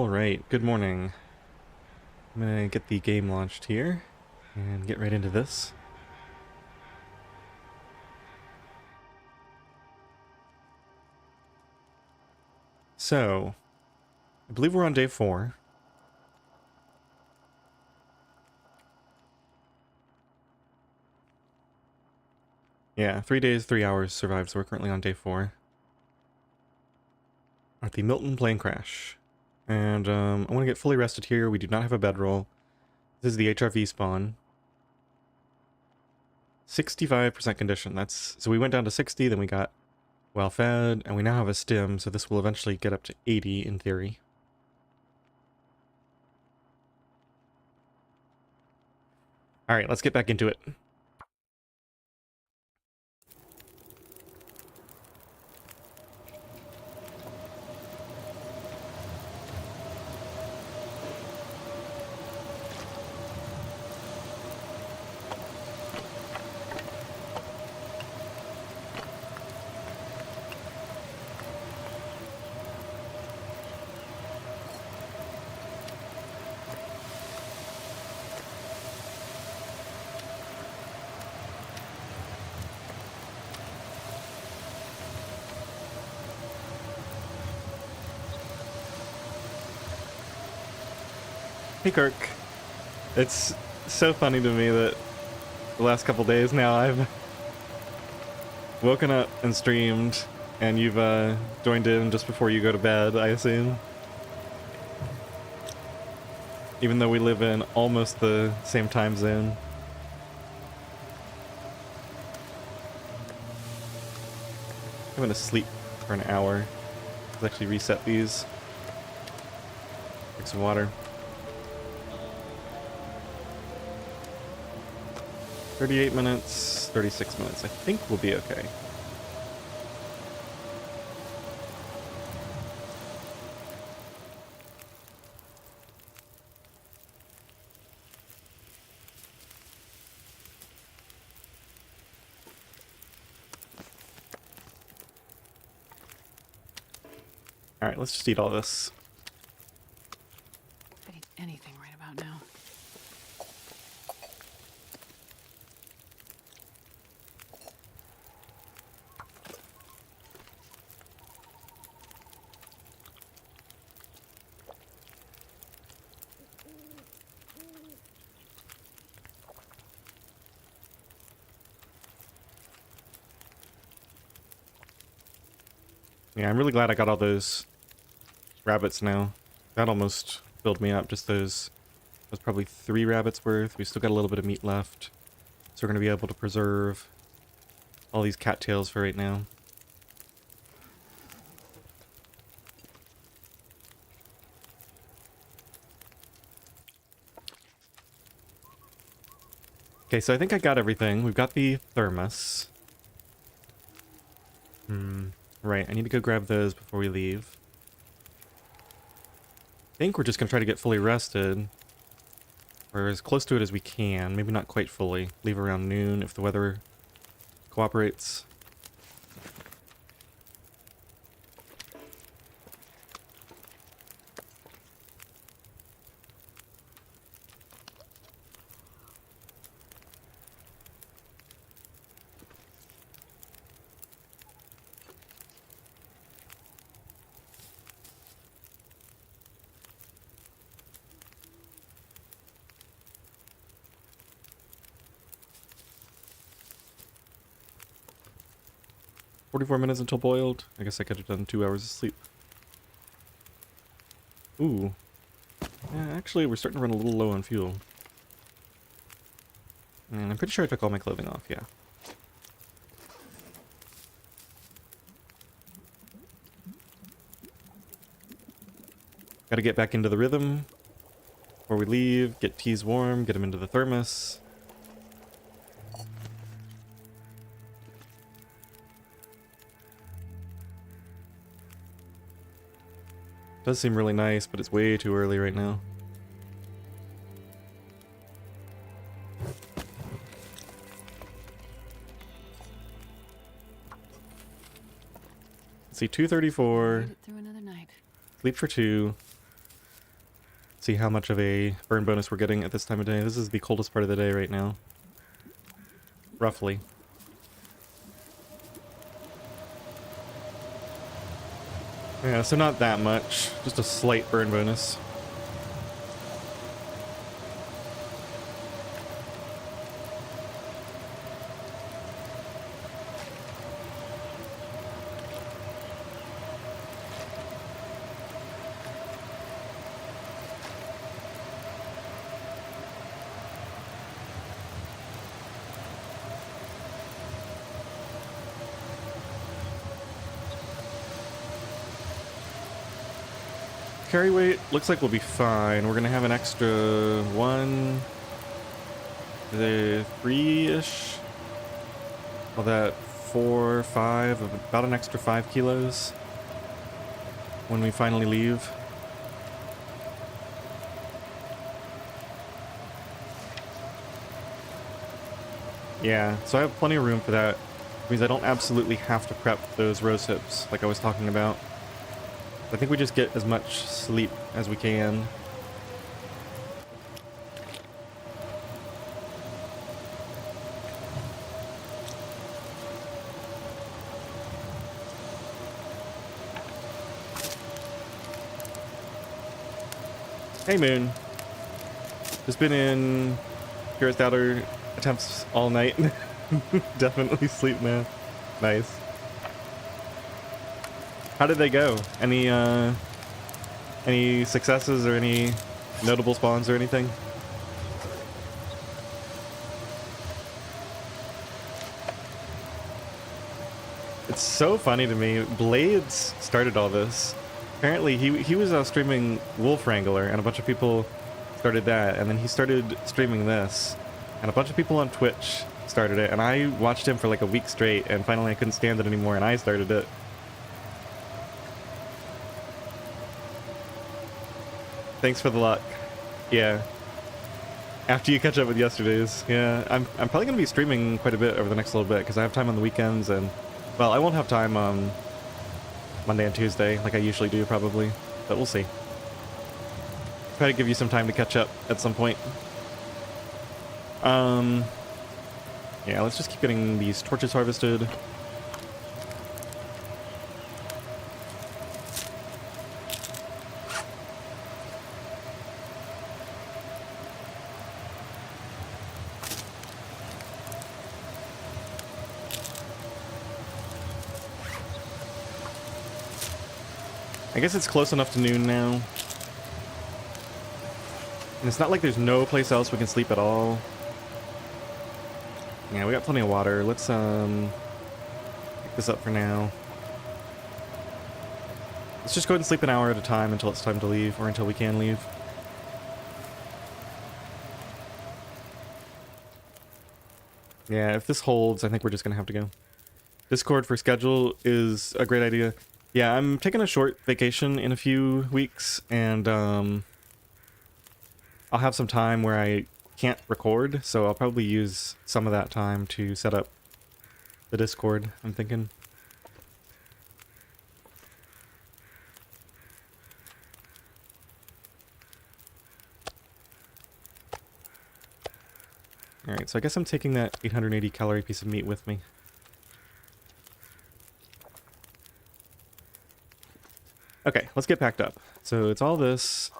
Alright, good morning. I'm gonna get the game launched here and get right into this. So, I believe we're on day 4. Yeah, 3 days, 3 hours survived, so we're currently on day 4. At the Milton plane crash. And I want to get fully rested here. We do not have a bedroll. This is the HRV spawn. 65% condition. So we went down to 60, then we got well fed, and we now have a stim, so this will eventually get up to 80 in theory. Alright, let's get back into it. Hey Kirk. It's so funny to me that the last couple days now I've woken up and streamed and you've joined in just before you go to bed, I assume. Even though we live in almost the same time zone. I'm gonna sleep for an hour. Let's actually reset these. Drink some water. 38 minutes, 36 minutes. I think we'll be okay. Alright, let's just eat all this. I'd eat anything right about now. Yeah, I'm really glad I got all those rabbits now. That almost filled me up. Just those was probably 3 rabbits worth. We still got a little bit of meat left. So we're going to be able to preserve all these cattails for right now. Okay, so I think I got everything. We've got the thermos. Right, I need to go grab those before we leave. I think we're just going to try to get fully rested. Or as close to it as we can. Maybe not quite fully. Leave around noon if the weather cooperates. "44 minutes until boiled." I guess I could have done 2 hours of sleep. Ooh. Yeah, actually, we're starting to run a little low on fuel. And I'm pretty sure I took all my clothing off, yeah. Gotta get back into the rhythm before we leave, get teas warm, get them into the thermos. Does seem really nice, but it's way too early right now. Let's see, 2:34. Through another night. Sleep for 2. See how much of a burn bonus we're getting at this time of day. This is the coldest part of the day right now. Roughly. Yeah, so not that much. Just a slight burn bonus. Carry weight looks like we'll be fine. We're gonna have an extra one, the 3-ish. Well, that 4, 5, about an extra 5 kilos when we finally leave. Yeah, so I have plenty of room for that. It means I don't absolutely have to prep those rose hips like I was talking about. I think we just get as much sleep as we can. Hey, Moon. Just been in Purist Outer attempts all night. Definitely sleep now. Nice. How did they go? Any successes or any notable spawns or anything? It's so funny to me. Blades started all this. Apparently he was streaming Wolf Wrangler and a bunch of people started that, and then he started streaming this and a bunch of people on Twitch started it, and I watched him for like a week straight, and finally I couldn't stand it anymore and I started it. Thanks for the luck. Yeah. After you catch up with yesterday's. Yeah, I'm probably going to be streaming quite a bit over the next little bit because I have time on the weekends, and, well, I won't have time on Monday and Tuesday like I usually do probably, but we'll see. Try to give you some time to catch up at some point. Yeah, let's just keep getting these torches harvested. I guess it's close enough to noon now. And it's not like there's no place else we can sleep at all. Yeah, we got plenty of water. Let's pick this up for now. Let's just go ahead and sleep an hour at a time until it's time to leave, or until we can leave. Yeah, if this holds, I think we're just gonna have to go. Discord for schedule is a great idea. Yeah, I'm taking a short vacation in a few weeks, and I'll have some time where I can't record, so I'll probably use some of that time to set up the Discord, I'm thinking. Alright, so I guess I'm taking that 880 calorie piece of meat with me. Okay, let's get packed up. So it's all this.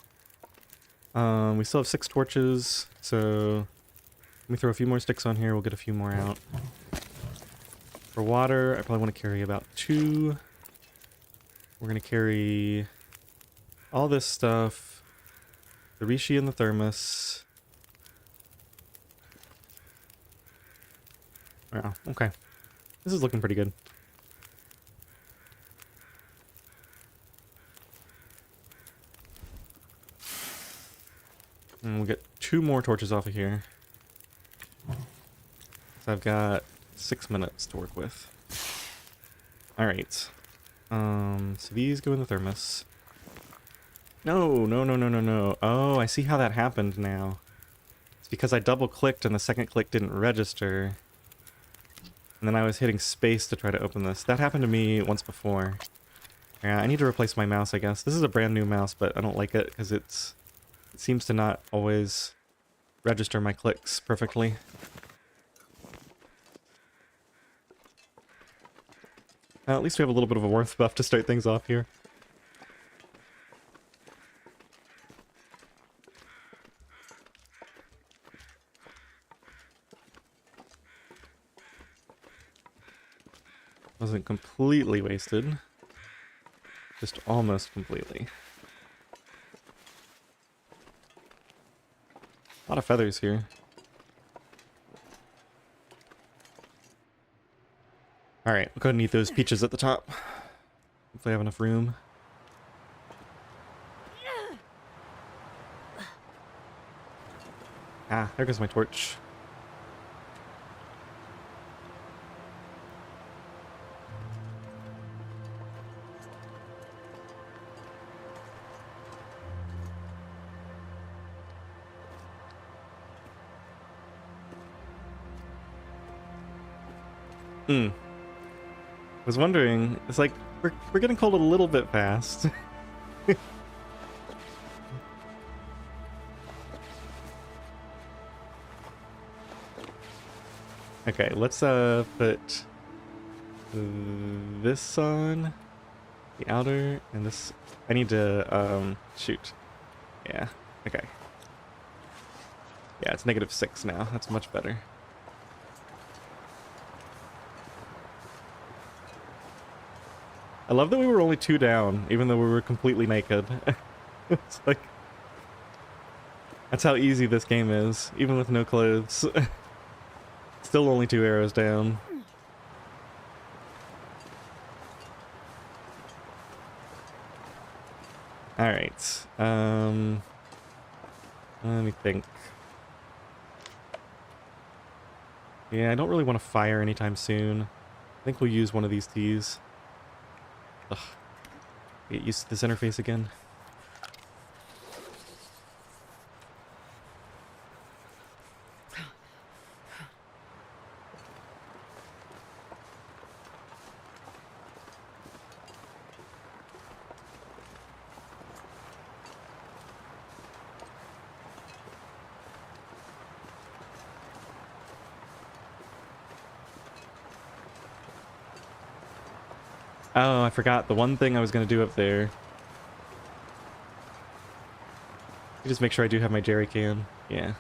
We still have 6 torches, so let me throw a few more sticks on here. We'll get a few more out. For water, I probably want to carry about 2. We're going to carry all this stuff. The Rishi and the thermos. Wow, okay. This is looking pretty good. And we'll get 2 more torches off of here. So I've got 6 minutes to work with. Alright. So these go in the thermos. No. Oh, I see how that happened now. It's because I double-clicked and the second click didn't register. And then I was hitting space to try to open this. That happened to me once before. Yeah, I need to replace my mouse, I guess. This is a brand new mouse, but I don't like it because it seems to not always register my clicks perfectly. At least we have a little bit of a warmth buff to start things off here. Wasn't completely wasted. Just almost completely. A lot of feathers here. Alright, we'll go ahead and eat those peaches at the top. Hopefully I have enough room. Ah, there goes my torch. Was wondering, it's like we're getting cold a little bit fast. Okay, let's put this on the outer and this. I need to shoot. Yeah. Okay. Yeah, it's -6 now. That's much better. I love that we were only 2 down, even though we were completely naked. It's like... That's how easy this game is, even with no clothes. Still only 2 arrows down. Alright, let me think. Yeah, I don't really want to fire anytime soon. I think we'll use one of these teas. Ugh. Get used to this interface again. Oh, I forgot the one thing I was going to do up there. Just make sure I do have my jerry can. Yeah.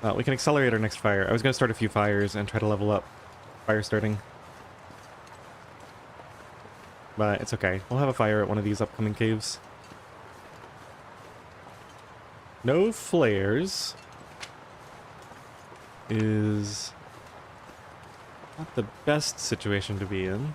Well, we can accelerate our next fire. I was going to start a few fires and try to level up fire starting. But it's okay. We'll have a fire at one of these upcoming caves. No flares is not the best situation to be in.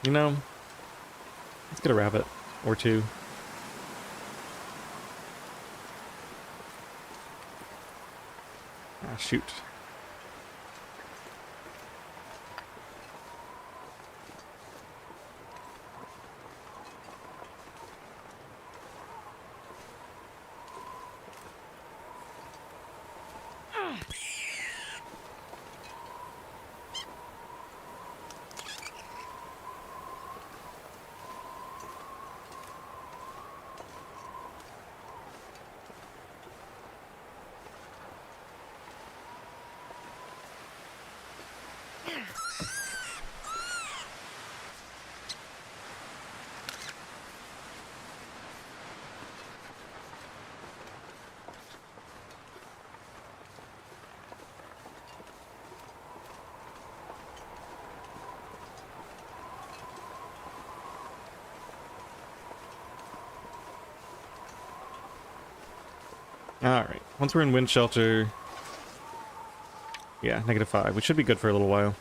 You know, let's get a rabbit or 2. Ah, shoot. Alright, once we're in wind shelter... Yeah, -5. We should be good for a little while.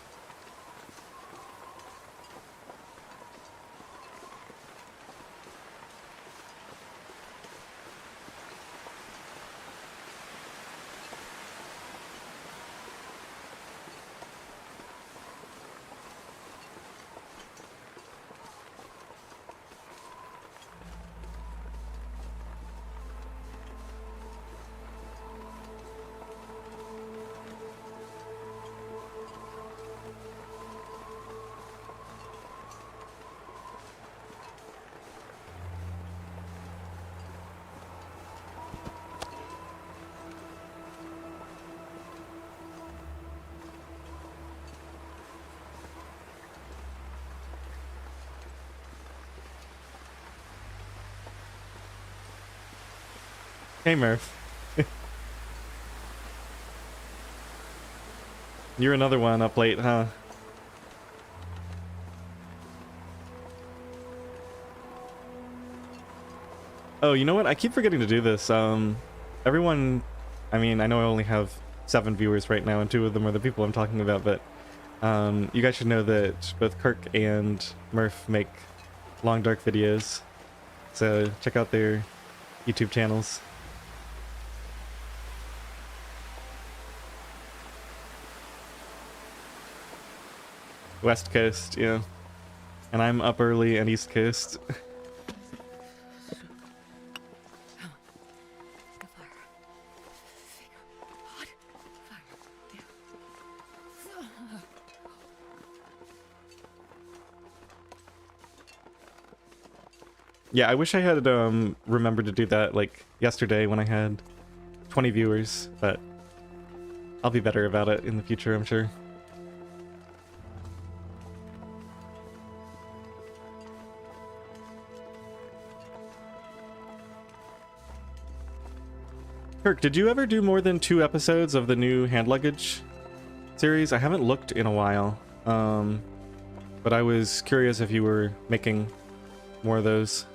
Hey, Murph. You're another one up late, huh? Oh, you know what? I keep forgetting to do this. Everyone, I mean, I know I only have 7 viewers right now, and 2 of them are the people I'm talking about, but you guys should know that both Kirk and Murph make long dark videos, so check out their YouTube channels. West Coast, yeah. And I'm up early and East Coast. Yeah, I wish I had remembered to do that like yesterday when I had 20 viewers, but I'll be better about it in the future, I'm sure. Kirk, did you ever do more than 2 episodes of the new hand luggage series? I haven't looked in a while, but I was curious if you were making more of those.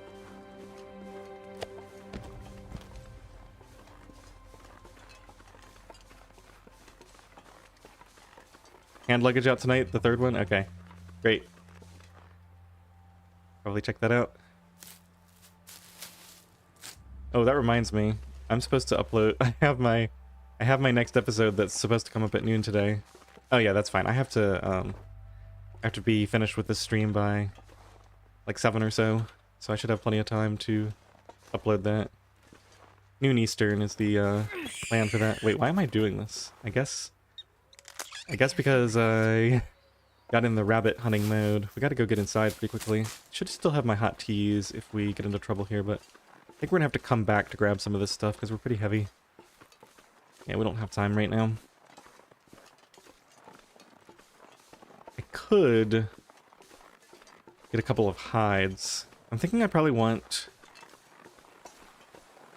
Hand luggage out tonight, the 3rd one? Okay, great. Probably check that out. Oh, that reminds me. I'm supposed to upload. I have my next episode that's supposed to come up at noon today. Oh yeah, that's fine. I have to be finished with this stream by like 7 or so, so I should have plenty of time to upload that. Noon Eastern is the plan for that. Wait, why am I doing this? I guess because I got in the rabbit hunting mode. We gotta go get inside pretty quickly. Should still have my hot teas if we get into trouble here, but I think we're gonna have to come back to grab some of this stuff because we're pretty heavy. Yeah, we don't have time right now. I could get a couple of hides. I'm thinking I probably want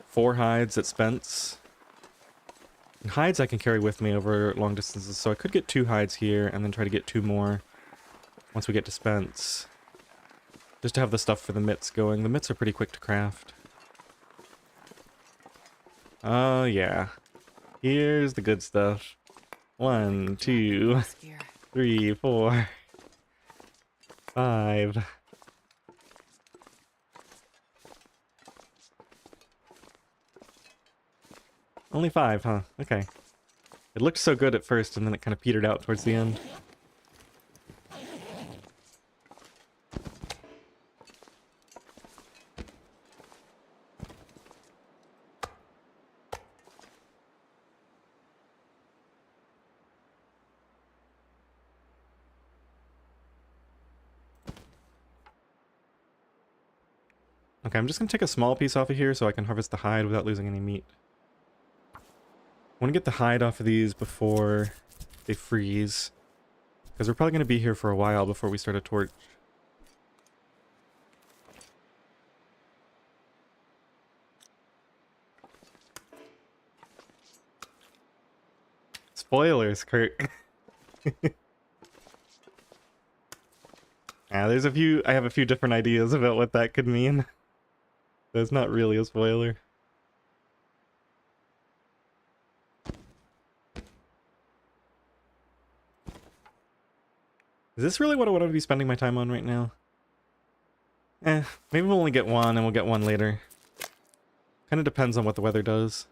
4 hides at Spence. And hides I can carry with me over long distances, so I could get 2 hides here and then try to get 2 more once we get to Spence. Just to have the stuff for the mitts going. The mitts are pretty quick to craft. Oh yeah. Here's the good stuff. 1, 2, 3, 4, 5. Only 5, huh? Okay. It looked so good at first, and then it kind of petered out towards the end. Okay, I'm just going to take a small piece off of here so I can harvest the hide without losing any meat. I want to get the hide off of these before they freeze, because we're probably going to be here for a while before we start a torch. Spoilers, Kurt. There's a few, I have a few different ideas about what that could mean. That's not really a spoiler. Is this really what I want to be spending my time on right now? Maybe we'll only get one and we'll get one later. Kind of depends on what the weather does.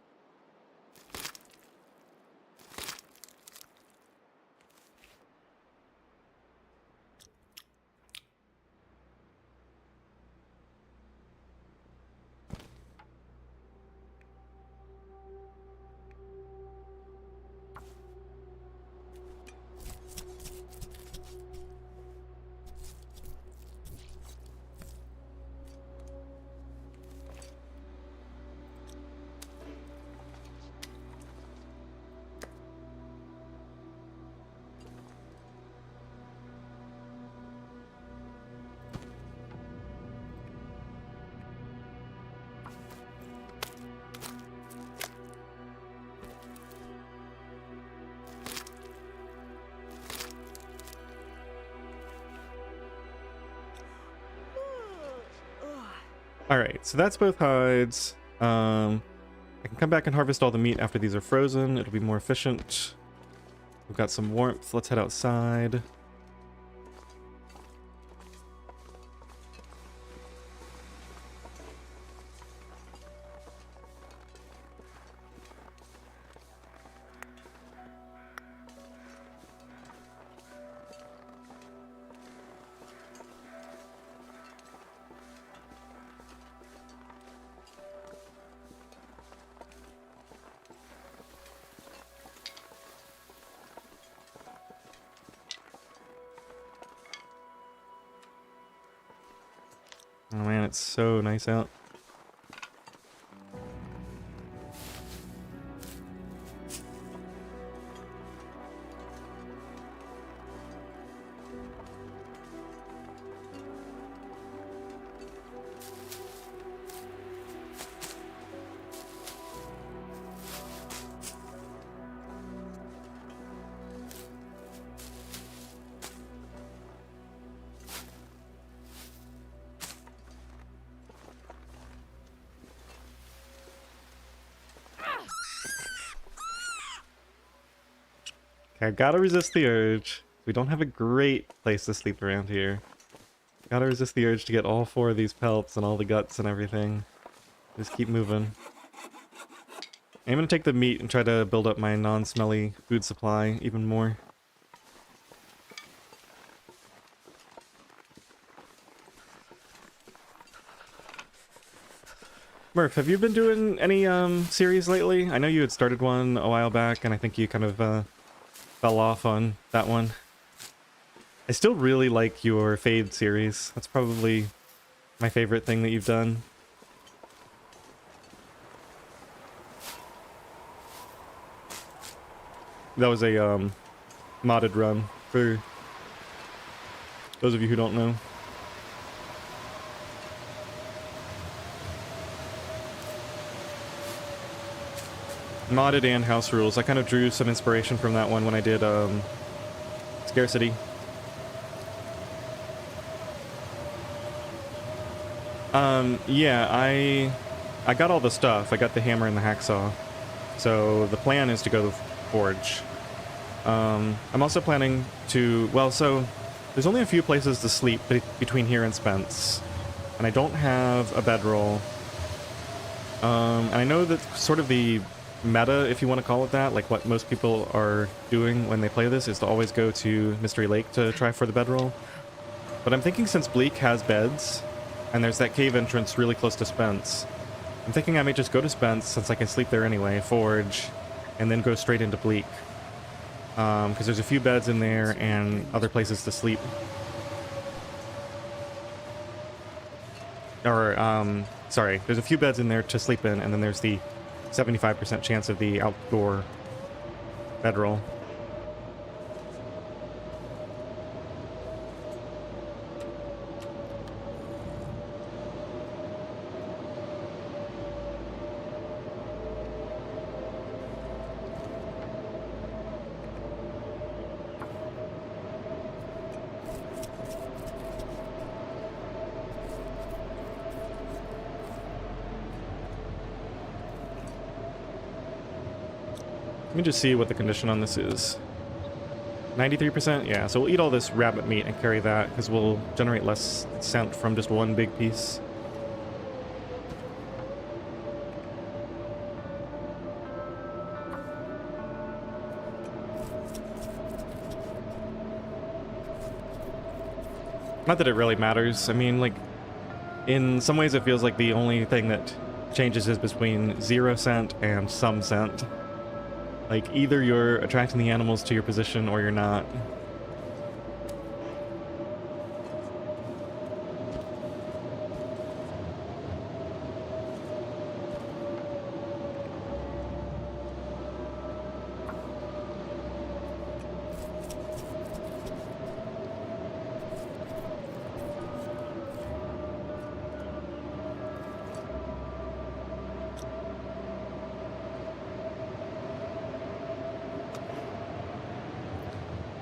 All right, so that's both hides. I can come back and harvest all the meat after these are frozen. It'll be more efficient. We've got some warmth. Let's head outside. Oh man, it's so nice out. Okay, I gotta resist the urge. We don't have a great place to sleep around here. Gotta resist the urge to get all 4 of these pelts and all the guts and everything. Just keep moving. I'm gonna take the meat and try to build up my non-smelly food supply even more. Murph, have you been doing any series lately? I know you had started one a while back, and I think you kind of fell off on that one. I still really like your Fade series. That's probably my favorite thing that you've done. That was a modded run, for those of you who don't know. Modded and house rules. I kind of drew some inspiration from that one when I did Scarcity. Yeah, I got all the stuff. I got the hammer and the hacksaw. So the plan is to go to the forge. I'm also planning to, well, so there's only a few places to sleep between here and Spence. And I don't have a bedroll. And I know that sort of the meta, if you want to call it that, like what most people are doing when they play this, is to always go to Mystery Lake to try for the bedroll. But I'm thinking since Bleak has beds, and there's that cave entrance really close to Spence, I'm thinking I may just go to Spence, since I can sleep there anyway, forge, and then go straight into Bleak. Because there's a few beds in there and other places to sleep. Or, sorry, there's a few beds in there to sleep in, and then there's the 75% chance of the outdoor bedroll. Let me just see what the condition on this is. 93%? Yeah, so we'll eat all this rabbit meat and carry that, because we'll generate less scent from just one big piece. Not that it really matters. I mean, like, in some ways it feels like the only thing that changes is between 0 scent and some scent. Like, either you're attracting the animals to your position or you're not.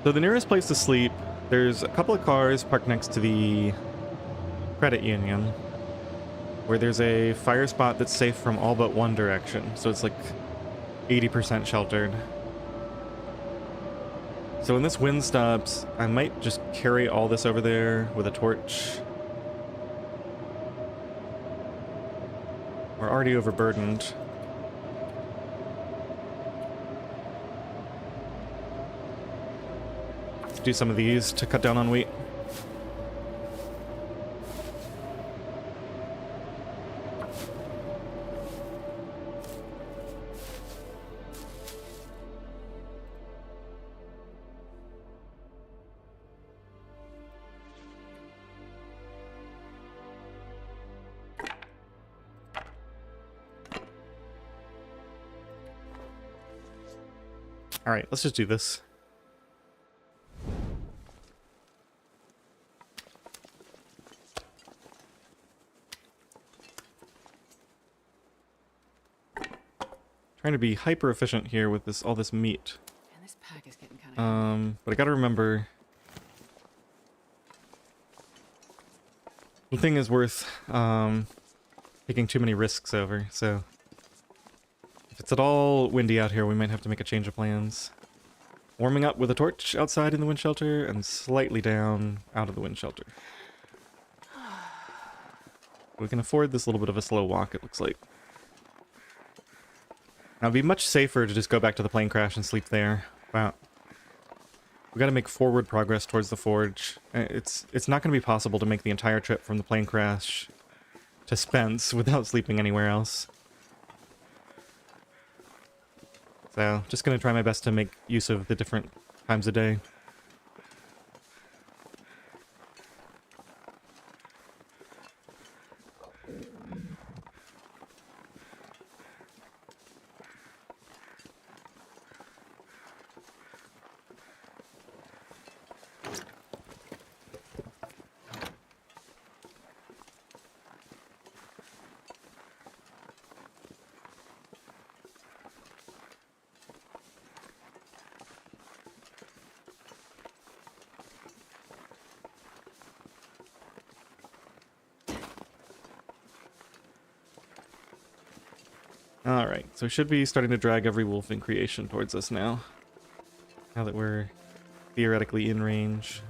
So the nearest place to sleep, there's a couple of cars parked next to the credit union. where there's a fire spot that's safe from all but one direction. So it's like 80% sheltered. So when this wind stops, I might just carry all this over there with a torch. We're already overburdened. Let's do some of these to cut down on weight. All right, let's just do this. Trying to be hyper efficient here with this all this meat. And this pack is getting kind of But I gotta remember the thing is worth taking too many risks over, so if it's at all windy out here, we might have to make a change of plans. Warming up with a torch outside in the wind shelter and slightly down out of the wind shelter. We can afford this little bit of a slow walk, it looks like. Now, it'd be much safer to just go back to the plane crash and sleep there. Wow. We gotta make forward progress towards the forge. It's not gonna be possible to make the entire trip from the plane crash to Spence without sleeping anywhere else. So, just gonna try my best to make use of the different times of day. Alright, so we should be starting to drag every wolf in creation towards us now. Now that we're theoretically in range.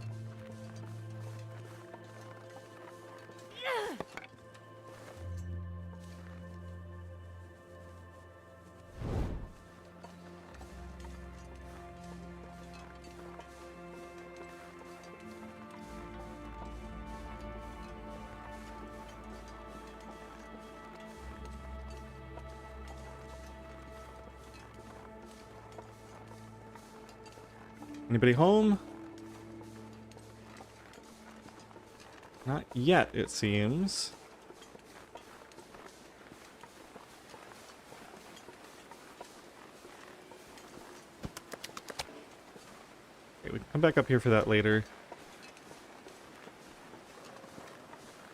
Anybody home? Not yet, it seems. Okay, we can come back up here for that later.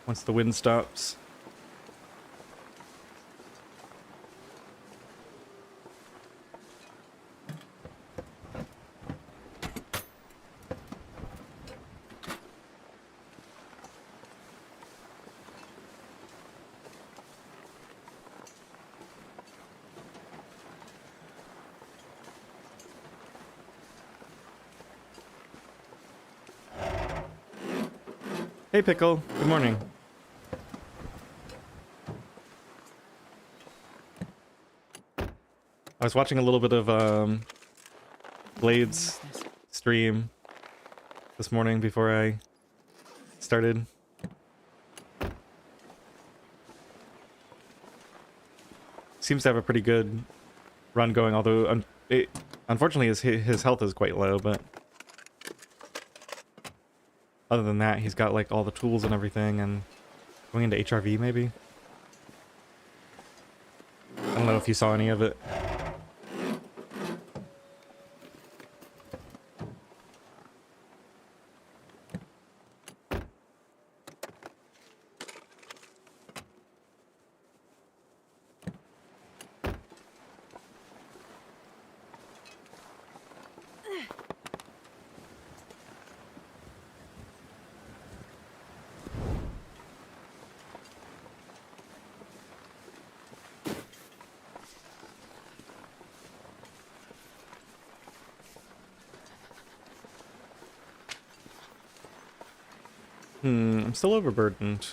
Once the wind stops. Hey, Pickle. Good morning. I was watching a little bit of Blade's stream this morning before I started. Seems to have a pretty good run going, although unfortunately his health is quite low, but other than that, he's got like all the tools and everything, and going into HRV maybe? I don't know if you saw any of it. I'm still overburdened.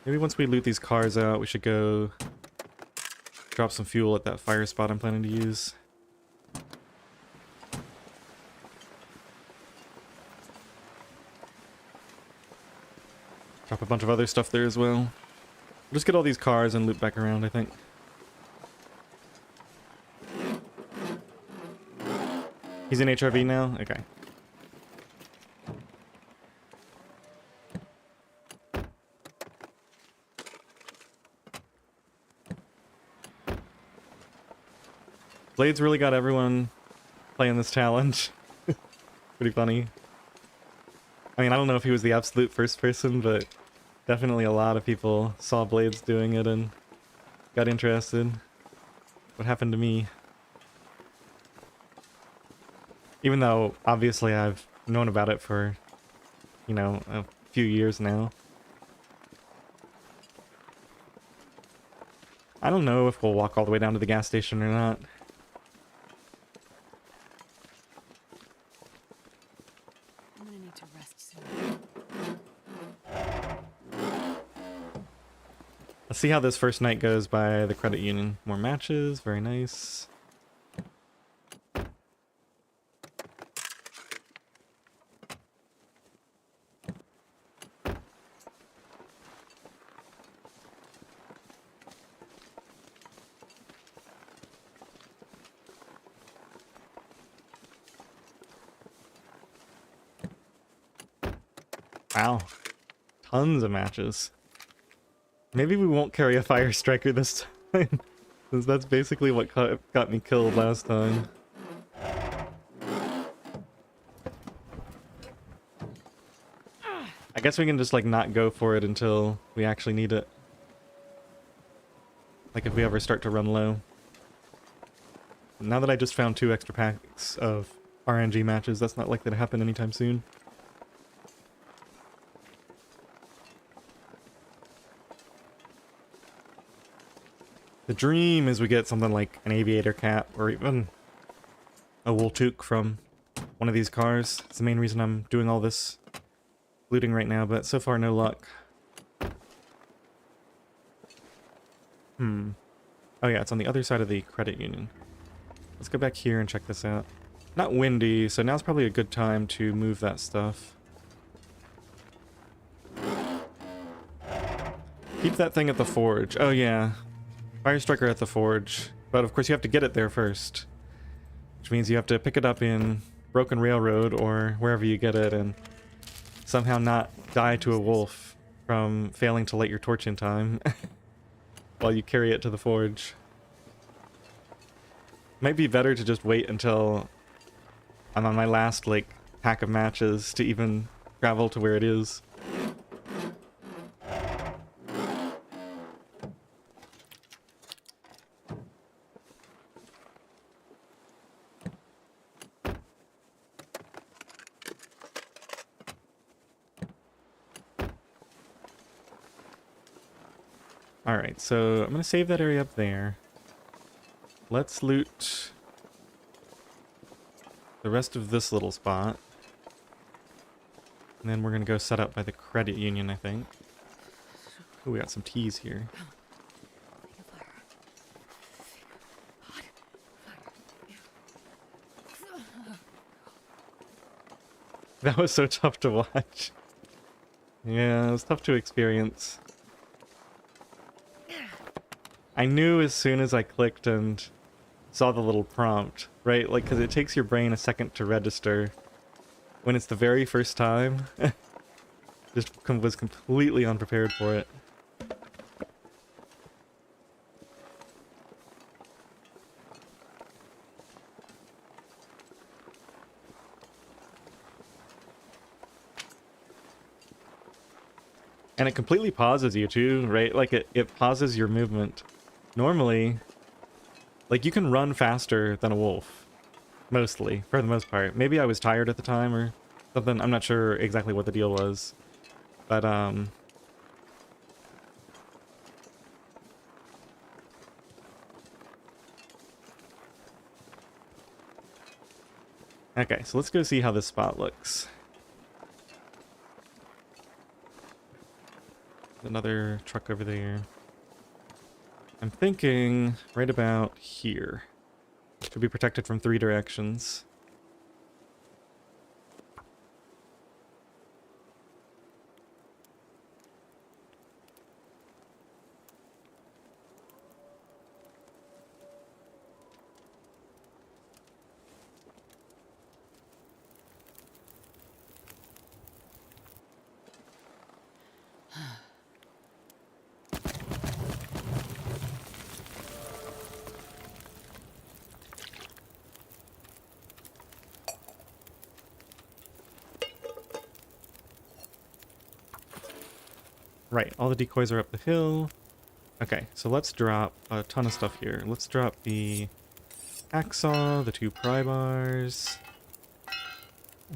Maybe once we loot these cars out, we should go drop some fuel at that fire spot I'm planning to use. Drop a bunch of other stuff there as well. We'll just get all these cars and loop back around, I think. He's in HRV now? Okay. Blade's really got everyone playing this challenge. Pretty funny. I mean, I don't know if he was the absolute first person, but definitely a lot of people saw Blades doing it and got interested. What happened to me? Even though, obviously, I've known about it for, you know, a few years now. I don't know if we'll walk all the way down to the gas station or not. I'm gonna need to rest soon. Let's see how this first night goes by the credit union. More matches, very nice. Wow. Tons of matches. Maybe we won't carry a fire striker this time, since that's basically what got me killed last time. I guess we can just like not go for it until we actually need it. Like if we ever start to run low. Now that I just found 2 extra packs of RNG matches, that's not likely to happen anytime soon. The dream is we get something like an aviator cap or even a wool toque from one of these cars. It's the main reason I'm doing all this looting right now, but so far no luck. Oh yeah, it's on the other side of the credit union. Let's go back here and check this out. Not windy, so now's probably a good time to move that stuff. Keep that thing at the forge. Oh yeah. Fire striker at the forge. But of course you have to get it there first. Which means you have to pick it up in Broken Railroad or wherever you get it and somehow not die to a wolf from failing to light your torch in time while you carry it to the forge. Might be better to just wait until I'm on my last, like, pack of matches to even travel to where it is. Alright, so I'm gonna save that area up there. Let's loot the rest of this little spot. And then we're gonna go set up by the credit union, I think. Ooh, we got some teas here. That was so tough to watch. Yeah, it was tough to experience. I knew as soon as I clicked and saw the little prompt, right? Like, because it takes your brain a second to register when it's the very first time. Just was completely unprepared for it. And it completely pauses you too, right? Like it pauses your movement. Normally, like you can run faster than a wolf. Mostly, for the most part. Maybe I was tired at the time or something. I'm not sure exactly what the deal was. But, okay, so let's go see how this spot looks. another truck over there. I'm thinking right about here. Should be protected from 3 directions. Right, all the decoys are up the hill. Okay, so let's drop a ton of stuff here. Let's drop the hacksaw, the 2 pry bars.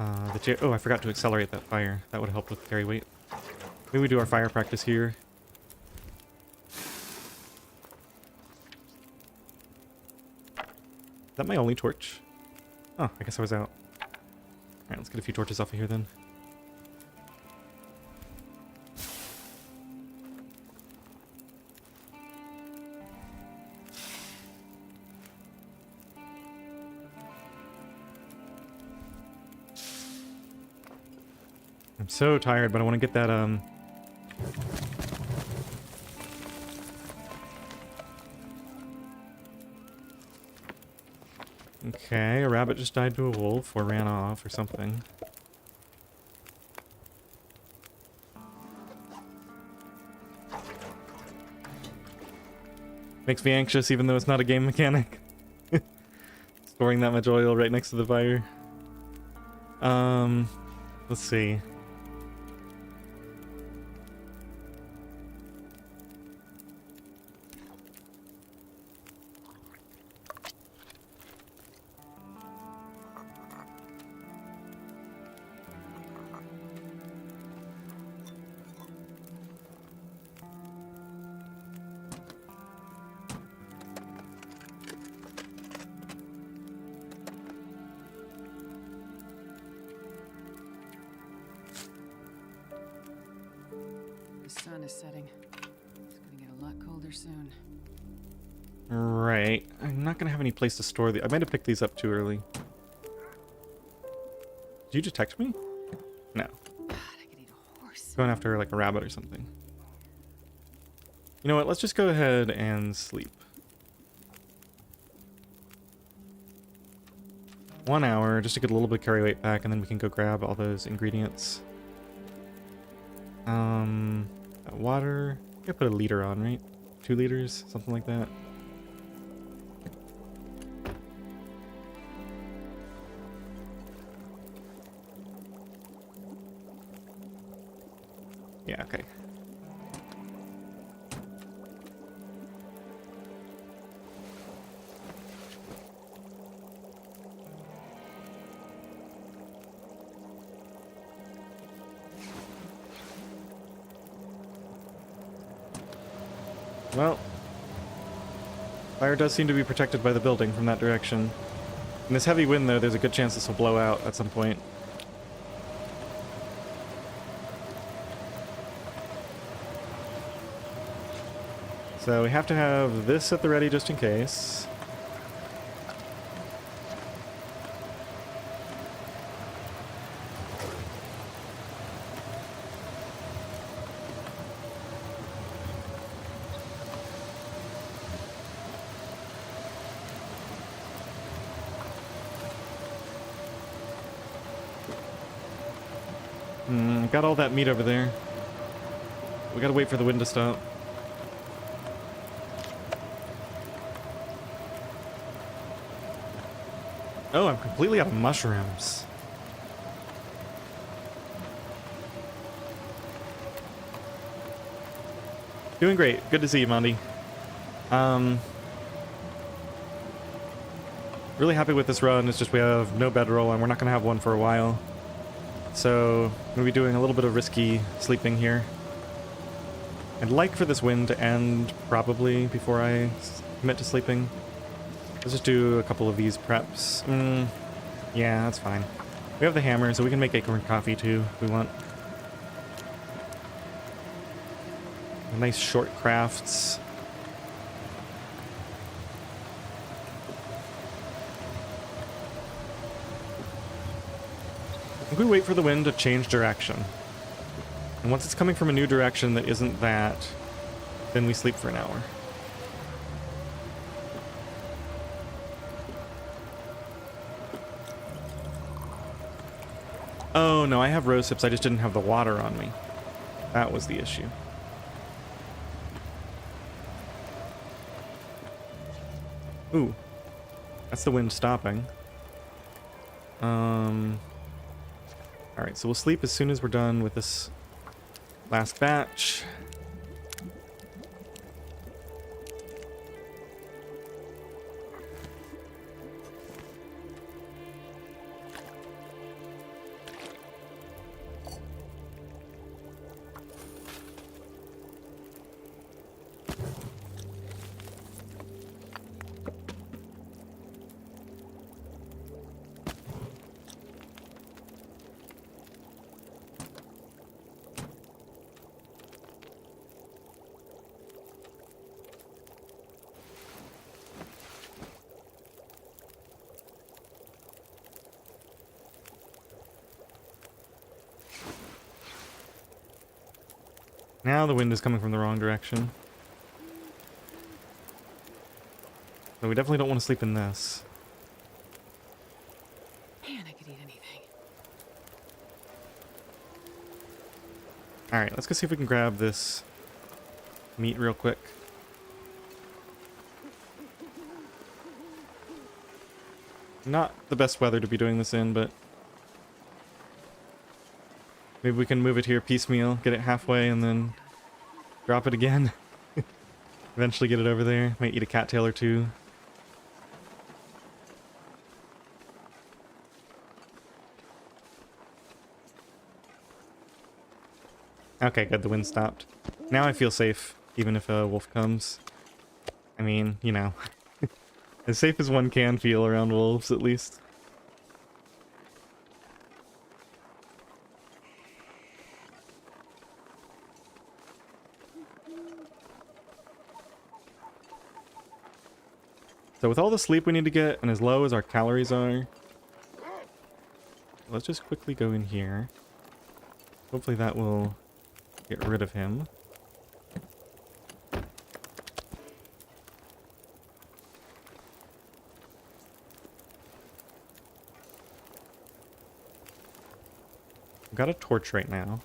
Oh, I forgot to accelerate that fire. That would help with carry weight. Maybe we do our fire practice here. Is that my only torch? Oh, I guess I was out. Alright, let's get a few torches off of here then. I'm so tired, but I want to get that, Okay, a rabbit just died to a wolf or ran off or something. Makes me anxious even though it's not a game mechanic. Storing that much oil right next to the fire. Let's see. The sun is setting. It's gonna get a lot colder soon. Right. I'm not gonna have any place to store the. I might have picked these up too early. Did you detect me? No. God, I could eat a horse. Going after like a rabbit or something. You know what? Let's just go ahead and sleep. 1 hour just to get a little bit of carry weight back, and then we can go grab all those ingredients. That water. I put a liter on, right? 2 liters, something like that. Yeah, okay. Well, fire does seem to be protected by the building from that direction. In this heavy wind, though, there's a good chance this will blow out at some point. So we have to have this at the ready just in case. Got all that meat over there. We gotta wait for the wind to stop. Oh, I'm completely out of mushrooms. Doing great. Good to see you, Monty. Really happy with this run. It's just we have no bedroll and we're not going to have one for a while. So, we'll be doing a little bit of risky sleeping here. I'd like for this wind to end probably before I commit to sleeping. Let's just do a couple of these preps. Yeah, that's fine. We have the hammer, so we can make acorn coffee too if we want. Nice short crafts. I think we wait for the wind to change direction. And once it's coming from a new direction that isn't that, then we sleep for an hour. Oh no, I have rose hips, I just didn't have the water on me. That was the issue. Ooh. That's the wind stopping. Alright, so we'll sleep as soon as we're done with this last batch. Now the wind is coming from the wrong direction. So we definitely don't want to sleep in this. Man, I could eat anything. Alright, let's go see if we can grab this meat real quick. Not the best weather to be doing this in, but maybe we can move it here piecemeal, get it halfway, and then drop it again. Eventually get it over there. Might eat a cattail or two. Okay, good, the wind stopped. Now I feel safe, even if a wolf comes. I mean, you know, as safe as one can feel around wolves, at least. So with all the sleep we need to get, and as low as our calories are, let's just quickly go in here. Hopefully that will get rid of him. I've got a torch right now.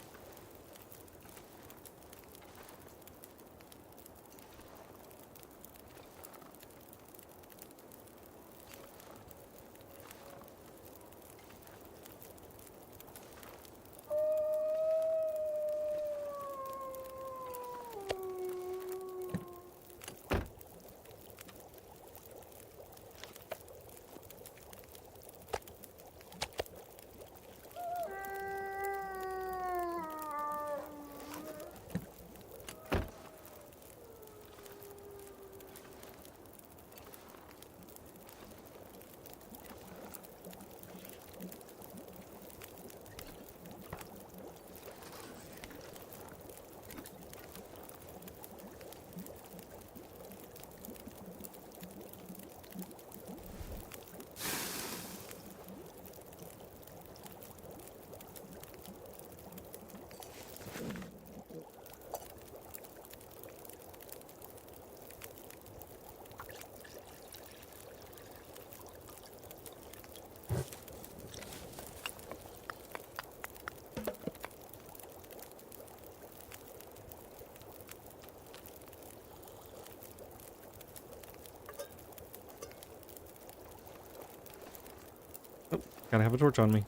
Gotta have a torch on me.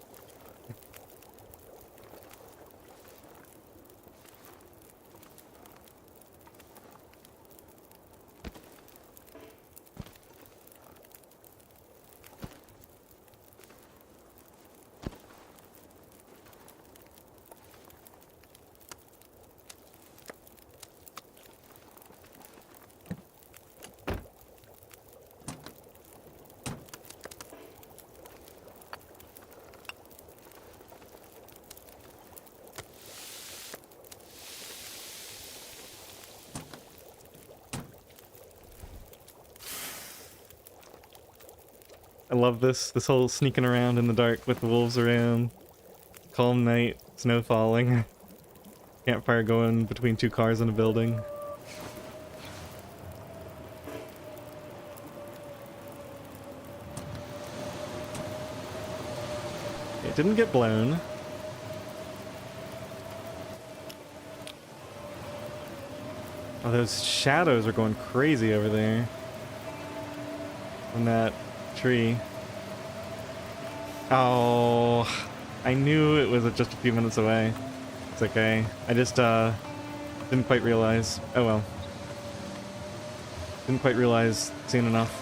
I love this whole sneaking around in the dark with the wolves around. Calm night, snow falling. Campfire going between two cars in a building. It didn't get blown. Oh, those shadows are going crazy over there. On that tree. Oh, I knew it was just a few minutes away. It's okay. I just didn't quite realize. Oh well. Didn't quite realize soon enough.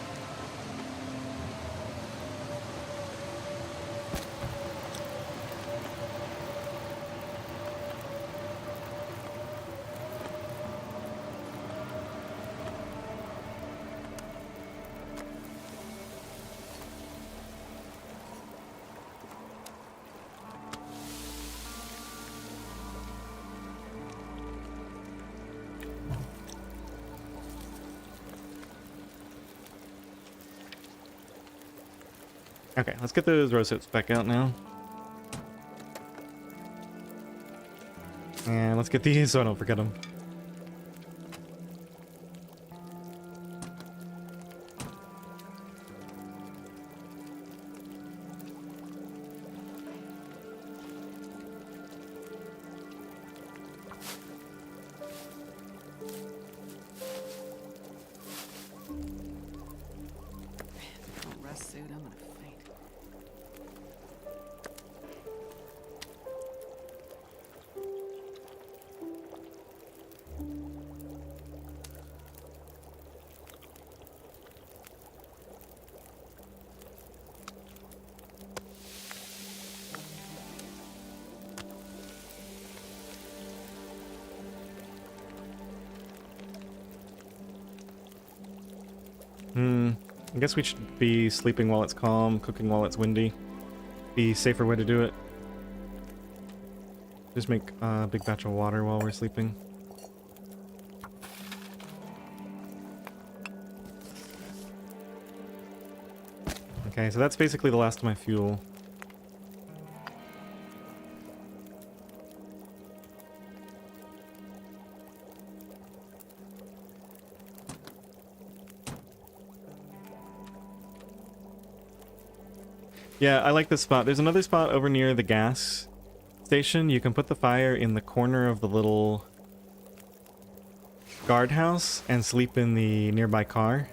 Okay, let's get those rose hips back out now. And let's get these so I don't forget them. If I don't rest suit, I'm gonna faint. I guess we should be sleeping while it's calm, cooking while it's windy. Be a safer way to do it. Just make a big batch of water while we're sleeping. Okay, so that's basically the last of my fuel. Yeah, I like this spot. There's another spot over near the gas station. You can put the fire in the corner of the little guardhouse and sleep in the nearby car.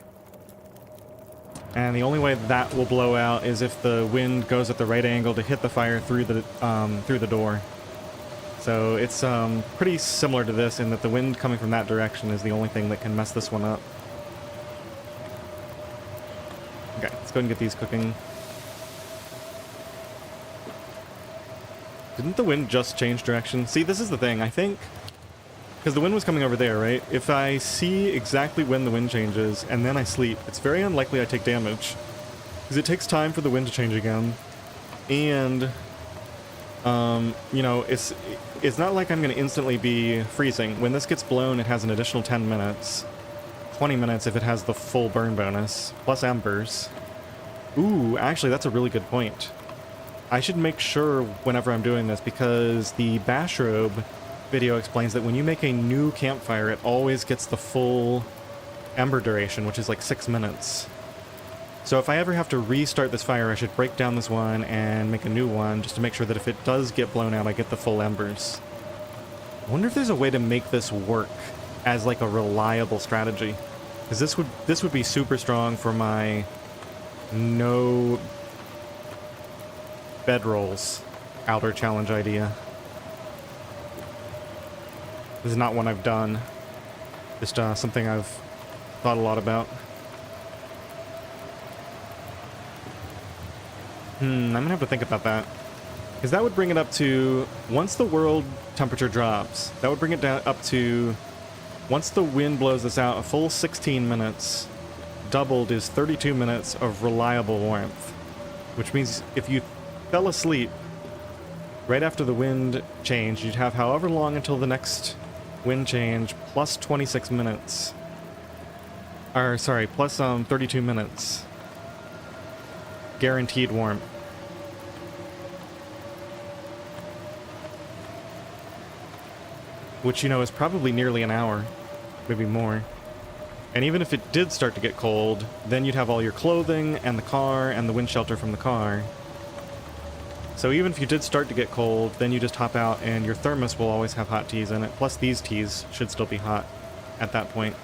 And the only way that will blow out is if the wind goes at the right angle to hit the fire through the door. So it's pretty similar to this in that the wind coming from that direction is the only thing that can mess this one up. Okay, let's go ahead and get these cooking. Didn't the wind just change direction? See, this is the thing, I think, because the wind was coming over there, right? If I see exactly when the wind changes and then I sleep, it's very unlikely I take damage. Because it takes time for the wind to change again. And, you know, it's not like I'm going to instantly be freezing. When this gets blown, it has an additional 10 minutes. 20 minutes if it has the full burn bonus, plus embers. Ooh, actually, that's a really good point. I should make sure whenever I'm doing this, because the Bashrobe video explains that when you make a new campfire, it always gets the full ember duration, which is like 6 minutes. So if I ever have to restart this fire, I should break down this one and make a new one, just to make sure that if it does get blown out, I get the full embers. I wonder if there's a way to make this work as like a reliable strategy. Because this would be super strong for my no bedrolls outer challenge idea. This is not one I've done. Just something I've thought a lot about. I'm gonna have to think about that. Because that would bring it up to, once the world temperature drops, that would bring it down up to, once the wind blows this out, a full 16 minutes. Doubled is 32 minutes of reliable warmth. Which means if you fell asleep right after the wind changed, you'd have however long until the next wind change, plus 26 minutes. Or, sorry, plus 32 minutes. guaranteed warmth. Which, you know, is probably nearly an hour, maybe more. And even if it did start to get cold, then you'd have all your clothing and the car and the wind shelter from the car. So even if you did start to get cold, then you just hop out and your thermos will always have hot teas in it. Plus these teas should still be hot at that point.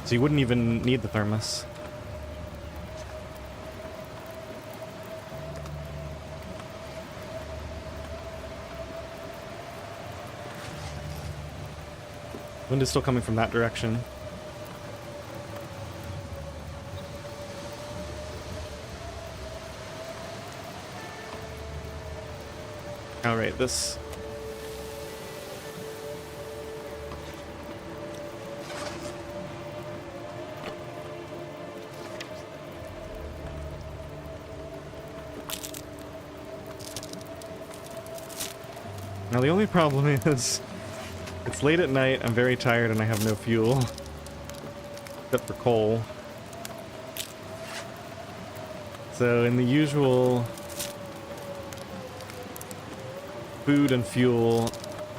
So you wouldn't even need the thermos. Wind is still coming from that direction. Alright, this... Now the only problem is, it's late at night, I'm very tired, and I have no fuel. Except for coal. So in the usual food and fuel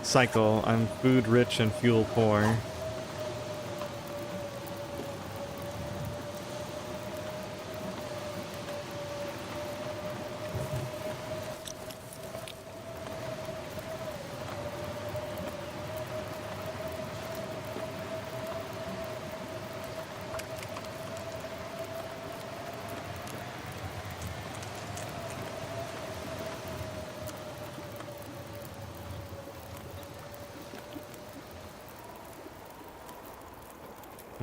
cycle, I'm food rich and fuel poor.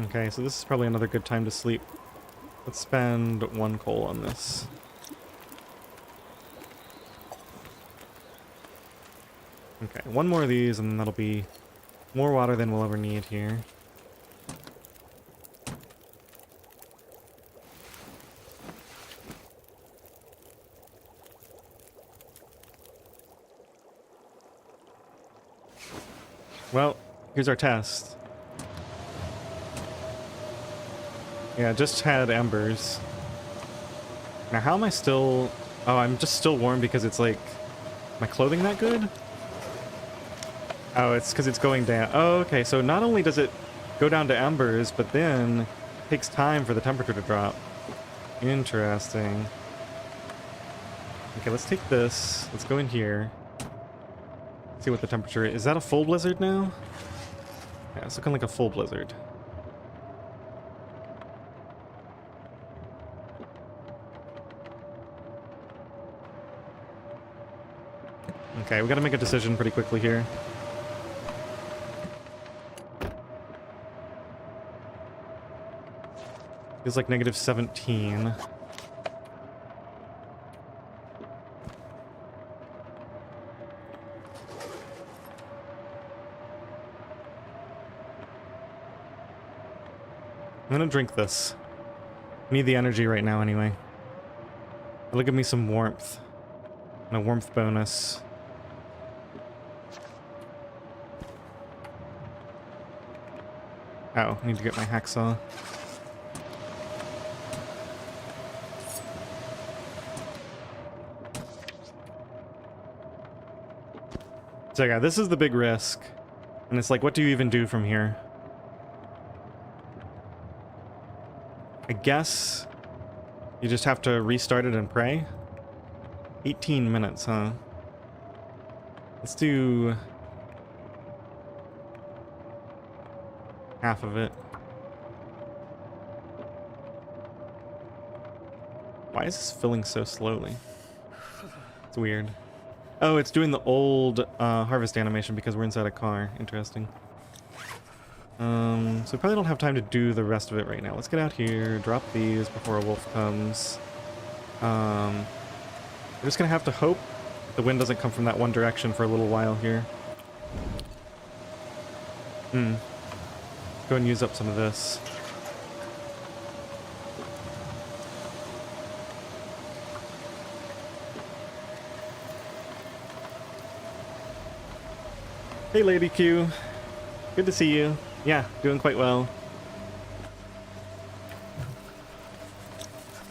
Okay, so this is probably another good time to sleep. Let's spend 1 coal on this. Okay, 1 more of these and that'll be more water than we'll ever need here. Well, here's our test. Yeah, just had embers. Now how am I still... Oh, I'm just still warm because it's like... My clothing that good? Oh, it's because it's going down. Oh, okay, so not only does it go down to embers, but then it takes time for the temperature to drop. Interesting. Okay, let's take this. Let's go in here. See what the temperature is. Is that a full blizzard now? Yeah, it's looking like a full blizzard. Okay, we gotta make a decision pretty quickly here. Feels like -17. I'm gonna drink this. I need the energy right now anyway. It'll give me some warmth. And a warmth bonus. Oh, I need to get my hacksaw. So yeah, this is the big risk. And it's like, what do you even do from here? I guess you just have to restart it and pray. 18 minutes, huh? Let's do half of it. Why is this filling so slowly? It's weird. Oh, it's doing the old harvest animation because we're inside a car. Interesting. So we probably don't have time to do the rest of it right now. Let's get out here, drop these before a wolf comes. We're just gonna have to hope the wind doesn't come from that one direction for a little while here. Go and use up some of this. Hey, Lady Q. Good to see you. Yeah, doing quite well.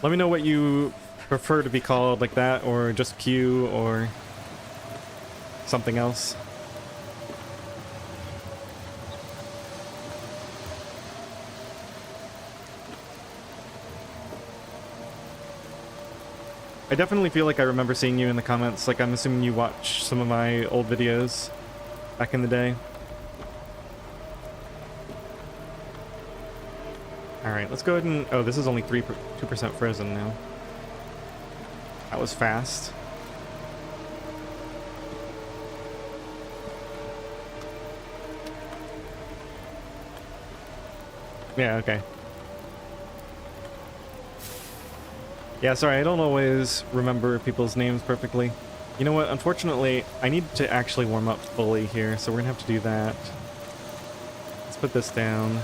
Let me know what you prefer to be called like that, or just Q, or something else. I definitely feel like I remember seeing you in the comments. Like, I'm assuming you watch some of my old videos back in the day. Alright, let's go ahead and... Oh, this is only 2% frozen now. That was fast. Yeah, okay. Yeah, sorry, I don't always remember people's names perfectly. You know what, unfortunately, I need to actually warm up fully here, so we're gonna have to do that. Let's put this down.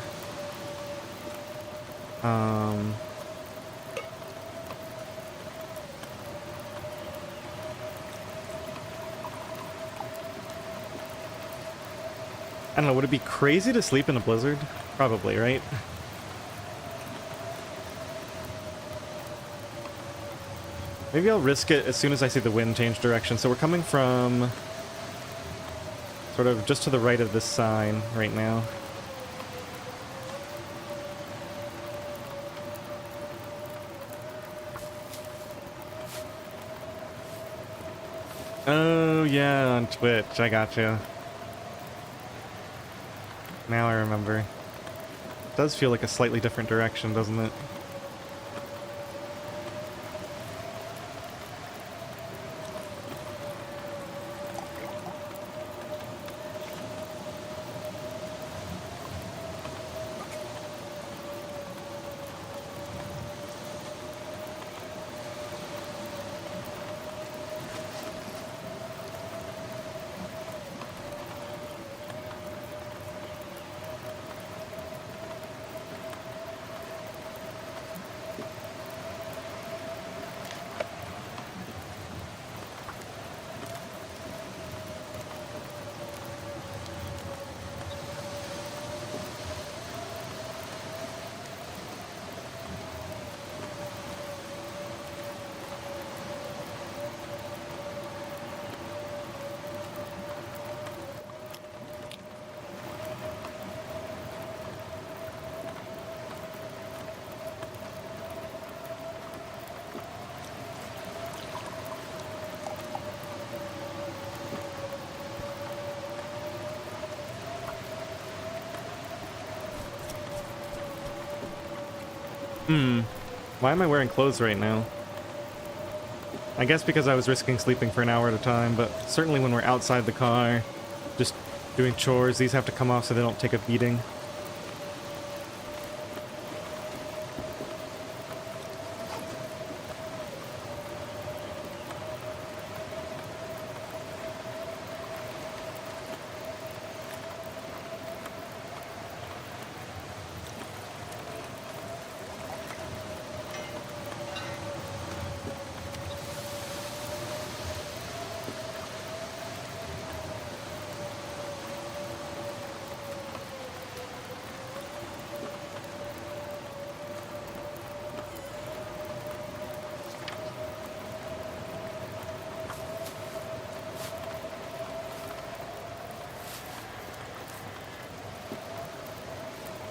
I don't know, would it be crazy to sleep in a blizzard? Probably, right? Maybe I'll risk it as soon as I see the wind change direction. So we're coming from sort of just to the right of this sign right now. Oh, yeah, on Twitch. I gotcha. Now I remember. It does feel like a slightly different direction, doesn't it? Why am I wearing clothes right now? I guess because I was risking sleeping for an hour at a time, but certainly when we're outside the car, just doing chores, these have to come off so they don't take a beating.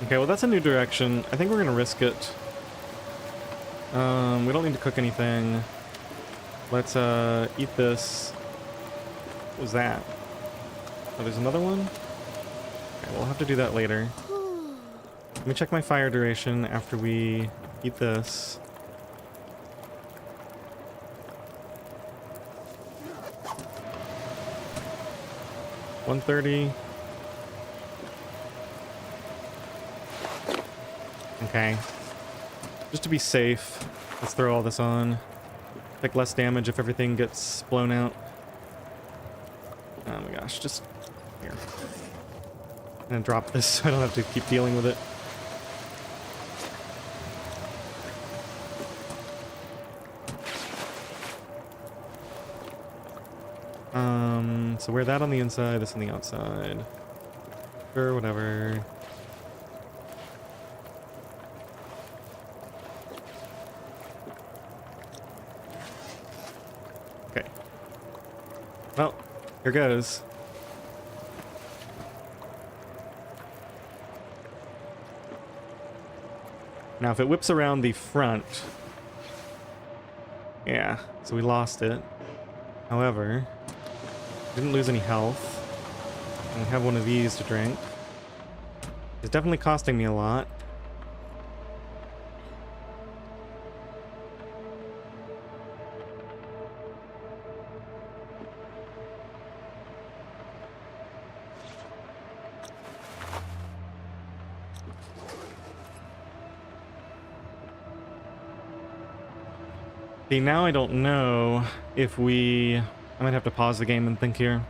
Okay, well that's a new direction. I think we're gonna risk it. We don't need to cook anything. Let's eat this. What was that? Oh, there's another one? Okay, we'll have to do that later. Let me check my fire duration after we eat this. $130. Okay. Just to be safe, let's throw all this on. Take less damage if everything gets blown out. Oh my gosh, just here. I'm gonna drop this so I don't have to keep dealing with it. So wear that on the inside, this on the outside. Sure, whatever. Okay. Well, here goes. Now, if it whips around the front... Yeah, so we lost it. However, didn't lose any health. And we have one of these to drink. It's definitely costing me a lot. See, now I don't know if we... I might have to pause the game and think here.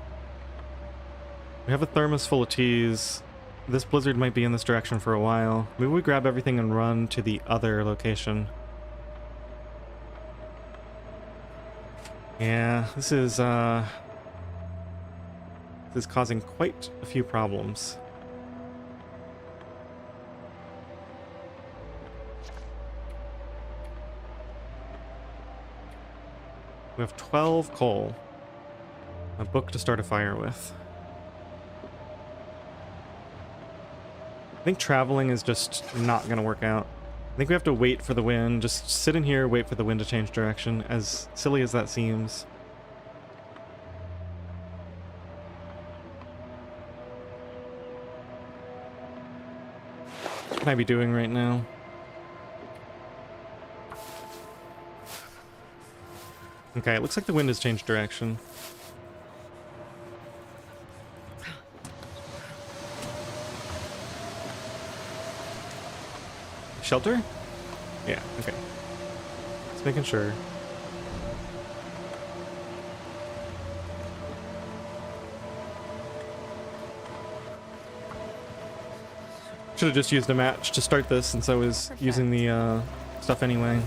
We have a thermos full of teas. This blizzard might be in this direction for a while. Maybe we grab everything and run to the other location. Yeah, this is causing quite a few problems. We have 12 coal. A book to start a fire with. I think traveling is just not going to work out. I think we have to wait for the wind. Just sit in here, wait for the wind to change direction, as silly as that seems. What can I be doing right now? Okay, it looks like the wind has changed direction. Shelter? Yeah, okay. Just making sure. Should have just used a match to start this since I was using the stuff anyway.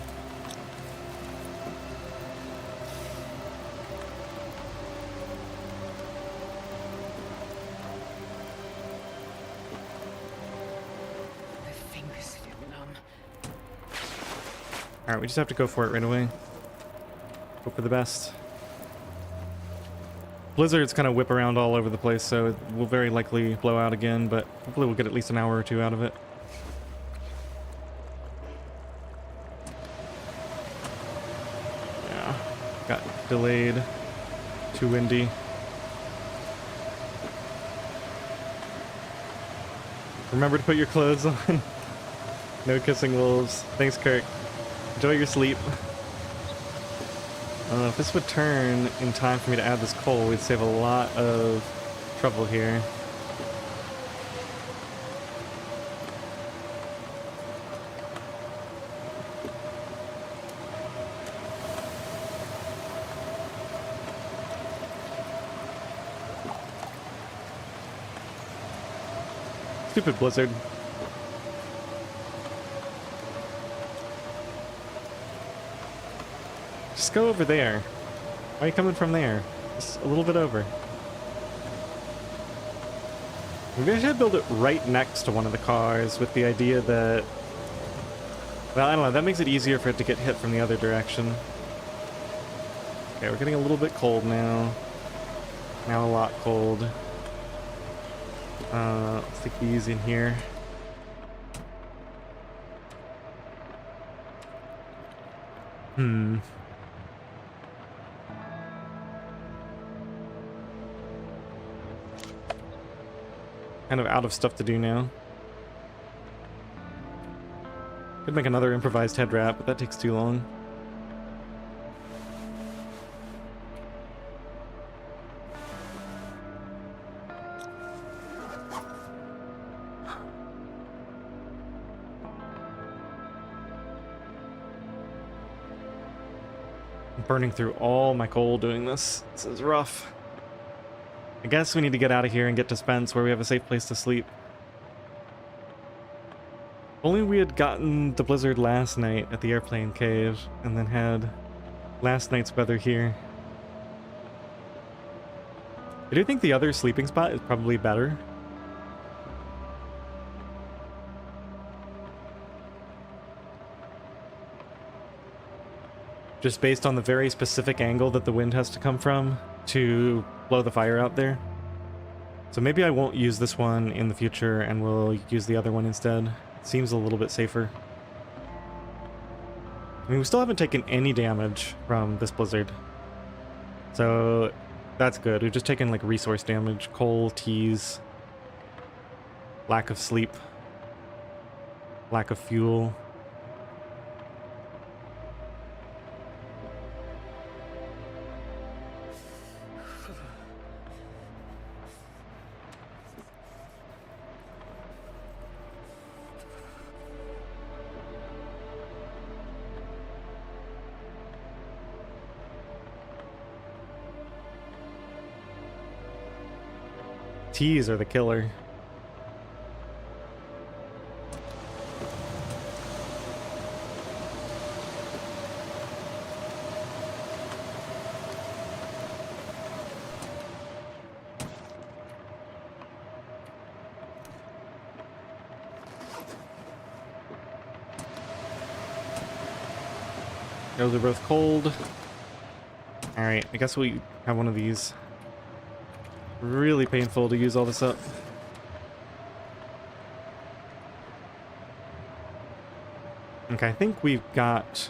Alright, we just have to go for it right away. Hope for the best. Blizzards kind of whip around all over the place, so it will very likely blow out again, but hopefully we'll get at least an hour or two out of it. Yeah, got delayed. Too windy. Remember to put your clothes on. No kissing wolves. Thanks, Kirk. Enjoy your sleep. If this would turn in time for me to add this coal, we'd save a lot of trouble here. Stupid blizzard. Just go over there. Why are you coming from there? Just a little bit over. Maybe I should build it right next to one of the cars with the idea that... Well, I don't know. That makes it easier for it to get hit from the other direction. Okay, we're getting a little bit cold now. Now a lot cold. Let's take these in here. Kind of out of stuff to do now. Could make another improvised head wrap, but that takes too long. I'm burning through all my coal doing this. This is rough. I guess we need to get out of here and get to Spence where we have a safe place to sleep. Only we had gotten the blizzard last night at the airplane cave and then had last night's weather here. I do think the other sleeping spot is probably better. just based on the very specific angle that the wind has to come from to blow the fire out there. So maybe I won't use this one in the future and we'll use the other one instead. It seems a little bit safer. I mean, we still haven't taken any damage from this blizzard. So that's good. We've just taken like resource damage, coal, teas, lack of sleep, lack of fuel. Teas are the killer. Those are both cold. Alright, I guess we have one of these. Really painful to use all this up. Okay, I think we've got...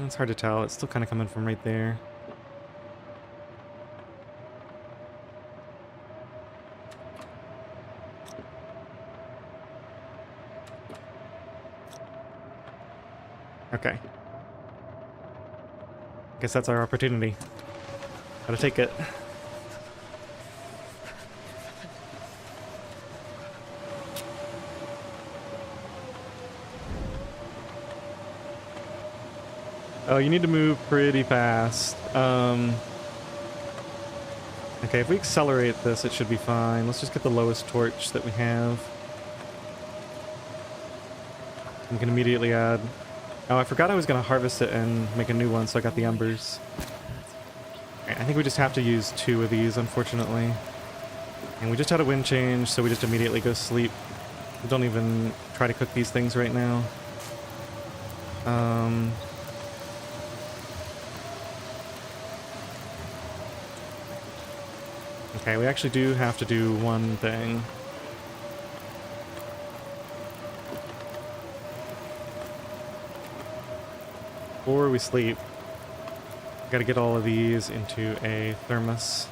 It's hard to tell. It's still kind of coming from right there. Okay. Guess that's our opportunity. Gotta take it. Oh, you need to move pretty fast. Okay, if we accelerate this, it should be fine. Let's just get the lowest torch that we have. We can immediately add... Oh, I forgot I was going to harvest it and make a new one, so I got the embers. I think we just have to use 2 of these, unfortunately. And we just had a wind change, so we just immediately go sleep. We don't even try to cook these things right now. Okay, we actually do have to do one thing. Before we sleep, gotta get all of these into a thermos.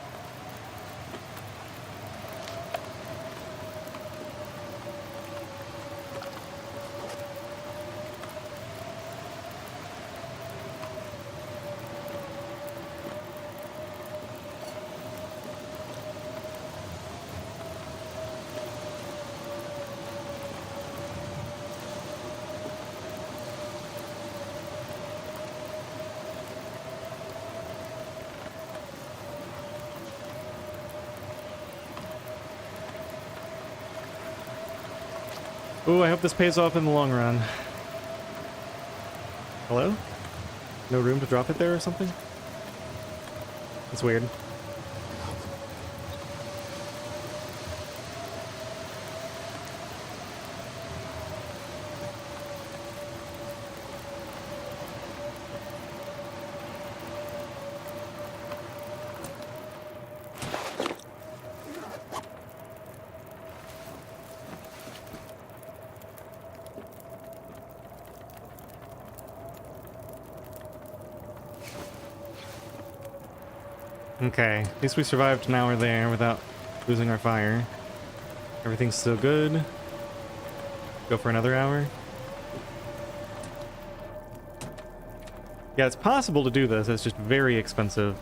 Ooh, I hope this pays off in the long run. Hello? No room to drop it there or something? That's weird. Okay, at least we survived an hour there without losing our fire. Everything's still good. Go for another hour. Yeah, it's possible to do this, it's just very expensive.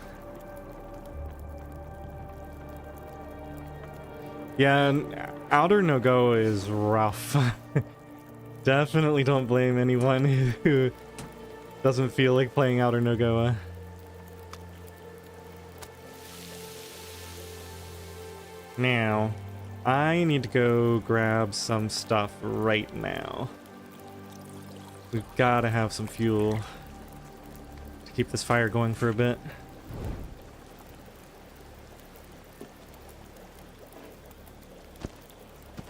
Yeah, Outer NOGOA is rough. Definitely don't blame anyone who doesn't feel like playing Outer NOGOA. Now, I need to go grab some stuff right now. We've got to have some fuel to keep this fire going for a bit.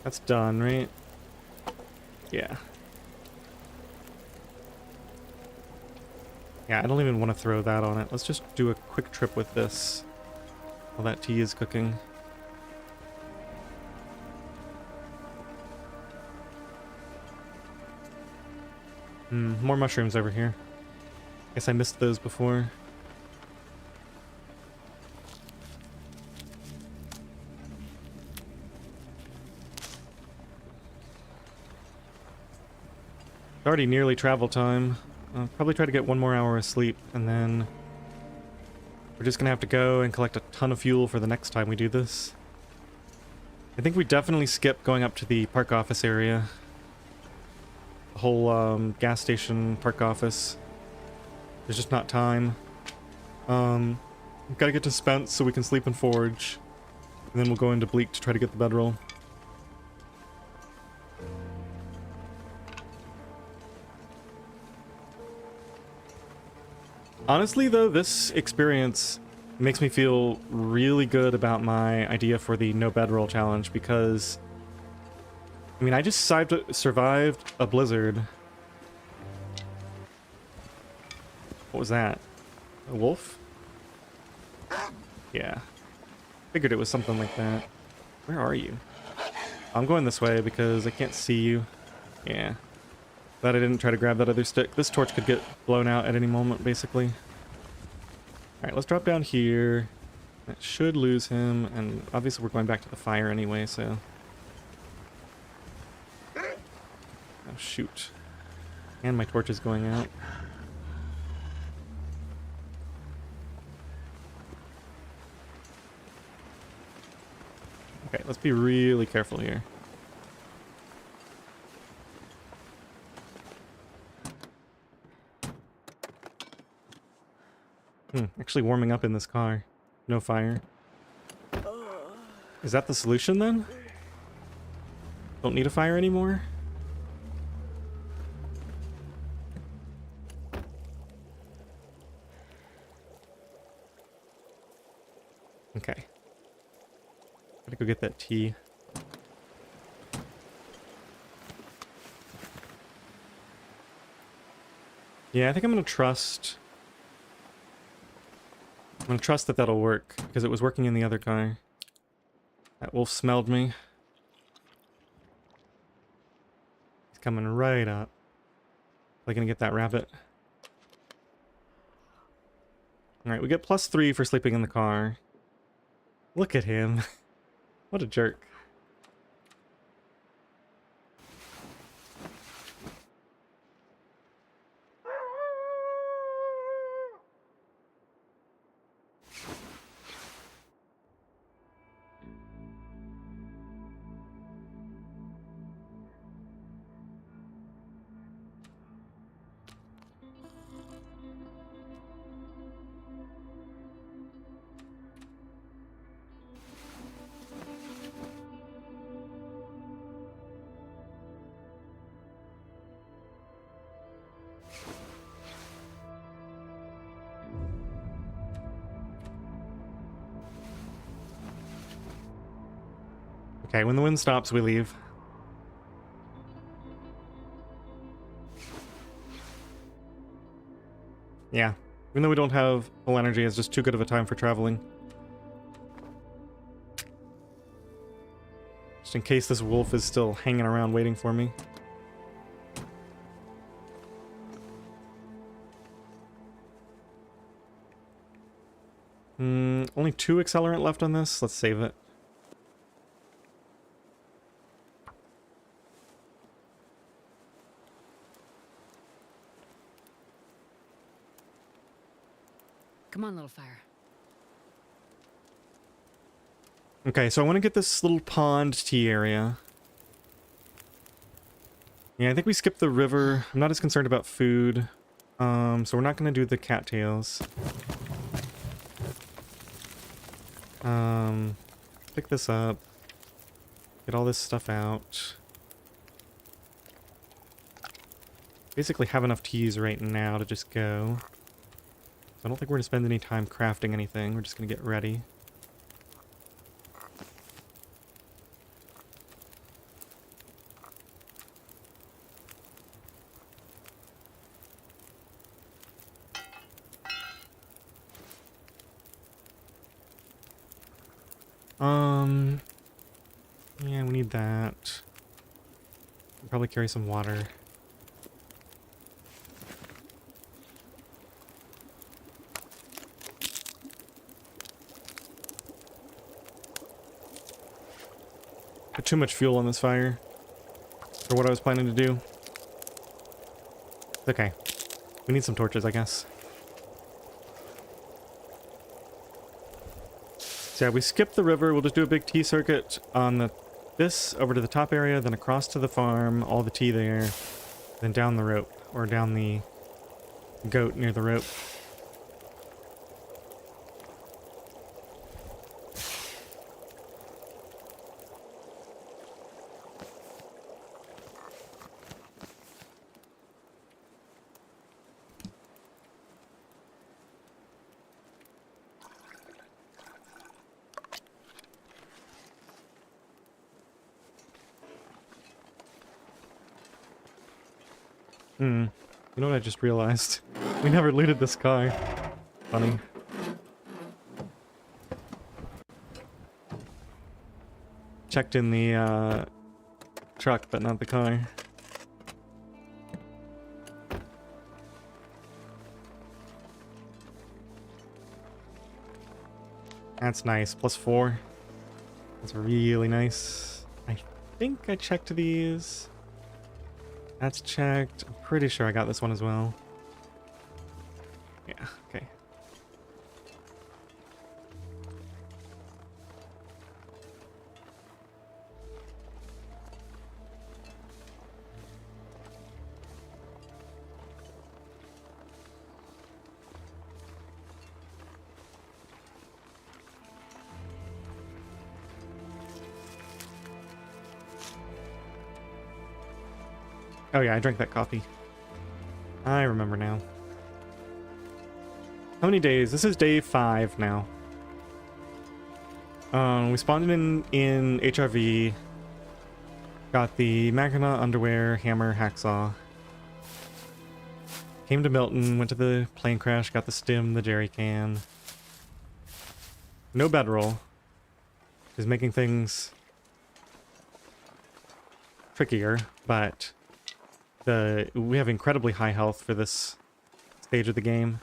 That's done, right? Yeah. Yeah, I don't even want to throw that on it. Let's just do a quick trip with this while that tea is cooking. More mushrooms over here. Guess I missed those before. It's already nearly travel time. I'll probably try to get 1 more hour of sleep, and then we're just gonna have to go and collect a ton of fuel for the next time we do this. I think we definitely skip going up to the park office area. The whole gas station park office. There's just not time. We've got to get to Spence so we can sleep and forge. And then we'll go into Bleak to try to get the bedroll. Honestly, though, this experience makes me feel really good about my idea for the no bedroll challenge because, I mean, I just survived a blizzard. What was that? A wolf? Yeah. Figured it was something like that. Where are you? I'm going this way because I can't see you. Yeah. Glad I didn't try to grab that other stick. This torch could get blown out at any moment, basically. Alright, let's drop down here. That should lose him, and obviously we're going back to the fire anyway, so... Oh, shoot. And my torch is going out. Okay, let's be really careful here. Actually warming up in this car. No fire. Is that the solution then? Don't need a fire anymore? Okay. Gotta go get that tea. Yeah, I think I'm gonna trust... I'm gonna trust that that'll work, because it was working in the other car. That wolf smelled me. He's coming right up. Am I gonna get that rabbit? Alright, we get +3 for sleeping in the car. Look at him. What a jerk. Okay, when the wind stops, we leave. Yeah, even though we don't have full energy, it's just too good of a time for traveling. Just in case this wolf is still hanging around waiting for me. Only 2 accelerant left on this. Let's save it. Come on, little fire. Okay, so I want to get this little pond tea area. Yeah, I think we skipped the river. I'm not as concerned about food. So we're not going to do the cattails. Pick this up. Get all this stuff out. Basically have enough teas right now to just go. I don't think we're going to spend any time crafting anything. We're just going to get ready. Yeah, we need that. We'll probably carry some water. Put too much fuel on this fire for what I was planning to do. It's okay. We need some torches, I guess. So yeah, we skip the river. We'll just do a big T circuit on this over to the top area, then across to the farm, all the tea there, then down the rope, or down the goat near the rope. You know what I just realized? We never looted this car. Funny. Checked in the truck, but not the car. That's nice. +4. That's really nice. I think I checked these. That's checked. I'm pretty sure I got this one as well. Yeah, okay. Oh yeah, I drank that coffee. I remember now. How many days? This is day 5 now. We spawned in HRV. Got the Magna underwear, hammer, hacksaw. Came to Milton, went to the plane crash, got the stim, the jerry can. No bedroll. Is making things trickier, but we have incredibly high health for this stage of the game.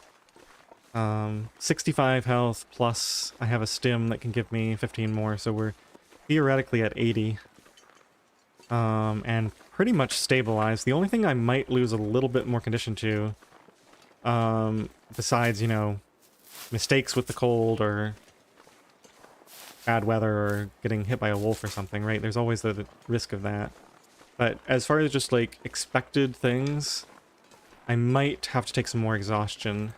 65 health plus I have a stim that can give me 15 more, so we're theoretically at 80. And pretty much stabilized. The only thing I might lose a little bit more condition to, besides, you know, mistakes with the cold or bad weather or getting hit by a wolf or something, right? There's always the risk of that. But as far as just, like, expected things, I might have to take some more exhaustion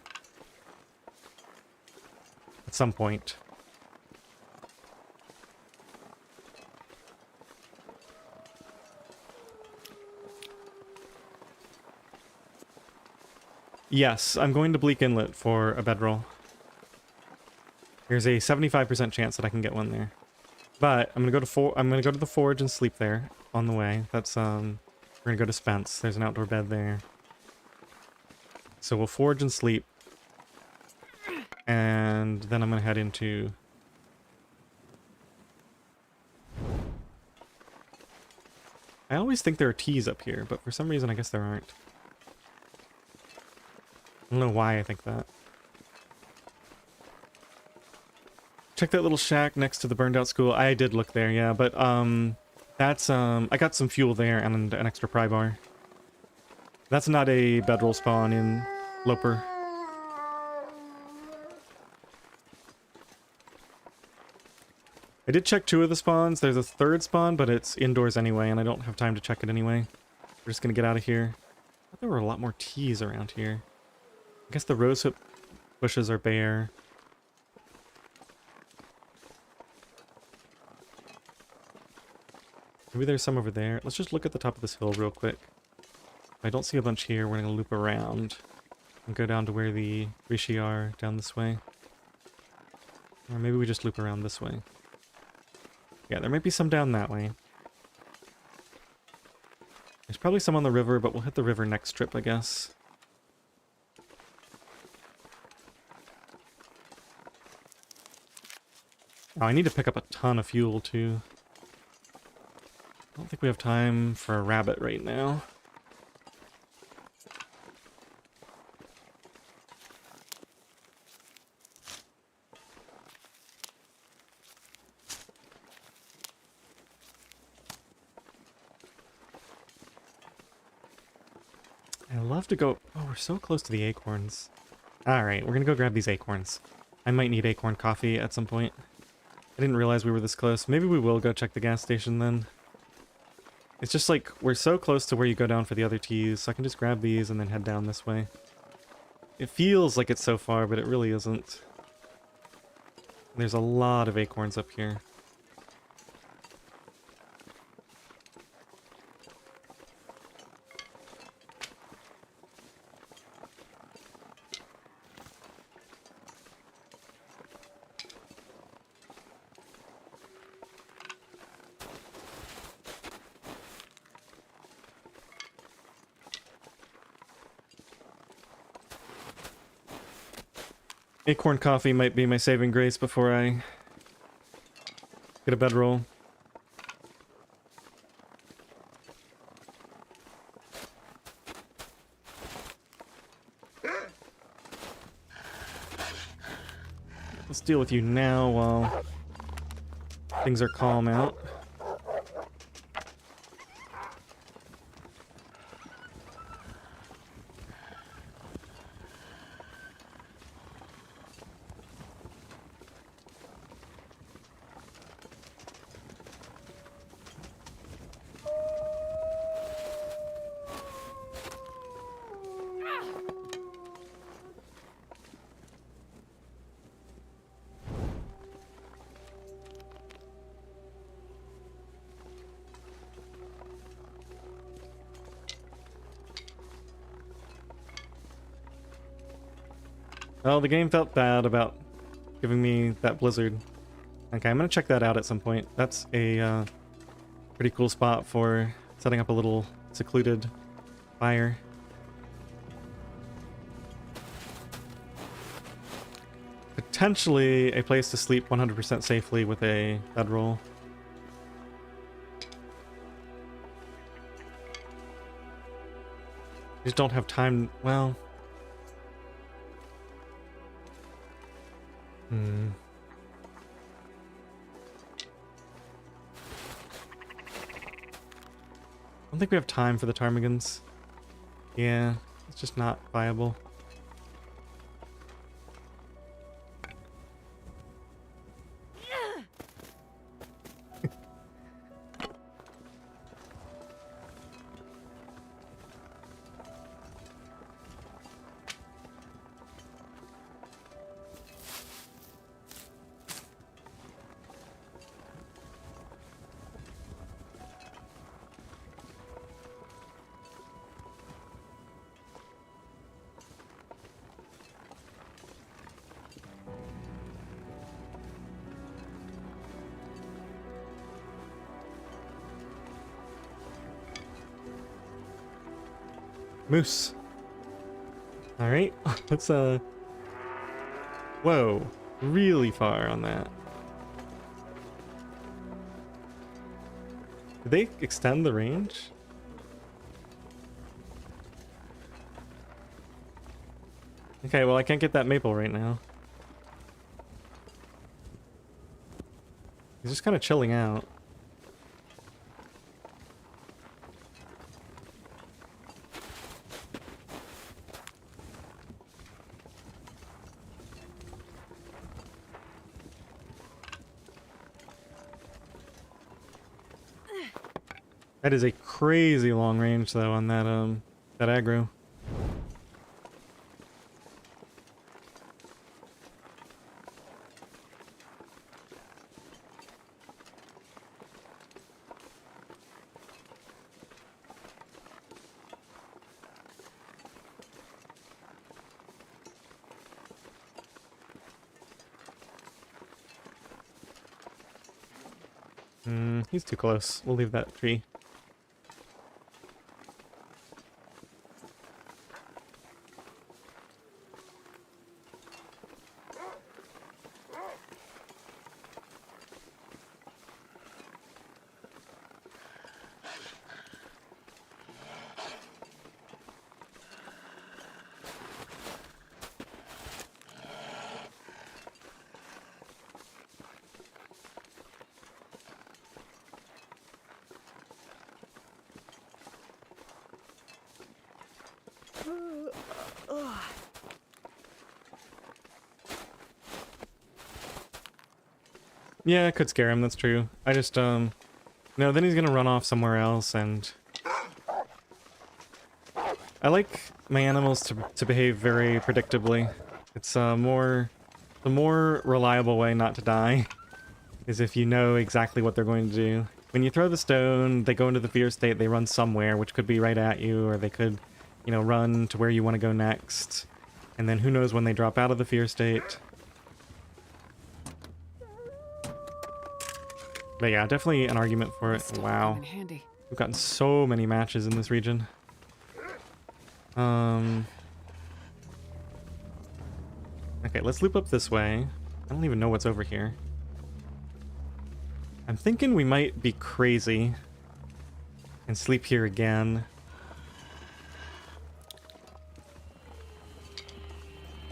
at some point. Yes, I'm going to Bleak Inlet for a bedroll. There's a 75% chance that I can get one there. But I'm gonna go to the forge and sleep there on the way. That's we're gonna go to Spence. There's an outdoor bed there. So we'll forge and sleep. And then I'm gonna head into I always think there are teas up here, but for some reason I guess there aren't. I don't know why I think that. Check that little shack next to the burned out school. I did look there, yeah, but that's I got some fuel there and an extra pry bar. That's not a bedroll spawn in Loper. I did check 2 of the spawns. There's a 3rd spawn, but it's indoors anyway, and I don't have time to check it anyway. We're just gonna get out of here. I thought there were a lot more teas around here. I guess the rosehip bushes are bare. Maybe there's some over there. Let's just look at the top of this hill real quick. If I don't see a bunch here, we're gonna loop around and go down to where the Rishi are, down this way. Or maybe we just loop around this way. Yeah, there might be some down that way. There's probably some on the river, but we'll hit the river next trip, I guess. Oh, I need to pick up a ton of fuel, too. I don't think we have time for a rabbit right now. I love to go... Oh, we're so close to the acorns. Alright, we're gonna go grab these acorns. I might need acorn coffee at some point. I didn't realize we were this close. Maybe we will go check the gas station then. It's just like, we're so close to where you go down for the other teas, so I can just grab these and then head down this way. It feels like it's so far, but it really isn't. There's a lot of acorns up here. Acorn coffee might be my saving grace before I get a bedroll. Let's deal with you now while things are calm out. Well, the game felt bad about giving me that blizzard. Okay, I'm gonna check that out at some point. That's a pretty cool spot for setting up a little secluded fire. Potentially a place to sleep 100% safely with a bedroll. Just don't have time. Well. I don't think we have time for the ptarmigans. Yeah, it's just not viable. Moose. Alright, let's whoa, really far on that. Did they extend the range? Okay, well I can't get that maple right now. He's just kind of chilling out. That is a crazy long range though on that that aggro. He's too close. We'll leave that tree. Yeah, it could scare him, that's true. I just, no, then he's gonna run off somewhere else, and... I like my animals to behave very predictably. It's, the more reliable way not to die is if you know exactly what they're going to do. When you throw the stone, they go into the fear state, they run somewhere, which could be right at you, or they could, you know, run to where you want to go next. And then who knows when they drop out of the fear state. But yeah, definitely an argument for it. Wow. Handy. We've gotten so many matches in this region. Okay, let's loop up this way. I don't even know what's over here. I'm thinking we might be crazy and sleep here again.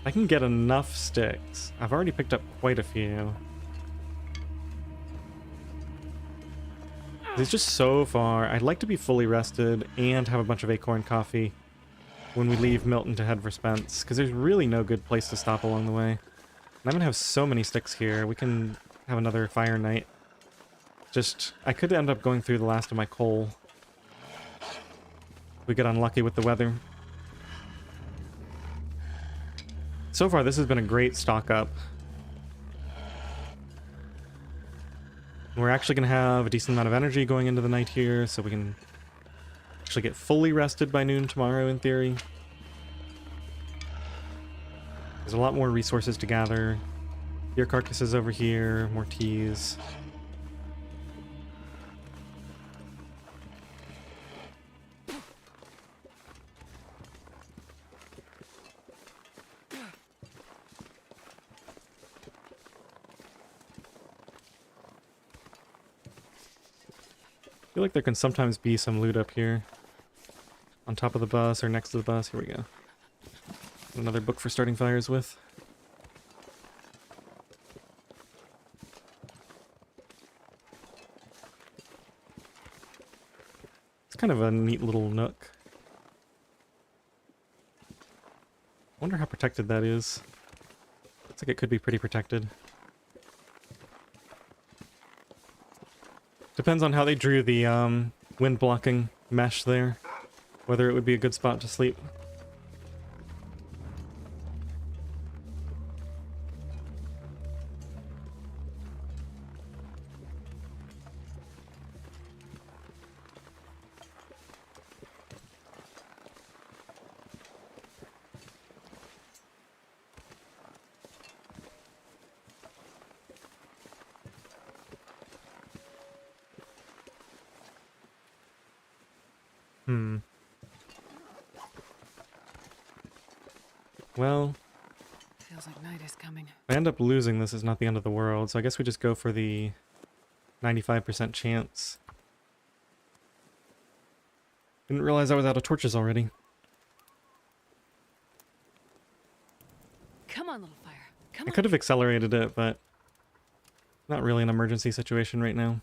I can get enough sticks. I've already picked up quite a few. It's just so far. I'd like to be fully rested and have a bunch of acorn coffee when we leave Milton to head for Spence, because there's really no good place to stop along the way. And I'm gonna have so many sticks here. We can have another fire night. Just, I could end up going through the last of my coal. We get unlucky with the weather. So far, this has been a great stock up. We're actually going to have a decent amount of energy going into the night here, so we can actually get fully rested by noon tomorrow, in theory. There's a lot more resources to gather. Deer carcasses over here, more teas. I feel like there can sometimes be some loot up here. On top of the bus or next to the bus. Here we go. Another book for starting fires with. It's kind of a neat little nook. Wonder how protected that is. Looks like it could be pretty protected. Depends on how they drew the wind blocking mesh there, whether it would be a good spot to sleep. Well, Feels like night is coming. if I end up losing, this is not the end of the world, so I guess we just go for the 95% chance. Didn't realize I was out of torches already. Come on, little fire. Come I on. could have accelerated it, but not really an emergency situation right now.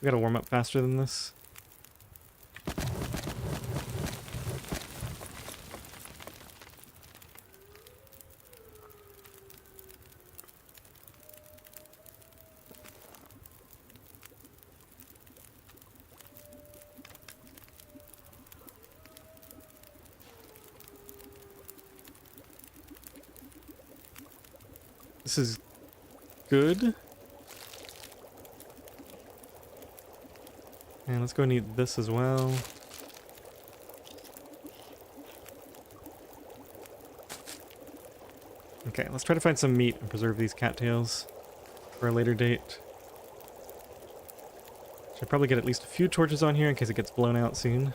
We gotta warm up faster than this. This is good. And let's go and eat this as well. Okay, let's try to find some meat and preserve these cattails for a later date. Should probably get at least a few torches on here in case it gets blown out soon.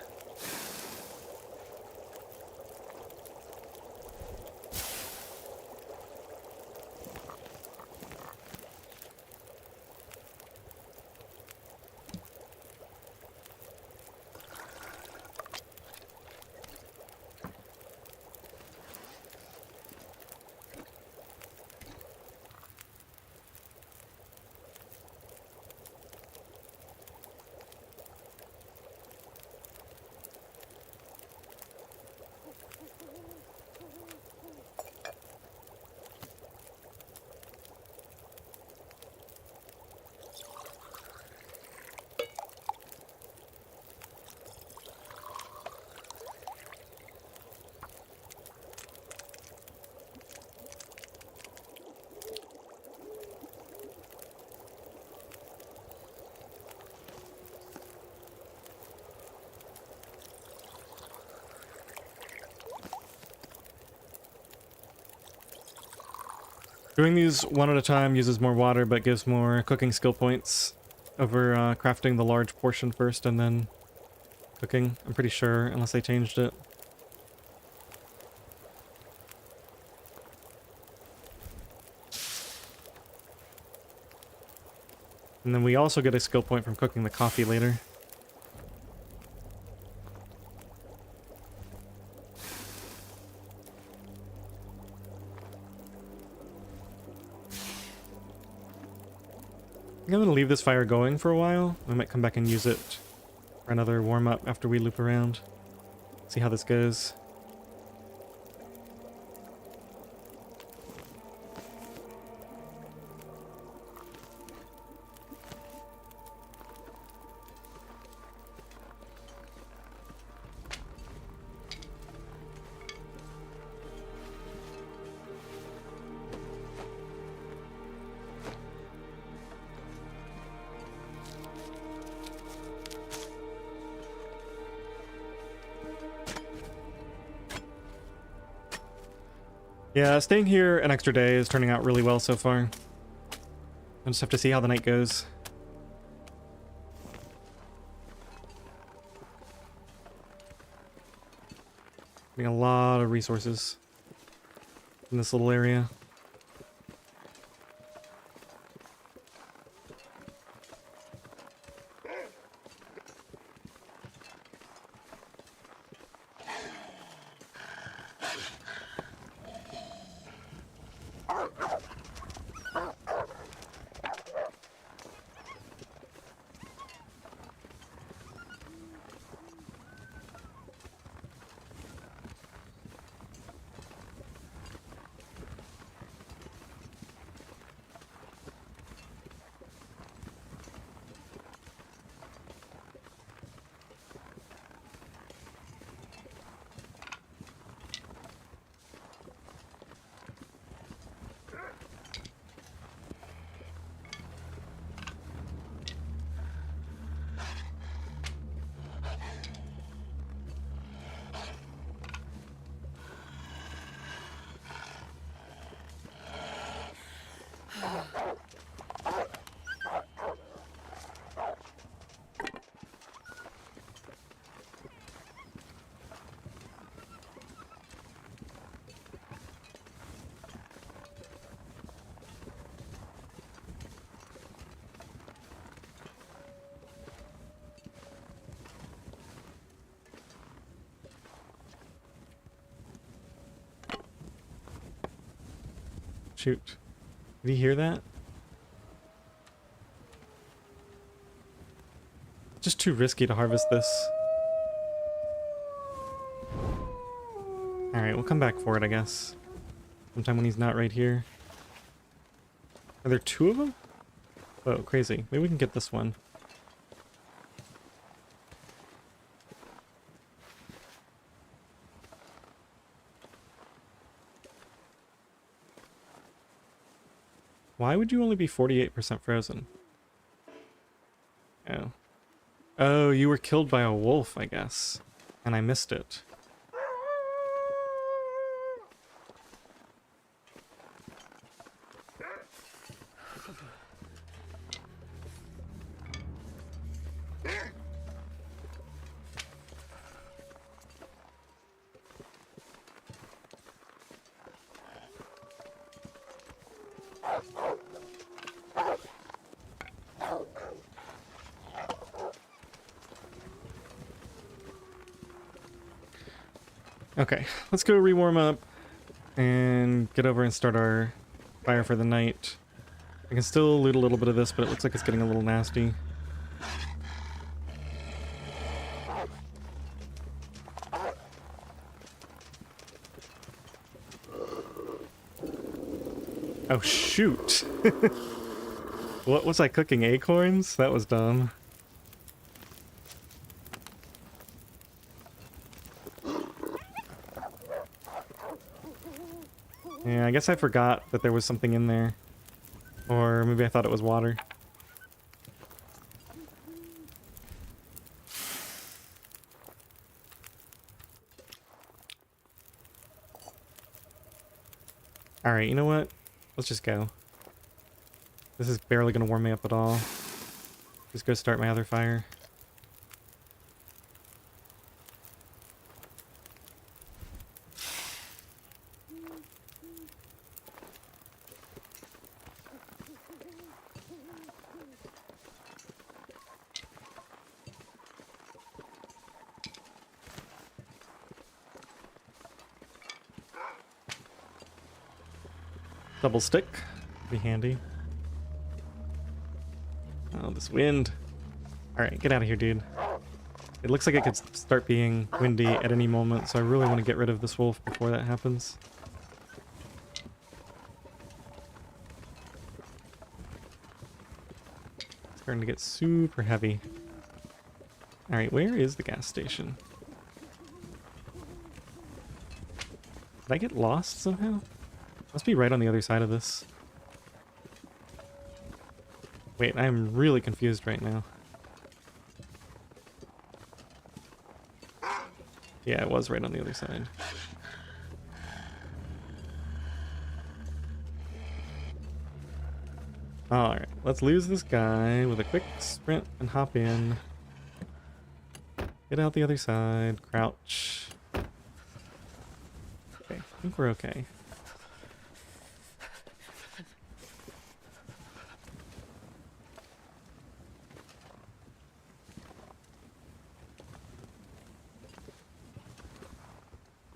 Doing these one at a time uses more water, but gives more cooking skill points over crafting the large portion first and then cooking. I'm pretty sure, unless they changed it. And then we also get a skill point from cooking the coffee later. I'm gonna leave this fire going for a while. We might come back and use it for another warm-up after we loop around. See how this goes. Yeah, staying here an extra day is turning out really well so far. I just have to see how the night goes. Getting a lot of resources in this little area. Shoot. Did you hear that? Just too risky to harvest this. Alright, we'll come back for it, I guess. Sometime when he's not right here. Are there two of them? Whoa, crazy. Maybe we can get this one. Why would you only be 48% frozen? Oh. Oh, you were killed by a wolf, I guess. And I missed it. Okay, let's go rewarm up and get over and start our fire for the night. I can still loot a little bit of this, but it looks like it's getting a little nasty. Oh shoot! What was I cooking? Acorns? That was dumb. Yeah, I guess I forgot that there was something in there. Or maybe I thought it was water. Alright, you know what? Let's just go. This is barely gonna warm me up at all. Just go start my other fire. Double stick. Be handy. Oh, this wind. Alright, get out of here, dude. It looks like it could start being windy at any moment, so I really want to get rid of this wolf before that happens. It's starting to get super heavy. Alright, where is the gas station? Did I get lost somehow? Must be right on the other side of this. Wait, I'm really confused right now. Yeah, it was right on the other side. Alright, let's lose this guy with a quick sprint and hop in. Get out the other side, crouch. Okay, I think we're okay.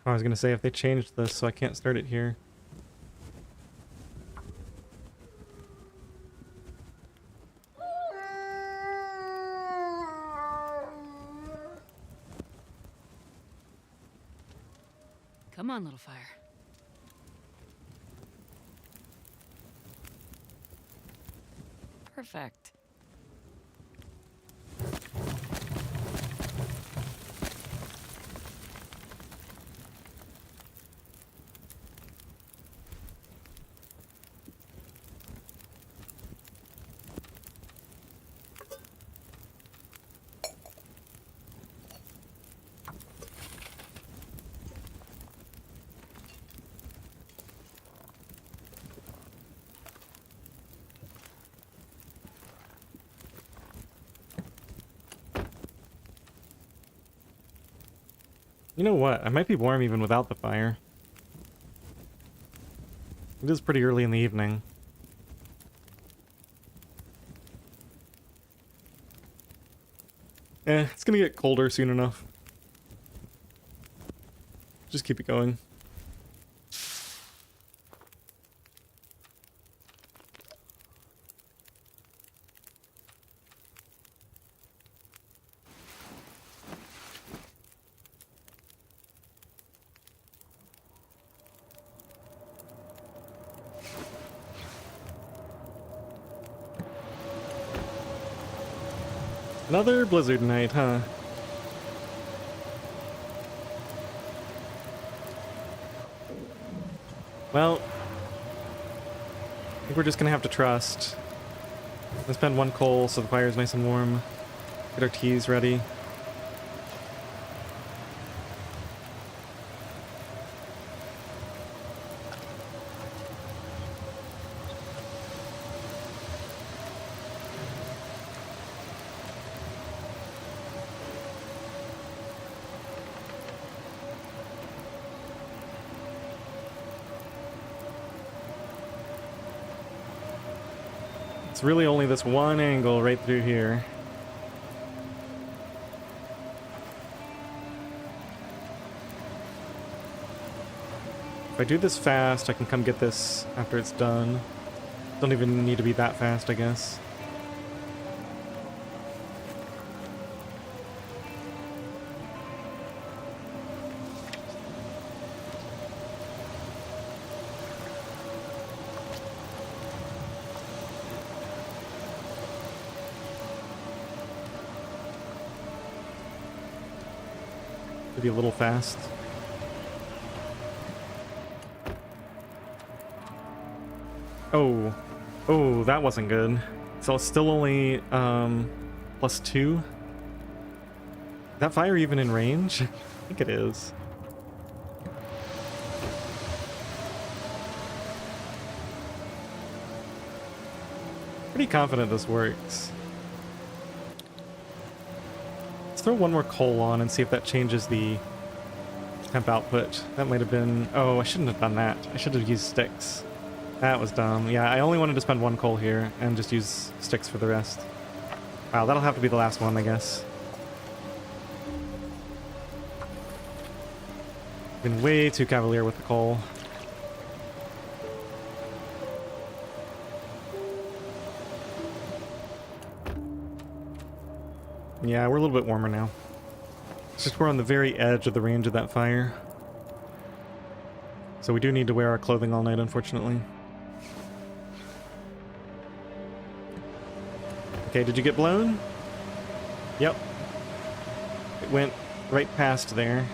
I was gonna say if they changed this so I can't start it here. Come on, little fire. Perfect. You know what? I might be warm even without the fire. It is pretty early in the evening. It's gonna get colder soon enough. Just keep it going. Another blizzard night, huh? Well, I think we're just gonna have to trust. Let's spend one coal so the fire's nice and warm. Get our teas ready. It's really only this one angle right through here. If I do this fast, I can come get this after it's done. Don't even need to be that fast, I guess. Maybe a little fast. Oh, that wasn't good. So it's still only +2. That fire even in range? I think it is. Pretty confident this works. Let's throw one more coal on and see if that changes the temp output. That might have been... Oh, I shouldn't have done that. I should have used sticks. That was dumb. Yeah, I only wanted to spend one coal here and just use sticks for the rest. Wow, that'll have to be the last one, I guess. Been way too cavalier with the coal. Yeah, we're a little bit warmer now. It's just we're on the very edge of the range of that fire. So we do need to wear our clothing all night, unfortunately. Okay, did you get blown? Yep. It went right past there.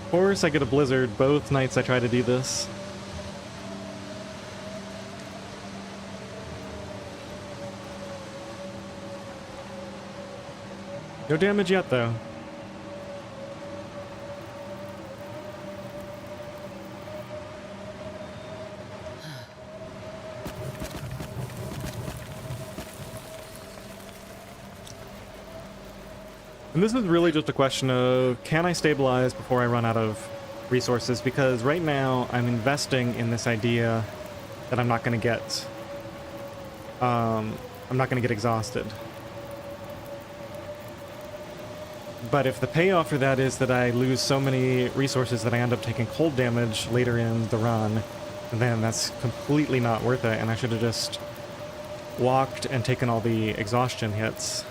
Of course, I get a blizzard both nights I try to do this. No damage yet, though. And this is really just a question of, can I stabilize before I run out of resources? Because right now, I'm investing in this idea that I'm not going to get... I'm not going to get exhausted. But if the payoff for that is that I lose so many resources that I end up taking cold damage later in the run, then that's completely not worth it, and I should have just walked and taken all the exhaustion hits.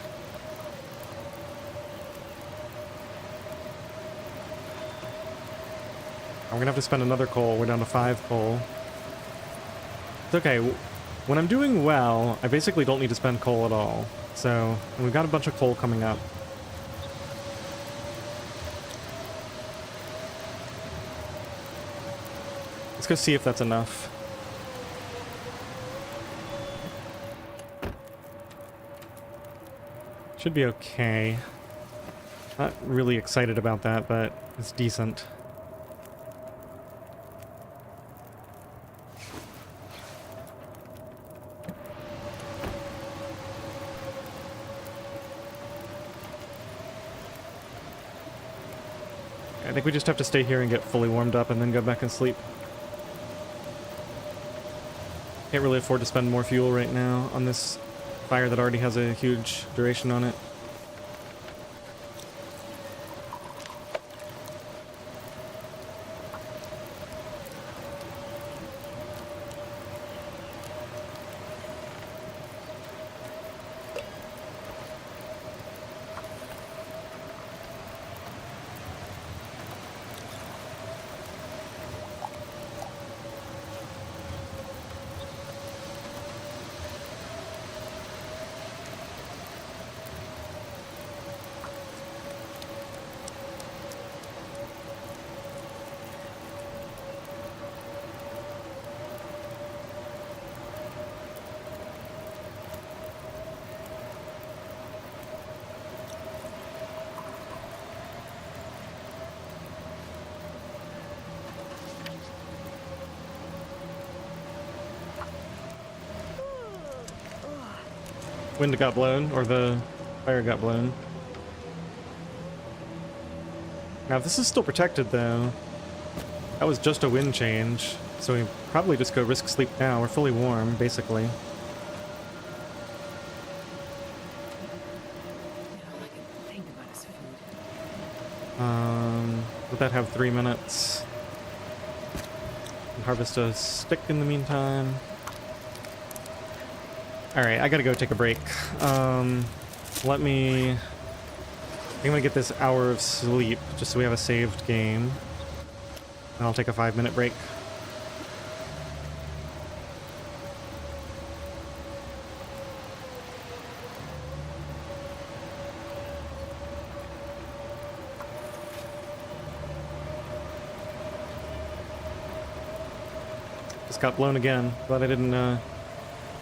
I'm gonna have to spend another coal. We're down to 5 coal. It's okay. When I'm doing well, I basically don't need to spend coal at all. So, and we've got a bunch of coal coming up. Let's go see if that's enough. Should be okay. Not really excited about that, but it's decent. I think we just have to stay here and get fully warmed up and then go back and sleep. Can't really afford to spend more fuel right now on this fire that already has a huge duration on it. Wind got blown, or the fire got blown. Now, if this is still protected, though, that was just a wind change, so we probably just go risk sleep now. We're fully warm, basically. You know, all I can think about is food. Let that have 3 minutes. Harvest a stick in the meantime. Alright, I gotta go take a break. Let me... I'm gonna get this hour of sleep, just so we have a saved game. And I'll take a 5-minute break. Just got blown again. Glad I didn't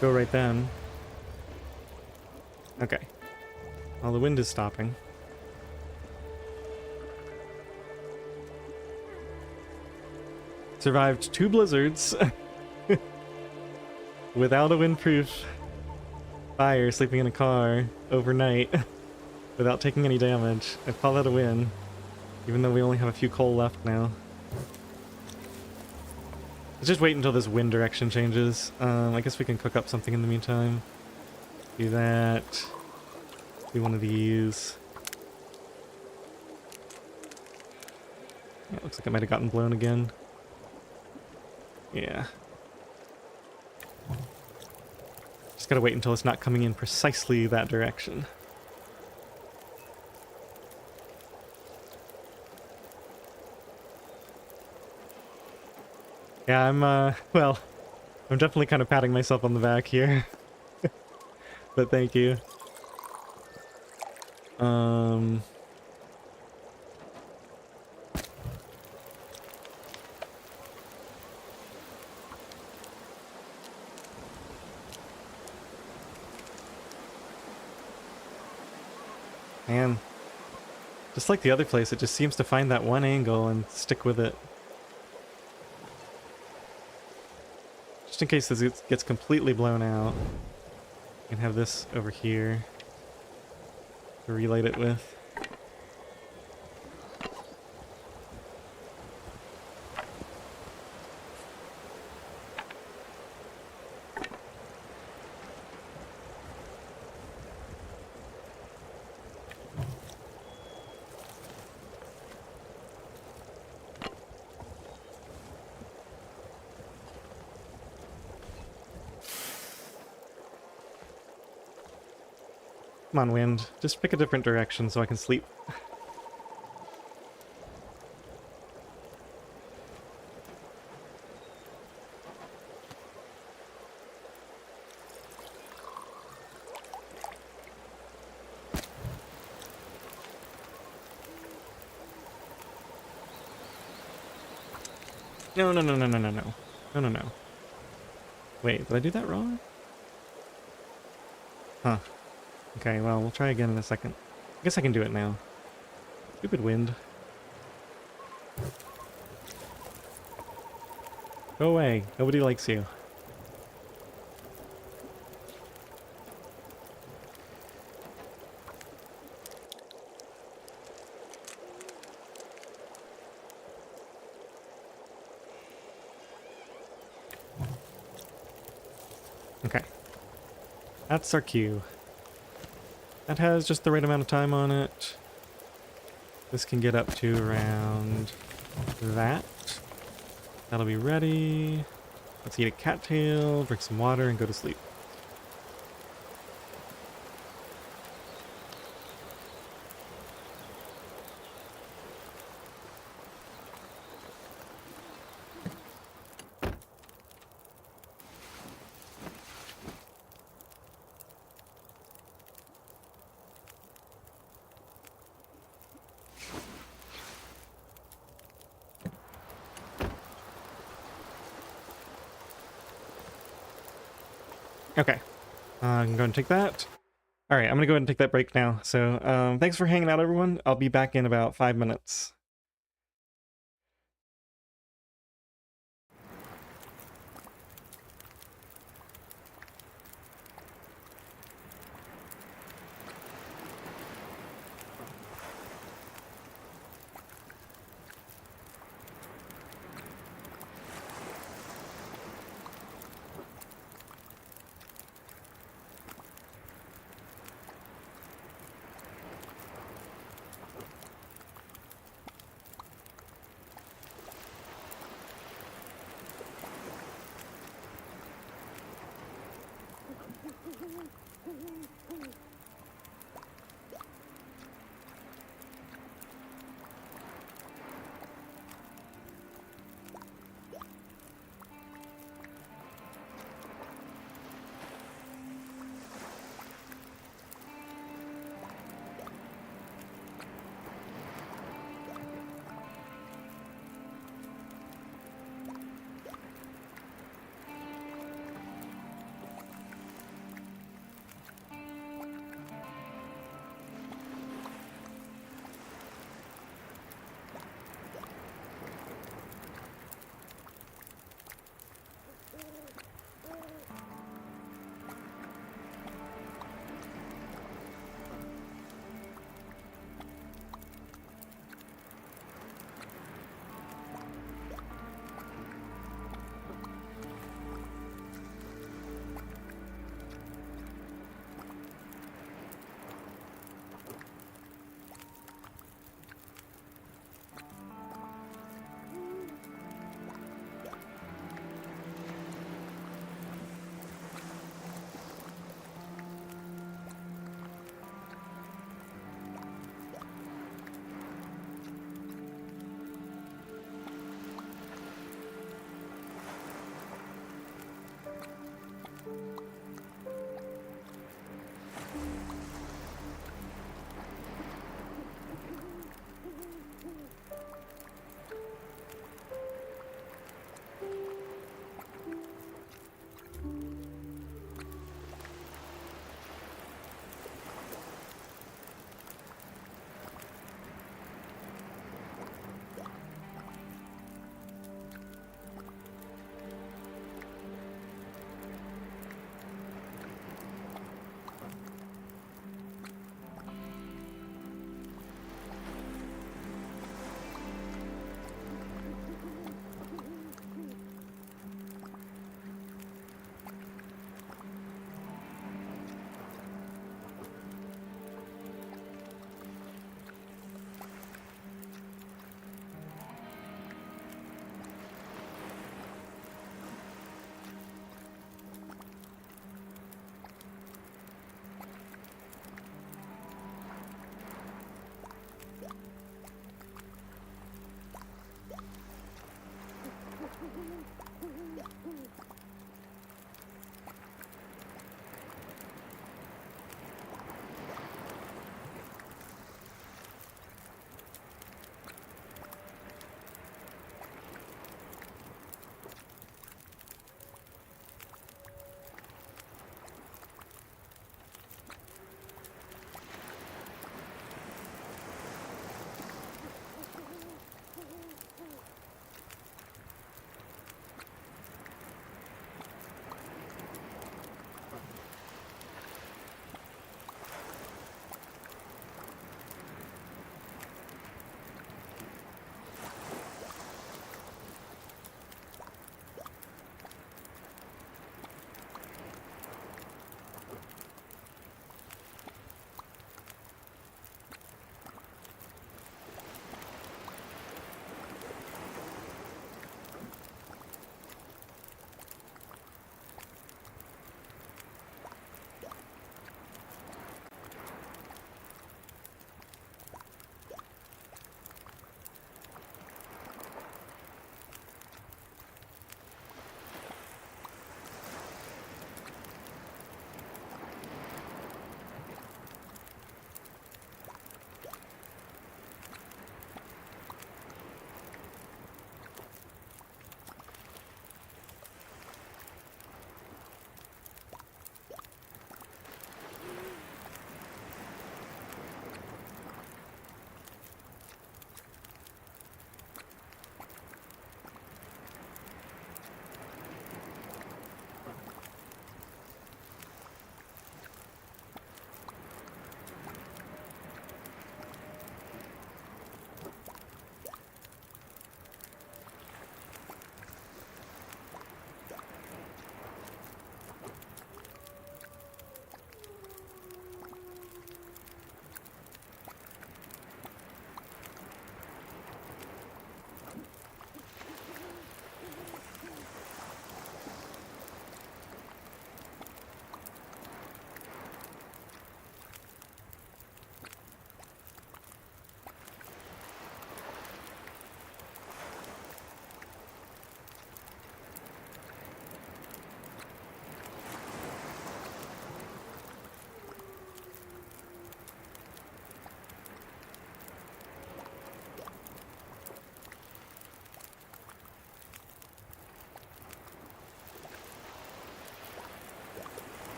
go right then. Okay. Well, the wind is stopping. Survived 2 blizzards without a windproof fire, sleeping in a car overnight without taking any damage. I'd call that a win, even though we only have a few coal left now. Let's just wait until this wind direction changes. I guess we can cook up something in the meantime. Do that. Do one of these. Yeah, looks like it might have gotten blown again. Yeah. Just gotta wait until it's not coming in precisely that direction. Yeah, well, I'm definitely kind of patting myself on the back here. But thank you. Man, just like the other place, it just seems to find that one angle and stick with it. Just in case this gets completely blown out. You can have this over here to relight it with. Come on, wind. Just pick a different direction so I can sleep. No, no, no, no, no, no, no. No, no, no. Wait, did I do that wrong? Huh. Okay, well, we'll try again in a second. I guess I can do it now. Stupid wind. Go away. Nobody likes you. Okay. That's our cue. That has just the right amount of time on it. This can get up to around that. That'll be ready. Let's eat a cattail, drink some water, and go to sleep. Okay, I can go and take that. All right, I'm gonna go ahead and take that break now. So thanks for hanging out, everyone. I'll be back in about 5 minutes.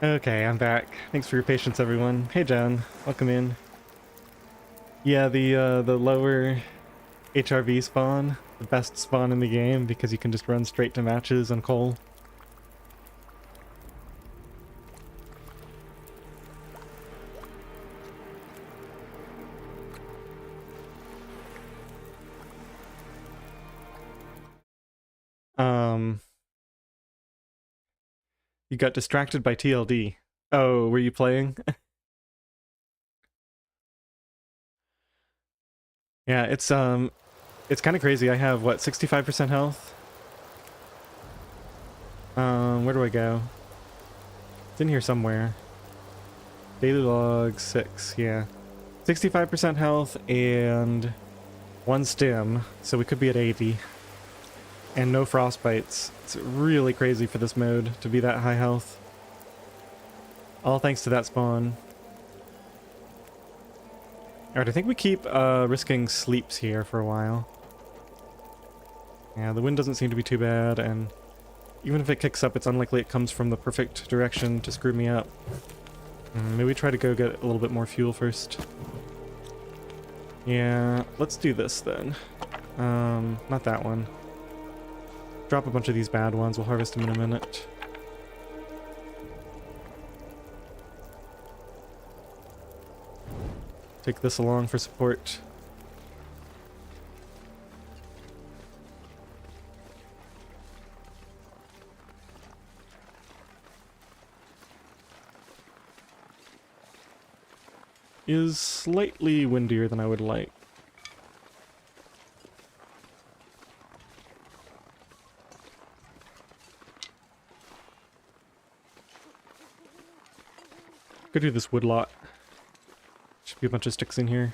Okay, I'm back. Thanks for your patience, everyone. Hey, Jen. Welcome in. Yeah, the lower HRV spawn, the best spawn in the game because you can just run straight to matches on coal. You got distracted by TLD. Oh, were you playing? Yeah, it's kind of crazy. I have what, 65% health? Where do I go? It's in here somewhere. Daily log 6, yeah. 65% health and 1 stim, so we could be at 80. And no frostbites. It's really crazy for this mode to be that high health. All thanks to that spawn. Alright, I think we keep risking sleeps here for a while. Yeah, the wind doesn't seem to be too bad, and even if it kicks up, it's unlikely it comes from the perfect direction to screw me up. Maybe we try to go get a little bit more fuel first. Yeah, let's do this then. Not that one. Drop a bunch of these bad ones, we'll harvest them in a minute. Take this along for support. Is slightly windier than I would like. Go do this wood lot. Should be a bunch of sticks in here.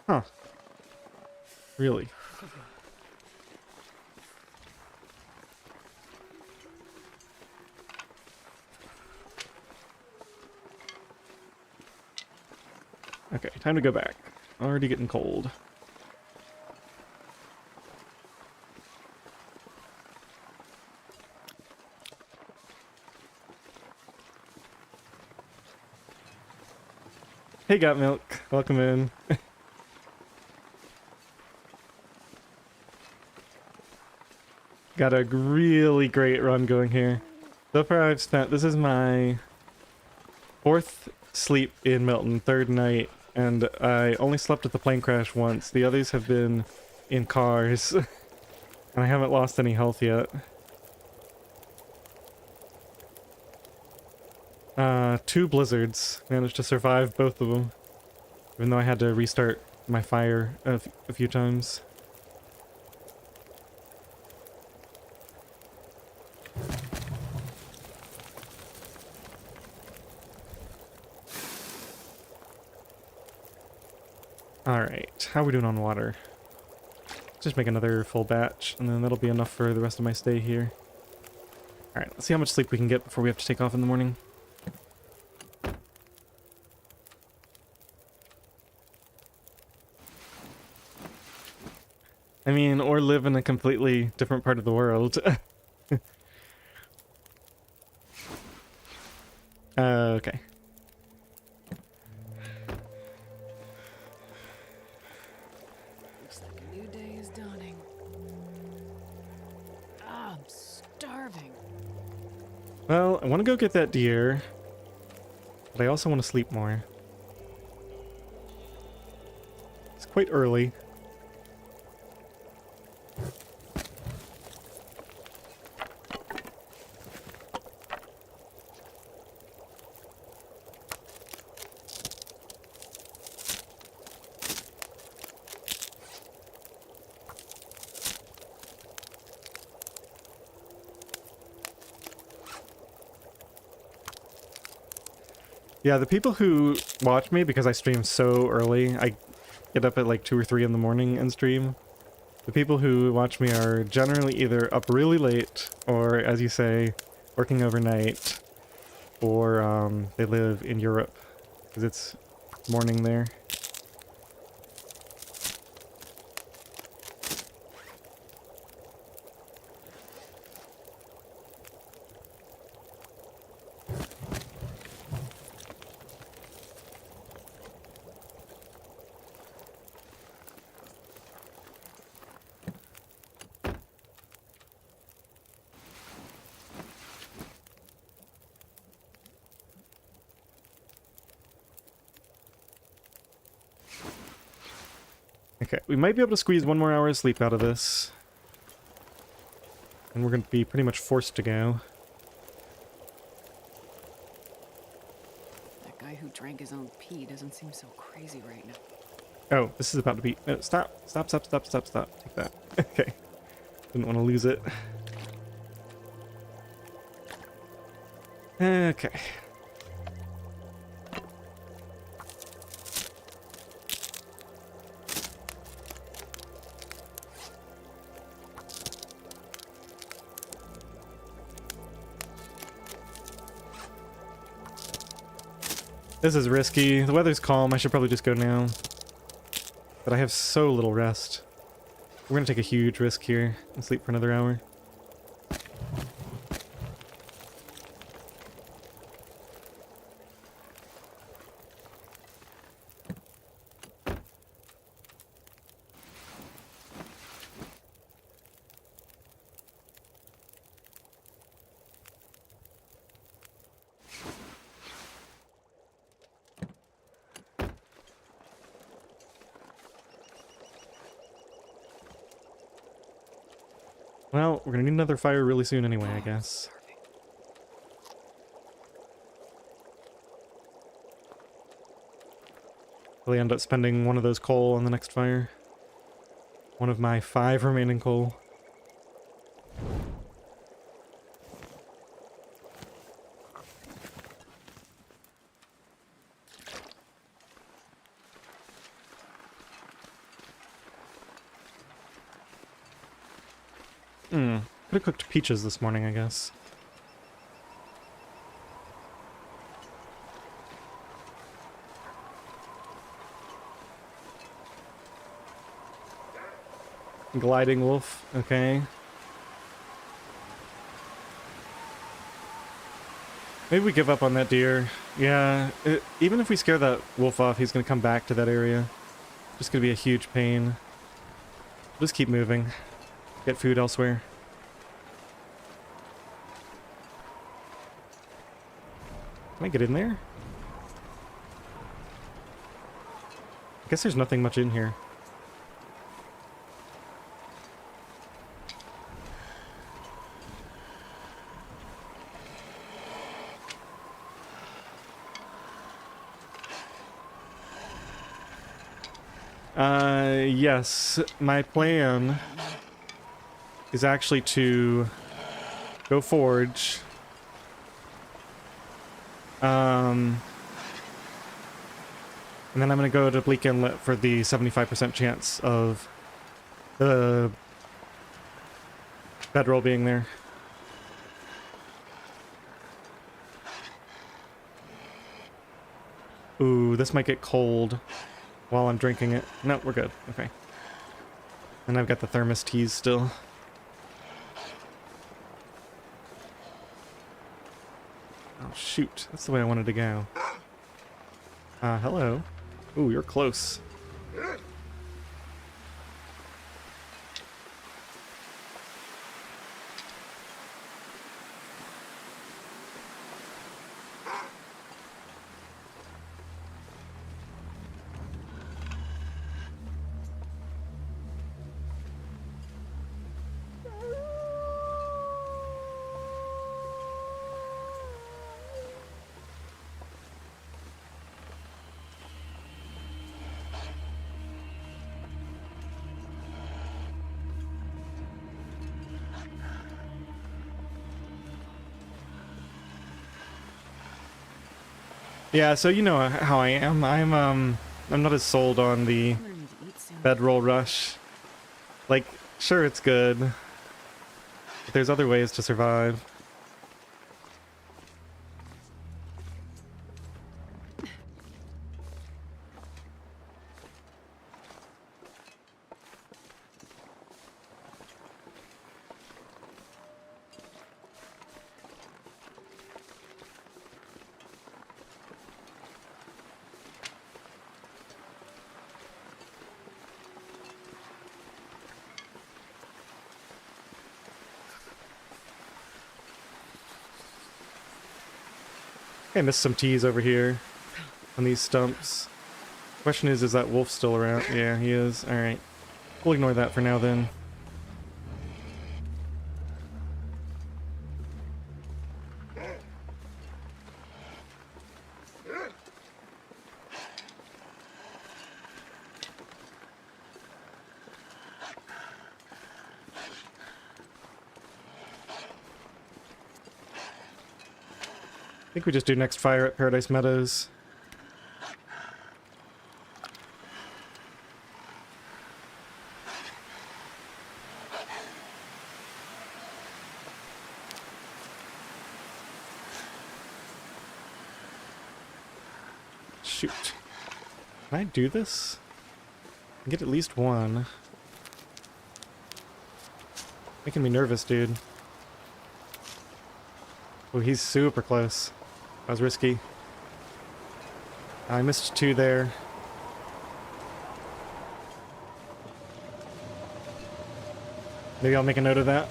Huh. Really? Okay, time to go back. Already getting cold. Hey, Got Milk. Welcome in. Got a really great run going here. So far I've spent, this is my 4th sleep in Milton, 3rd night, and I only slept at the plane crash once. The others have been in cars, and I haven't lost any health yet. 2 blizzards. Managed to survive both of them, even though I had to restart my fire a few times. Alright, how are we doing on water? Just make another full batch, and then that'll be enough for the rest of my stay here. Alright, let's see how much sleep we can get before we have to take off in the morning. I mean, or live in a completely different part of the world. Okay. Looks like a new day is dawning. Ah, I'm starving. Well, I want to go get that deer, but I also want to sleep more. It's quite early. Yeah, the people who watch me, because I stream so early, I get up at like 2 or 3 in the morning and stream. The people who watch me are generally either up really late, or, as you say, working overnight. or they live in Europe, because it's morning there. Okay, we might be able to squeeze 1 more hour of sleep out of this. And we're going to be pretty much forced to go. That guy who drank his own pee doesn't seem so crazy right now. Oh, this is about to be... No, stop. Stop, stop, stop, stop, stop. Take that. Okay. Didn't want to lose it. Okay. This is risky. The weather's calm. I should probably just go now. But I have so little rest. We're gonna take a huge risk here and sleep for another hour. Well, we're gonna need another fire really soon anyway, I guess. Probably end up spending one of those coal on the next fire. One of my 5 remaining coal. Could have cooked peaches this morning, I guess. Gliding wolf, okay. Maybe we give up on that deer. Yeah, even if we scare that wolf off, he's gonna come back to that area. Just gonna be a huge pain. Just keep moving. Get food elsewhere. Can I get in there? I guess there's nothing much in here. Yes, my plan is actually to go forge. And then I'm gonna go to Bleak Inlet for the 75% chance of the bedroll being there. Ooh, this might get cold while I'm drinking it. No, we're good. Okay. And I've got the thermos teas still. Oh, shoot. That's the way I wanted to go. Hello. Ooh, you're close. Yeah, so you know how I am. I'm not as sold on the I'm gonna need to eat soon. bedroll rush. Like, sure, it's good, but there's other ways to survive. I missed some T's over here on these stumps. Question is that wolf still around? Yeah, he is. Alright. We'll ignore that for now then. I think we just do next fire at Paradise Meadows. Shoot. Can I do this? Get at least one. Making me nervous, dude. Oh, he's super close. That was risky. I missed 2 there. Maybe I'll make a note of that.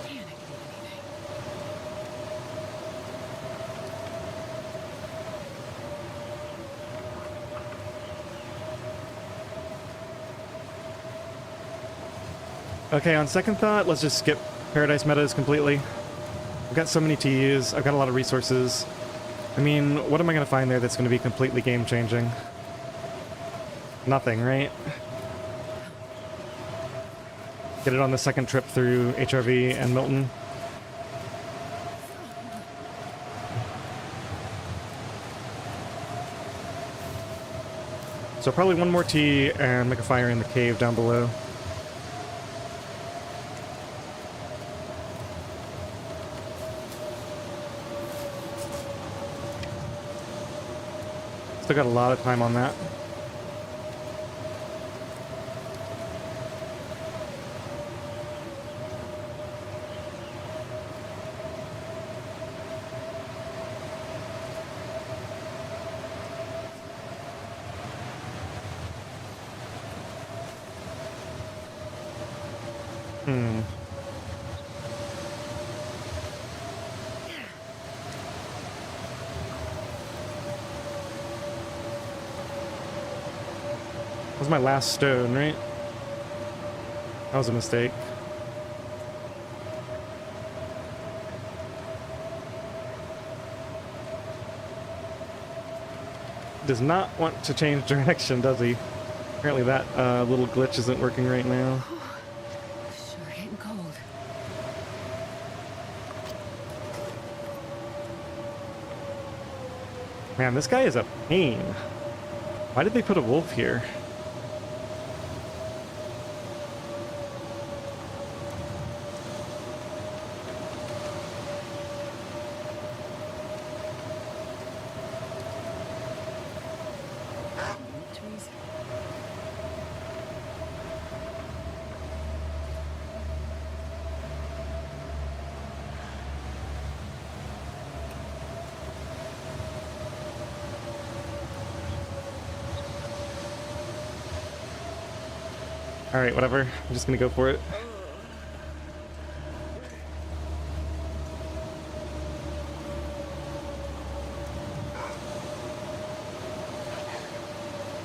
Man, I could eat anything. Okay, on second thought, let's just skip Paradise Meadows completely. I've got so many to use. I've got a lot of resources. I mean, what am I going to find there that's going to be completely game-changing? Nothing, right? Get it on the second trip through HRV and Milton. So probably one more tea and make a fire in the cave down below. Still got a lot of time on that. That was my last stone, right? That was a mistake. Does not want to change direction, does he? Apparently that little glitch isn't working right now. Sure getting cold. Man, this guy is a pain. Why did they put a wolf here? Trees. Alright, whatever. I'm just gonna go for it.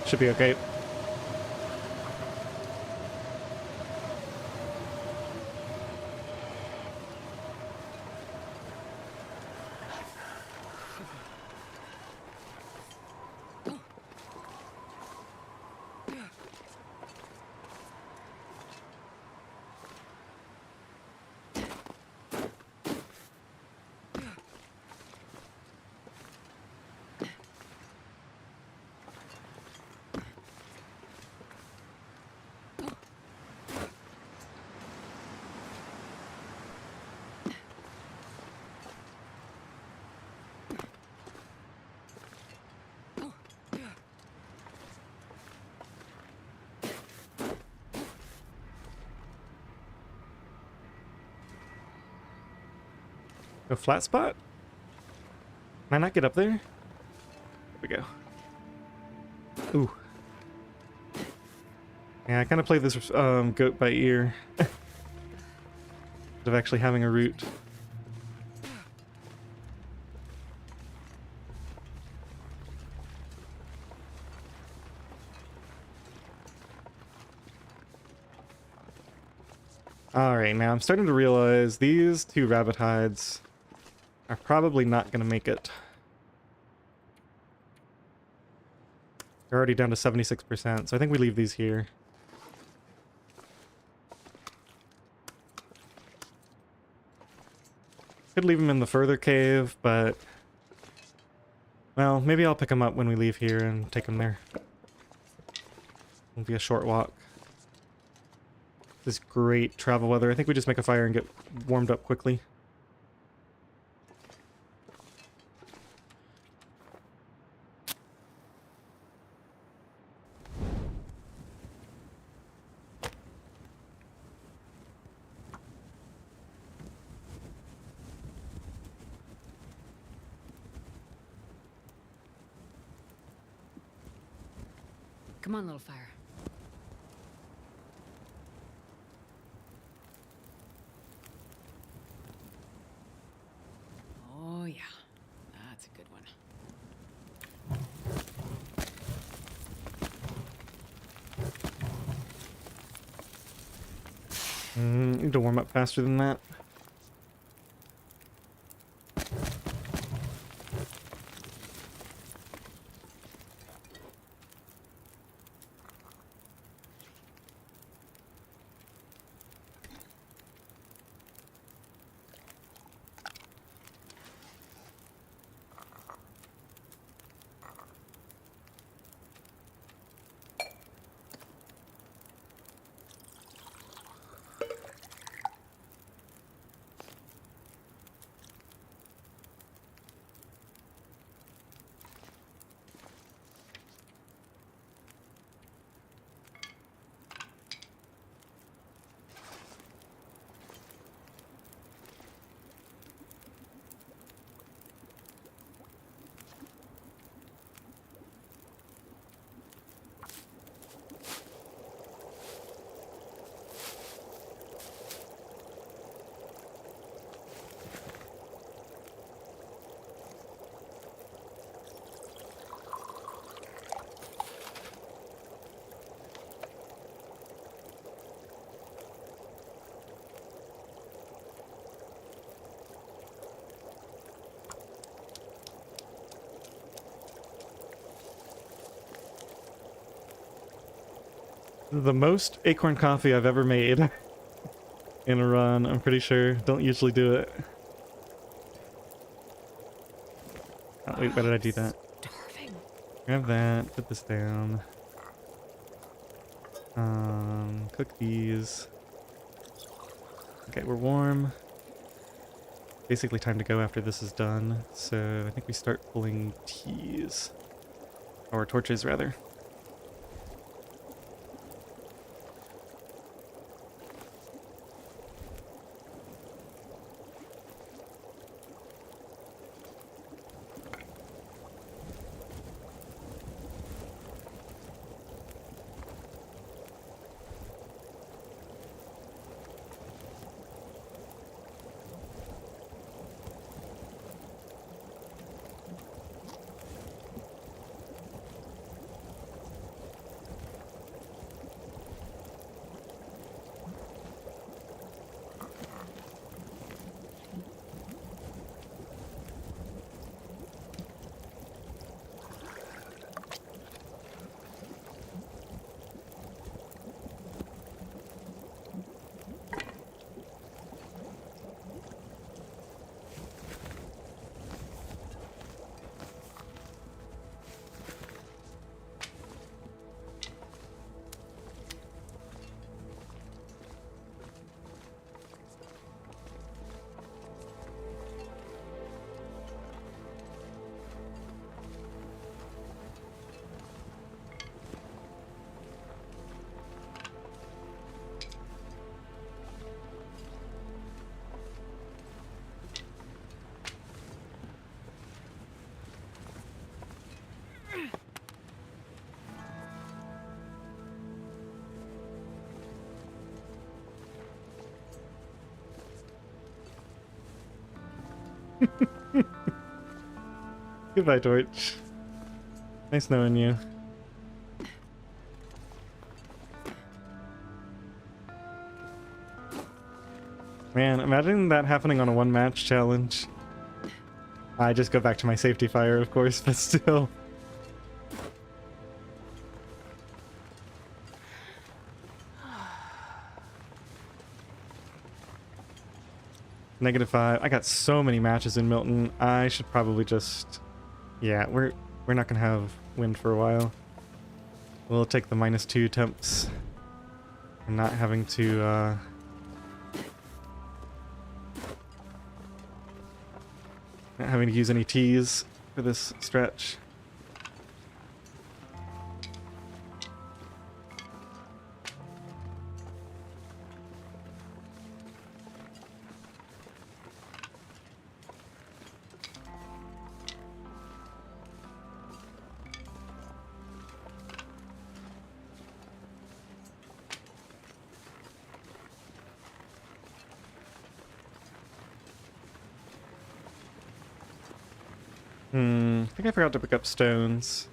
Should be okay. A flat spot? Can I not get up there? There we go. Ooh, Yeah, I kind of play this goat by ear. Instead of actually having a route. Alright, now I'm starting to realize these two rabbit hides are probably not going to make it. They're already down to 76%, so I think we leave these here. Could leave them in the further cave, but... well, maybe I'll pick them up when we leave here and take them there. It'll be a short walk. This is great travel weather. I think we just make a fire and get warmed up quickly. Come on, little fire. Oh, yeah. That's a good one. Need to warm up faster than that. The most acorn coffee I've ever made in a run, I'm pretty sure. Don't usually do it. Oh, wait, why did I do that? Starving. Grab that, put this down. Cook these. Okay, we're warm. Basically time to go after this is done. So I think we start pulling teas. Or torches, rather. Goodbye, Torch. Nice knowing you. Man, imagine that happening on a one-match challenge. I just go back to my safety fire, of course, but still. -5. I got so many matches in Milton. I should probably just... Yeah, we're not gonna have wind for a while. We'll take the -2 temps. And not having to, not having to use any T's for this stretch. I think I forgot to pick up stones.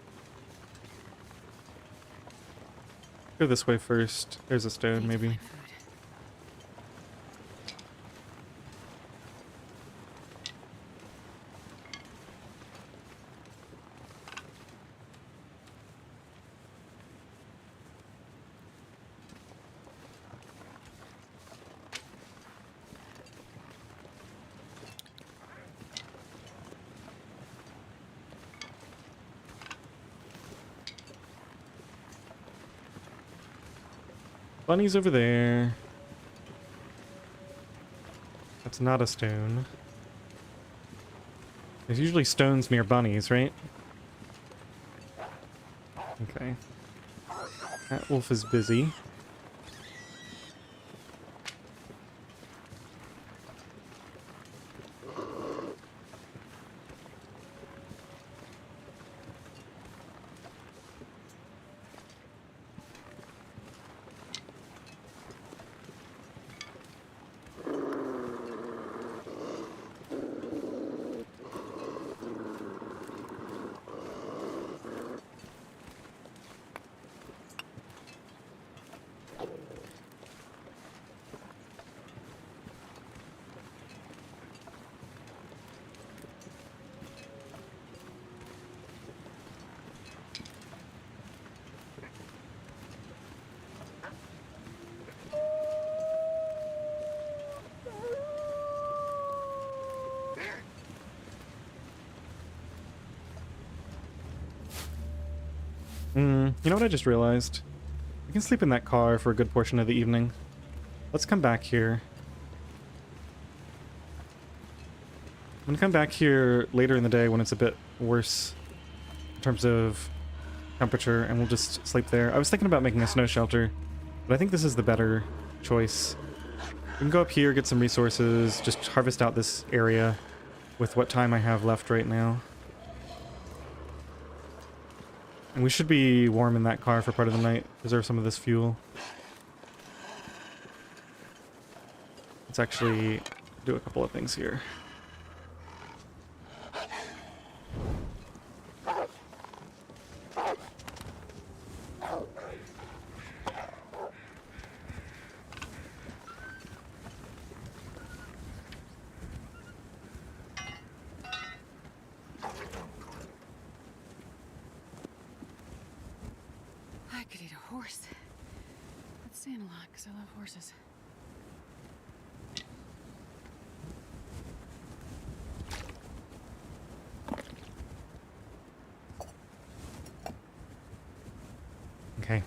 Go this way first. There's a stone, maybe. Bunny's over there. That's not a stone. There's usually stones near bunnies, right? Okay. That wolf is busy. You know what I just realized? We can sleep in that car for a good portion of the evening. Let's come back here. I'm gonna come back here later in the day when it's a bit worse in terms of temperature, and we'll just sleep there. I was thinking about making a snow shelter, but I think this is the better choice. We can go up here, get some resources, just harvest out this area with what time I have left right now. And we should be warm in that car for part of the night. Preserve some of this fuel. Let's actually do a couple of things here. I could eat a horse. That's saying a lot, because I love horses. Okay.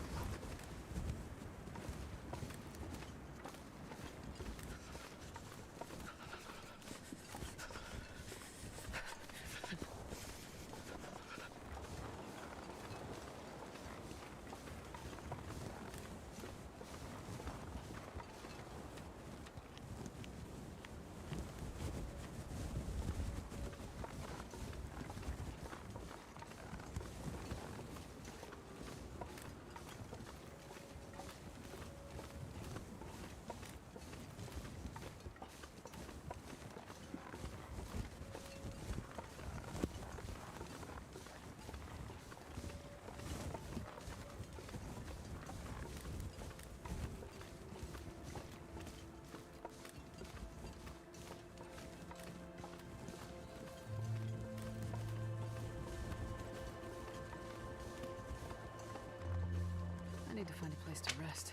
to find a place to rest.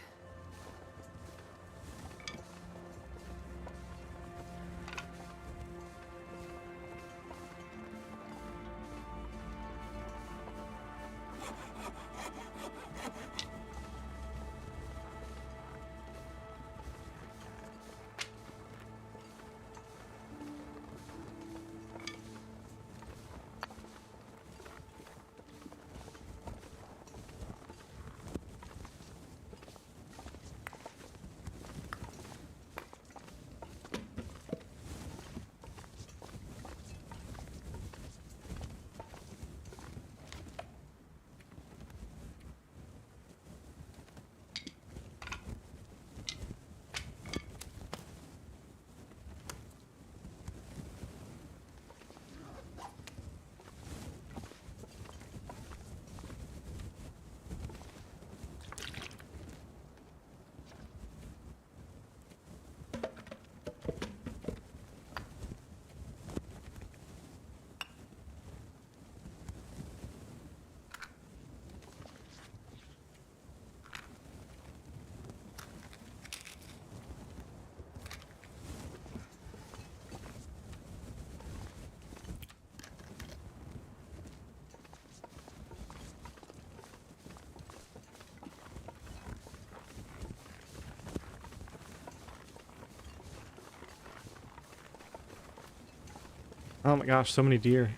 Oh my gosh, so many deer.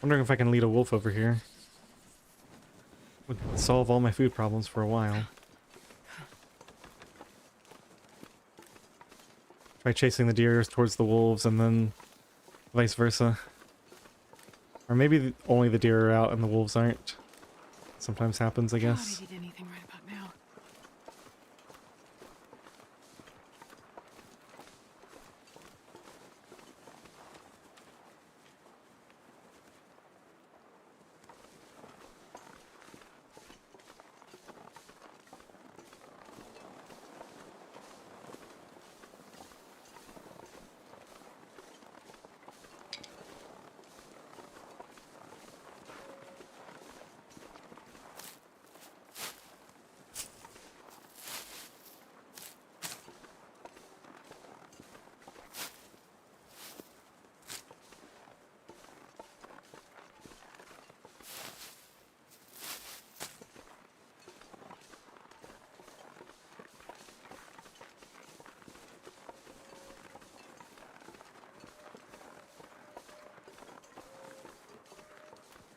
Wondering if I can lead a wolf over here. Would solve all my food problems for a while. Try chasing the deer towards the wolves and then vice versa. Or maybe only the deer are out and the wolves aren't. Sometimes happens, I guess. God, I'd eat anything right about now.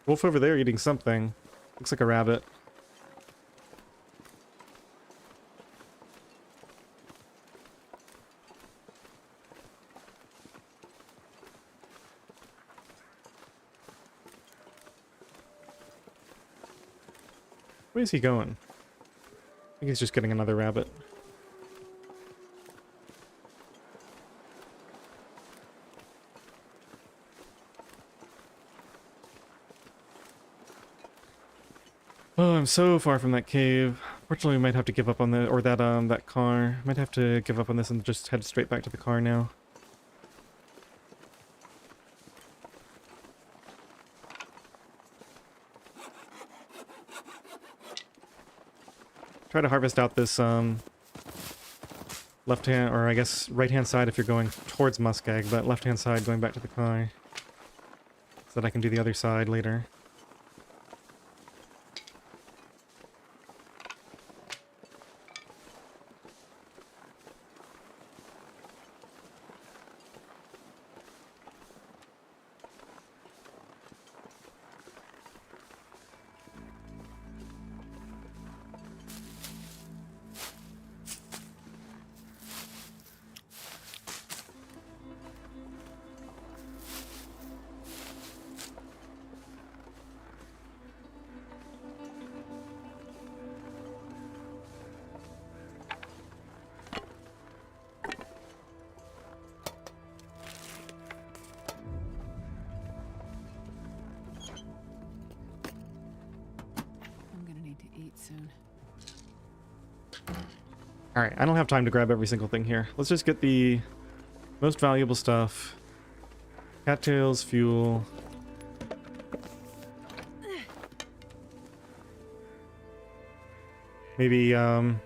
Wolf over there eating something. Looks like a rabbit. Where is he going? I think he's just getting another rabbit. Oh, I'm so far from that cave. Fortunately, we might have to give up on the that car. Might have to give up on this and just head straight back to the car now. Try to harvest out this left hand, or I guess right hand side if you're going towards Muskeg, but left hand side going back to the car, so that I can do the other side later. Alright, I don't have time to grab every single thing here. Let's just get the most valuable stuff. Cattails, fuel. Maybe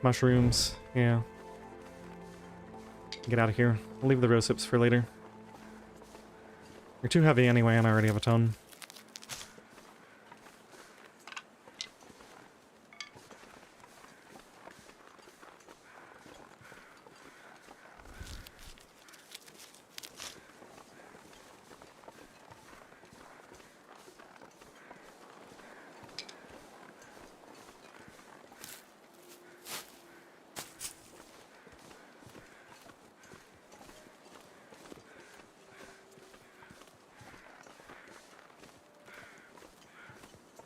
mushrooms. Yeah. Get out of here. I'll leave the rose hips for later. They're too heavy anyway, and I already have a ton.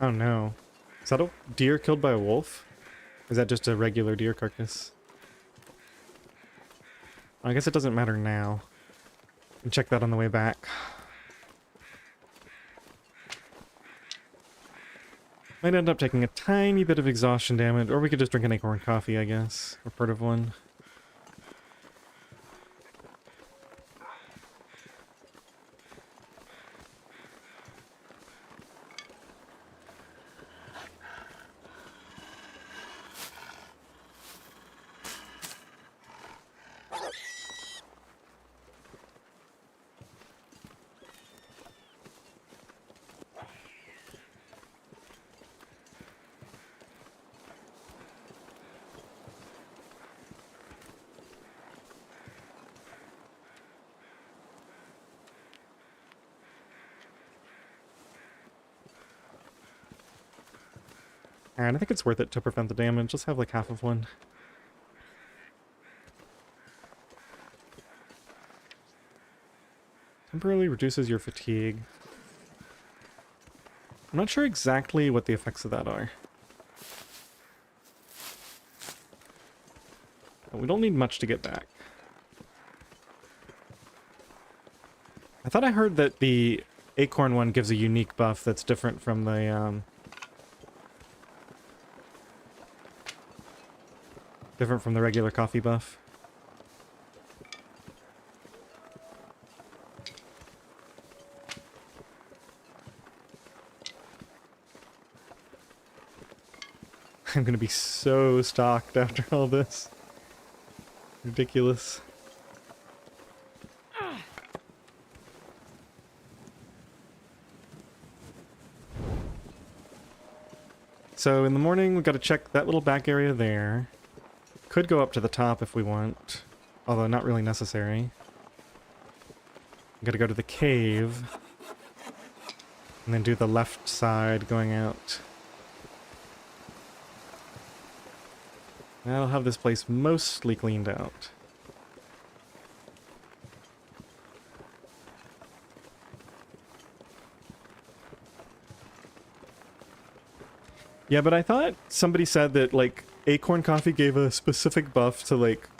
Oh no. Is that a deer killed by a wolf? Or is that just a regular deer carcass? I guess it doesn't matter now. I can check that on the way back. Might end up taking a tiny bit of exhaustion damage, or we could just drink an acorn coffee, I guess. Or part of one. Alright, I think it's worth it to prevent the damage. Let's have like half of one. Temporarily reduces your fatigue. I'm not sure exactly what the effects of that are. But we don't need much to get back. I thought I heard that the acorn one gives a unique buff that's different from the regular coffee buff. I'm gonna be so stocked after all this. Ridiculous. So in the morning, we've got to check that little back area there. Could go up to the top if we want, although not really necessary. Gotta go to the cave, and then do the left side going out. That'll have this place mostly cleaned out. Yeah, but I thought somebody said that, like, acorn coffee gave a specific buff to, like,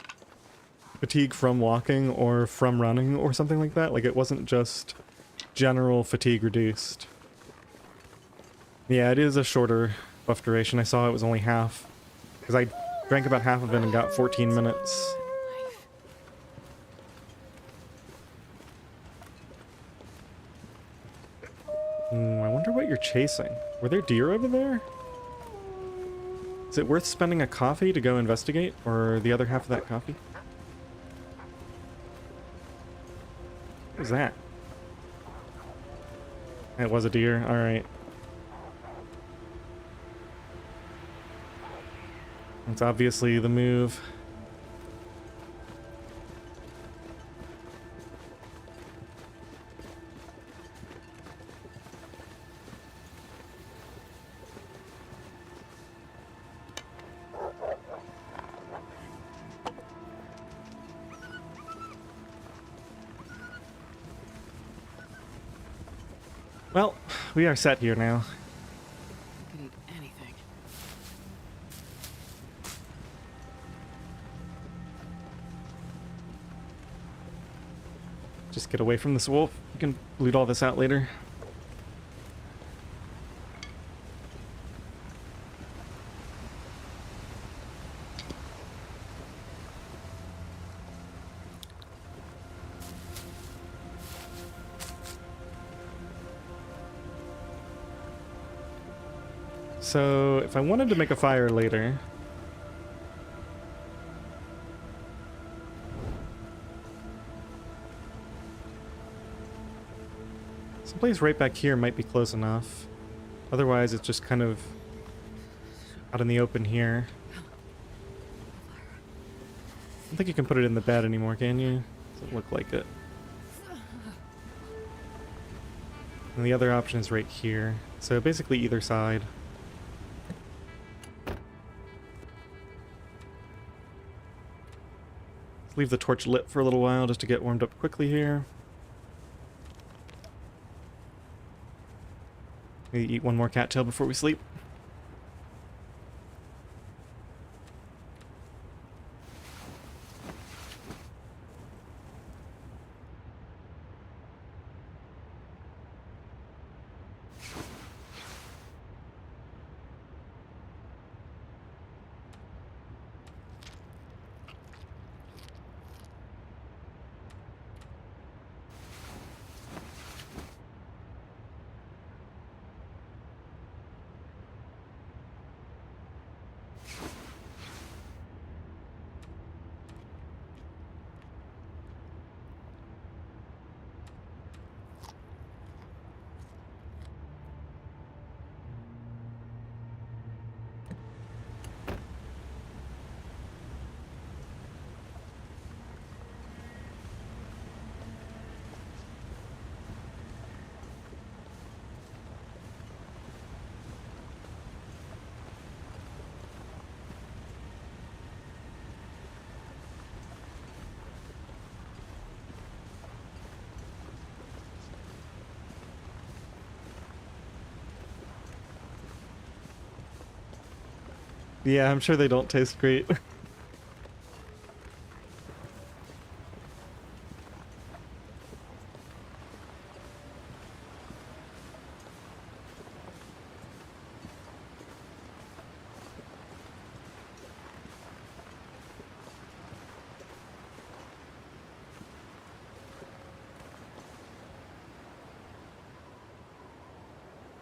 fatigue from walking or from running or something like that. Like, it wasn't just general fatigue reduced. Yeah, it is a shorter buff duration. I saw it was only half. Because I drank about half of it and got 14 minutes. I wonder what you're chasing. Were there deer over there? Is it worth spending a coffee to go investigate? Or the other half of that coffee? What was that? It was a deer. Alright. That's obviously the move. Well, we are set here now. Could eat anything. Just get away from this wolf. We can loot all this out later. So, if I wanted to make a fire later, Someplace right back here might be close enough. Otherwise, it's just kind of out in the open here. I don't think you can put it in the bed anymore, can you? Doesn't look like it. And the other option is right here. So basically either side. Let's leave the torch lit for a little while just to get warmed up quickly here. Maybe eat one more cattail before we sleep. Yeah, I'm sure they don't taste great.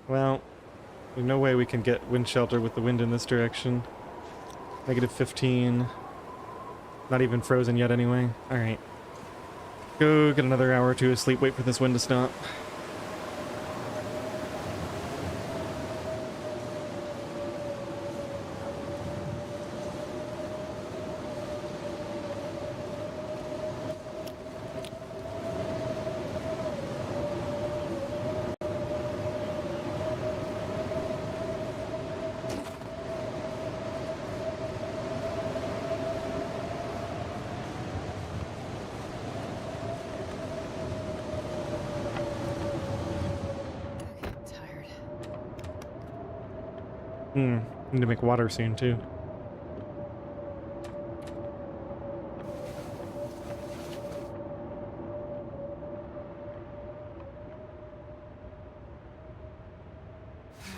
Well, there's no way we can get wind shelter with the wind in this direction. -15. Not even frozen yet anyway. Alright. Go get another hour or two of sleep, wait for this wind to stop. Need to make water soon, too.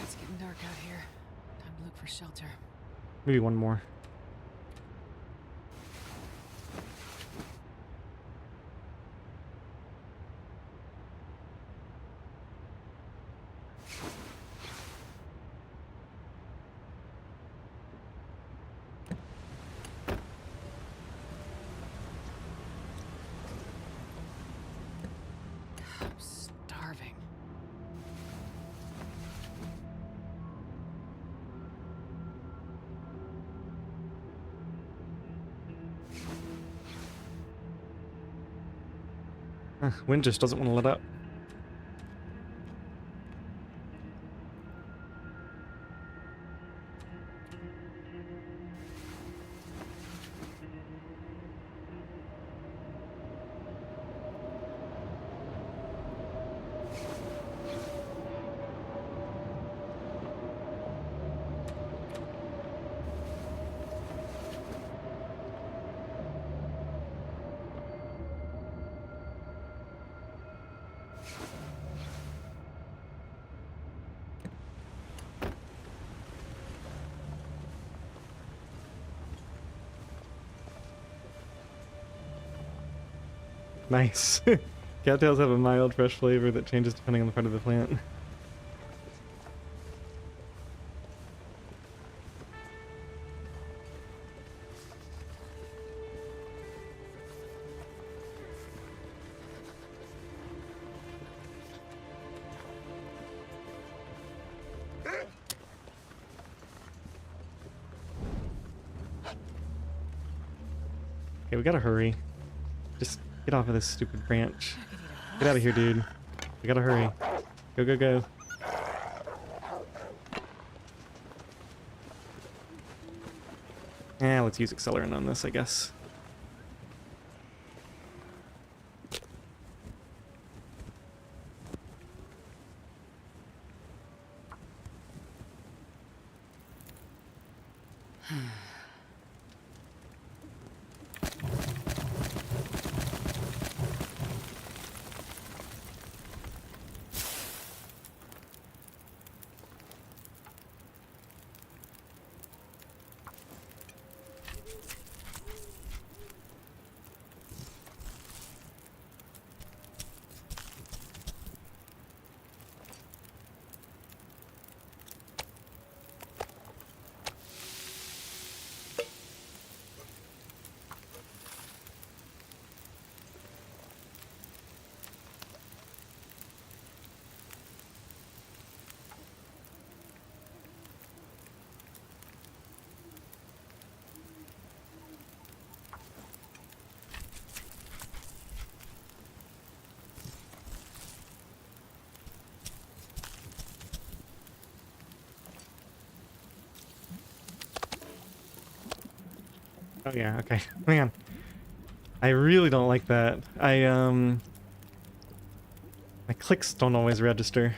It's getting dark out here. Time to look for shelter. Maybe one more. I'm starving. Wind just doesn't want to let up. Nice. Cattails have a mild, fresh flavor that changes depending on the part of the plant. Okay, we gotta hurry. Just get off of this stupid branch. Get out of here, dude. We gotta hurry. Go, go, go. Yeah, let's use accelerant on this, I guess. Oh yeah, okay. Man. I really don't like that. My clicks don't always register.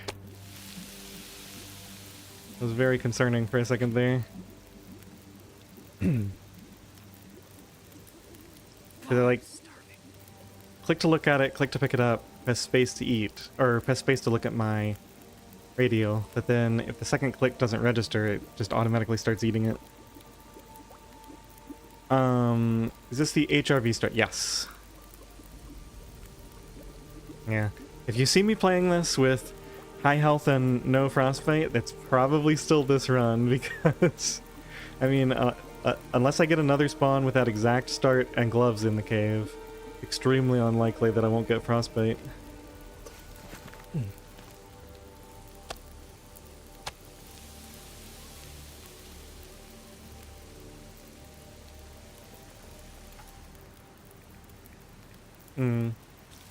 It was very concerning for a second there. They're like, click to look at it, click to pick it up, press space to eat, or press space to look at my radio. But then if the second click doesn't register, it just automatically starts eating it. Is this the HRV start? Yes. Yeah. If you see me playing this with high health and no frostbite, that's probably still this run, because, I mean, unless I get another spawn with that exact start and gloves in the cave, extremely unlikely that I won't get frostbite.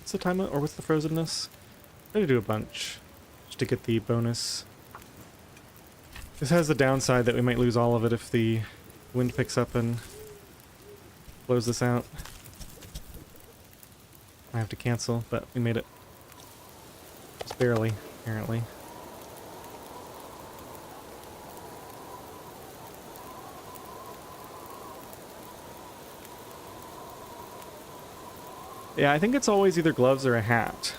What's the time, or what's the frozenness? I'm gonna do a bunch, just to get the bonus. This has the downside that we might lose all of it if the wind picks up and blows this out. I have to cancel, but we made it. Just barely, apparently. Yeah, I think it's always either gloves or a hat.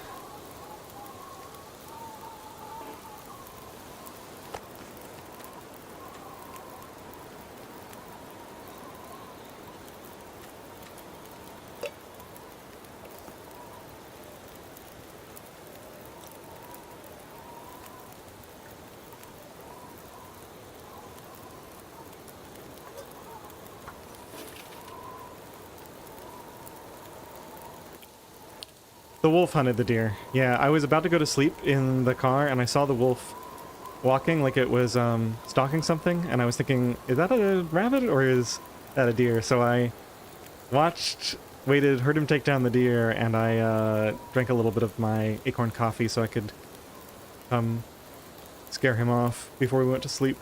The wolf hunted the deer. Yeah, I was about to go to sleep in the car and I saw the wolf walking like it was stalking something, and I was thinking, is that a rabbit or is that a deer? So I watched, waited, heard him take down the deer, and I drank a little bit of my acorn coffee so I could scare him off before we went to sleep.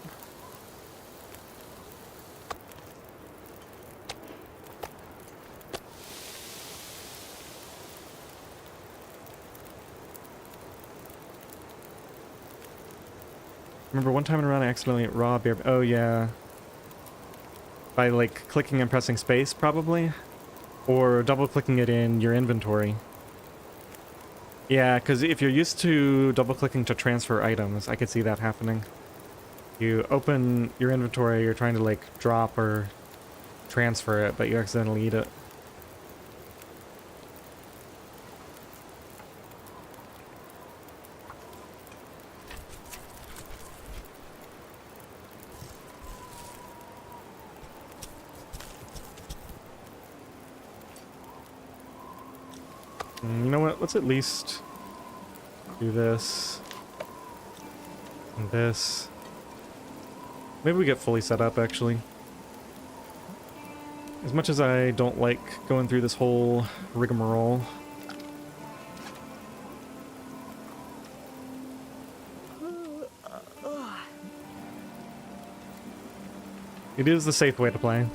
Remember one time in a run I accidentally ate raw bear. Oh yeah. By like clicking and pressing space probably. Or double clicking it in your inventory. Yeah, because if you're used to double clicking to transfer items, I could see that happening. You open your inventory, you're trying to like drop or transfer it, but you accidentally eat it. You know what? Let's at least do this and this. Maybe we get fully set up, actually. As much as I don't like going through this whole rigmarole, it is the safe way to play.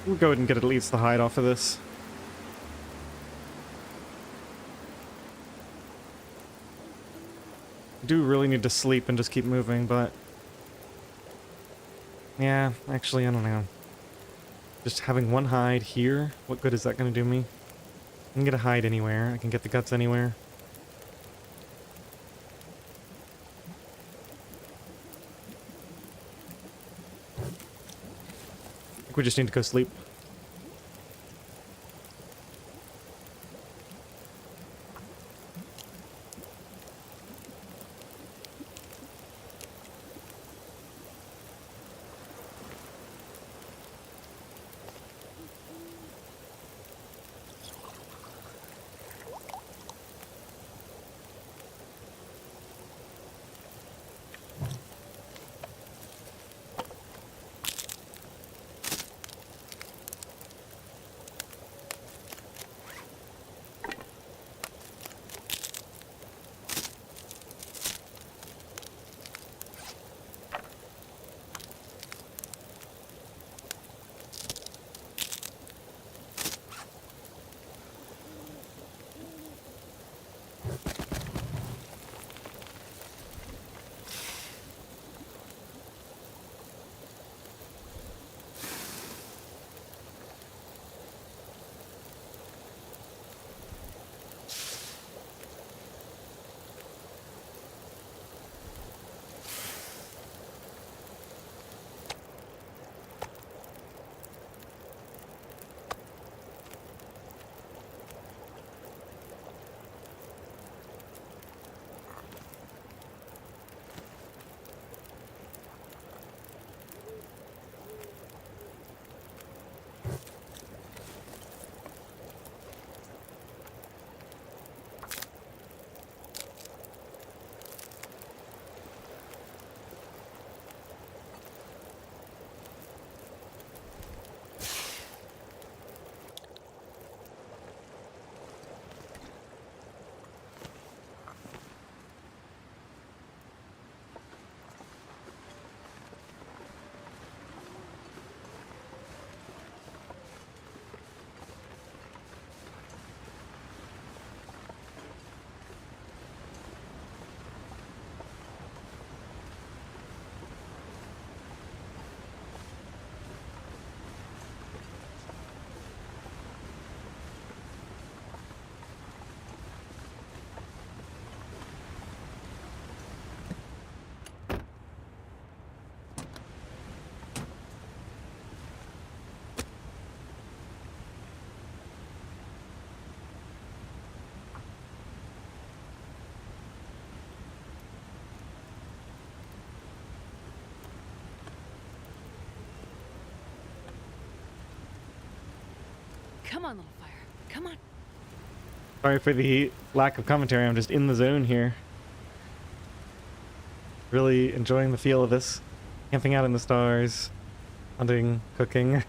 We'll go ahead and get at least the hide off of this. I do really need to sleep and just keep moving, but... yeah, actually, I don't know. Just having one hide here, what good is that going to do me? I can get a hide anywhere. I can get the guts anywhere. I think we just need to go sleep. Come on, little fire. Come on. Sorry for the lack of commentary, I'm just in the zone here. Really enjoying the feel of this. Camping out in the stars, hunting, cooking.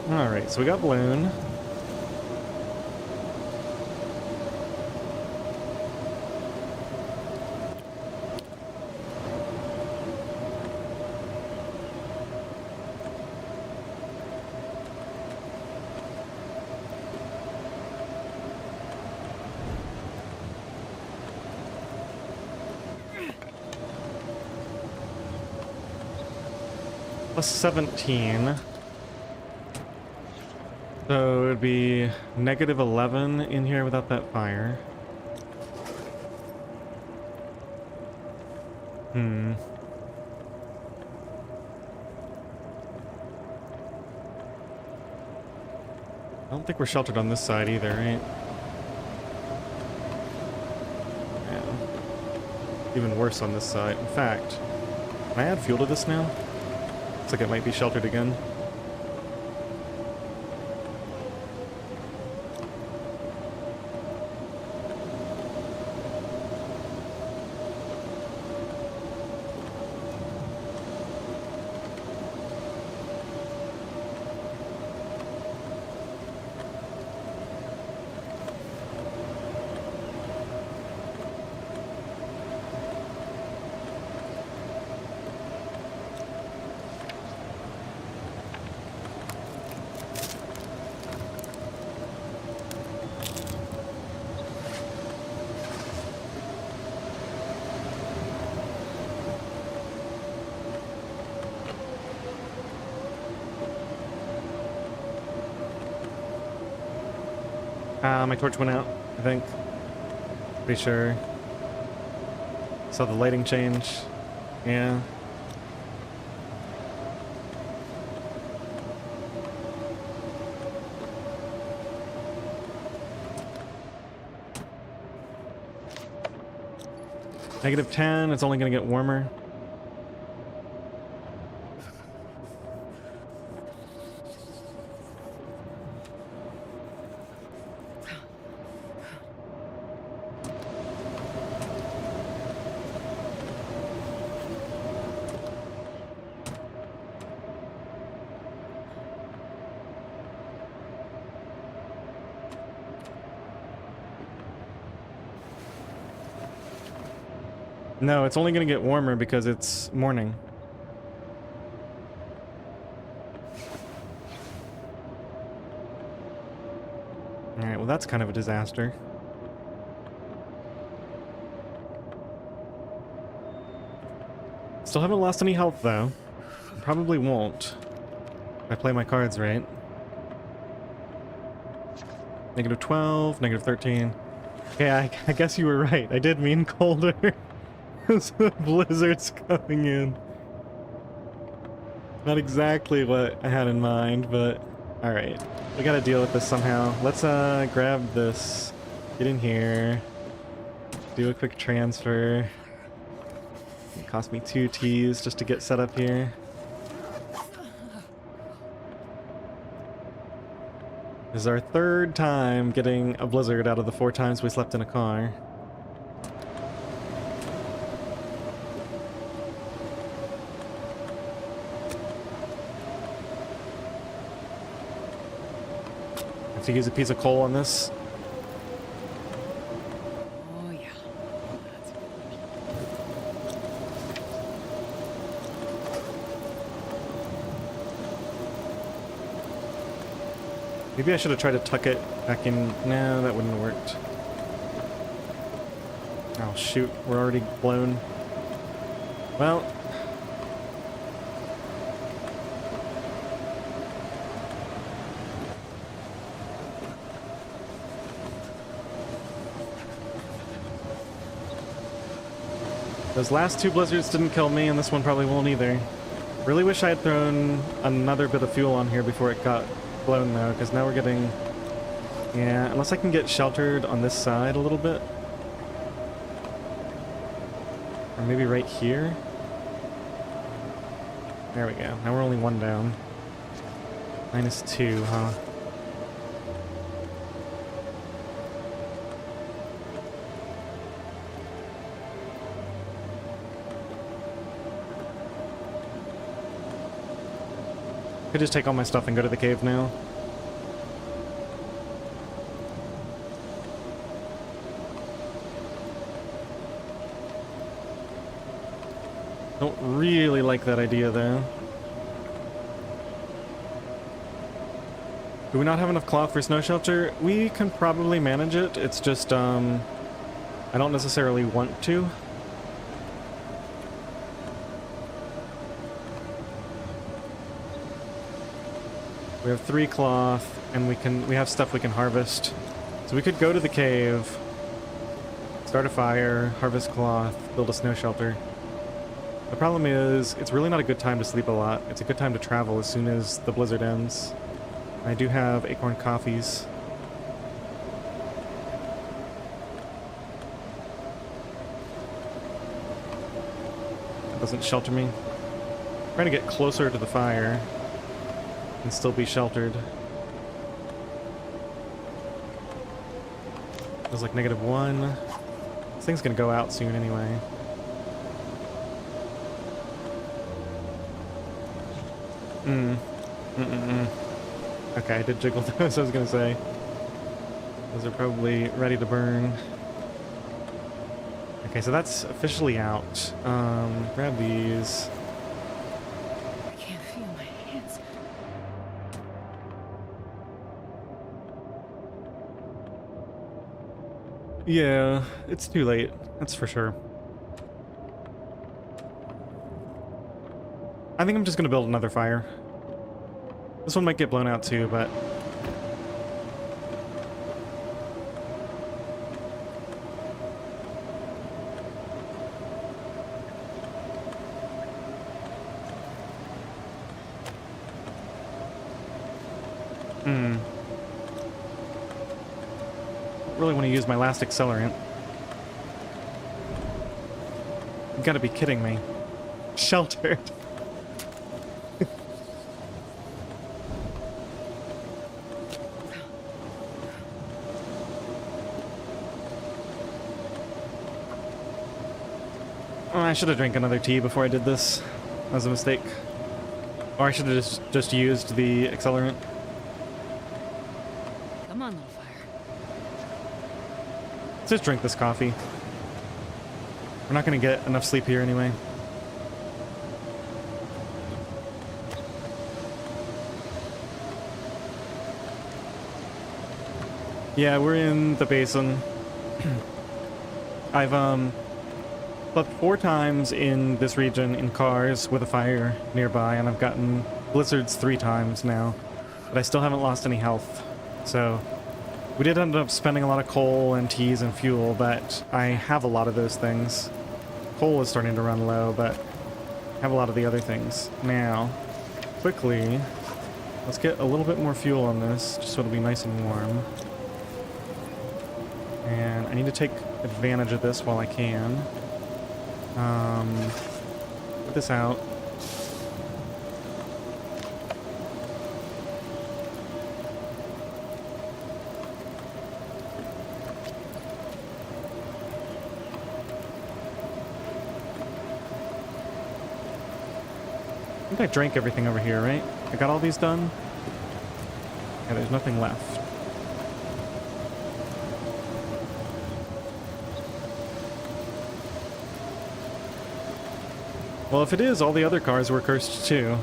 Alright, so we got Bloon. Plus 17. So it would be negative 11 in here without that fire. I don't think we're sheltered on this side either, right? Yeah. Even worse on this side. In fact, can I add fuel to this now? Looks like it might be sheltered again. My torch went out, I think. Pretty sure. Saw the lighting change. Yeah. Negative 10, it's only gonna get warmer. No, it's only gonna get warmer because it's morning. Alright, well that's kind of a disaster. Still haven't lost any health though. Probably won't. If I play my cards right. Negative 12, negative 13. Yeah, I guess you were right. I did mean colder. The blizzard's coming in. Not exactly what I had in mind, but alright. We gotta deal with this somehow. Let's grab this. Get in here. Do a quick transfer. It cost me 2 Ts just to get set up here. This is our 3rd time getting a blizzard out of the 4 times we slept in a car. Have to use a piece of coal on this. Oh, yeah. That's Maybe I should have tried to tuck it back in. No, that wouldn't have worked. Oh shoot, we're already blown. Well. Those last 2 blizzards didn't kill me, and this one probably won't either. Really wish I had thrown another bit of fuel on here before it got blown though, because now we're getting... Yeah, unless I can get sheltered on this side a little bit. Or maybe right here. There we go. Now we're only 1 down. -2, huh? Could just take all my stuff and go to the cave now. Don't really like that idea, though. Do we not have enough cloth for snow shelter? We can probably manage it. It's just, I don't necessarily want to. We have 3 cloth, and we have stuff we can harvest. So we could go to the cave, start a fire, harvest cloth, build a snow shelter. The problem is, it's really not a good time to sleep a lot. It's a good time to travel as soon as the blizzard ends. I do have acorn coffees. That doesn't shelter me. I'm trying to get closer to the fire and still be sheltered. It was like -1. This thing's gonna go out soon anyway. Okay, I did jiggle those, I was gonna say. Those are probably ready to burn. Okay, so that's officially out. Grab these. I can't feel my hands. Yeah, it's too late. That's for sure. I think I'm just gonna build another fire. This one might get blown out too, but... Don't really want to use my last accelerant. You gotta be kidding me. Sheltered. Oh, I should have drank another tea before I did this. That was a mistake. Or I should have just used the accelerant. Come on, little fire. Let's just drink this coffee. We're not going to get enough sleep here anyway. Yeah, we're in the basin. I've slept 4 times in this region in cars with a fire nearby, and I've gotten blizzards 3 times now. But I still haven't lost any health. So we did end up spending a lot of coal and teas and fuel, but I have a lot of those things. Coal is starting to run low, but I have a lot of the other things. Now, quickly, let's get a little bit more fuel on this, just so it'll be nice and warm. And I need to take advantage of this while I can. Put this out. I think I drank everything over here, right? I got all these done? Yeah, there's nothing left. Well, if it is, all the other cars were cursed too.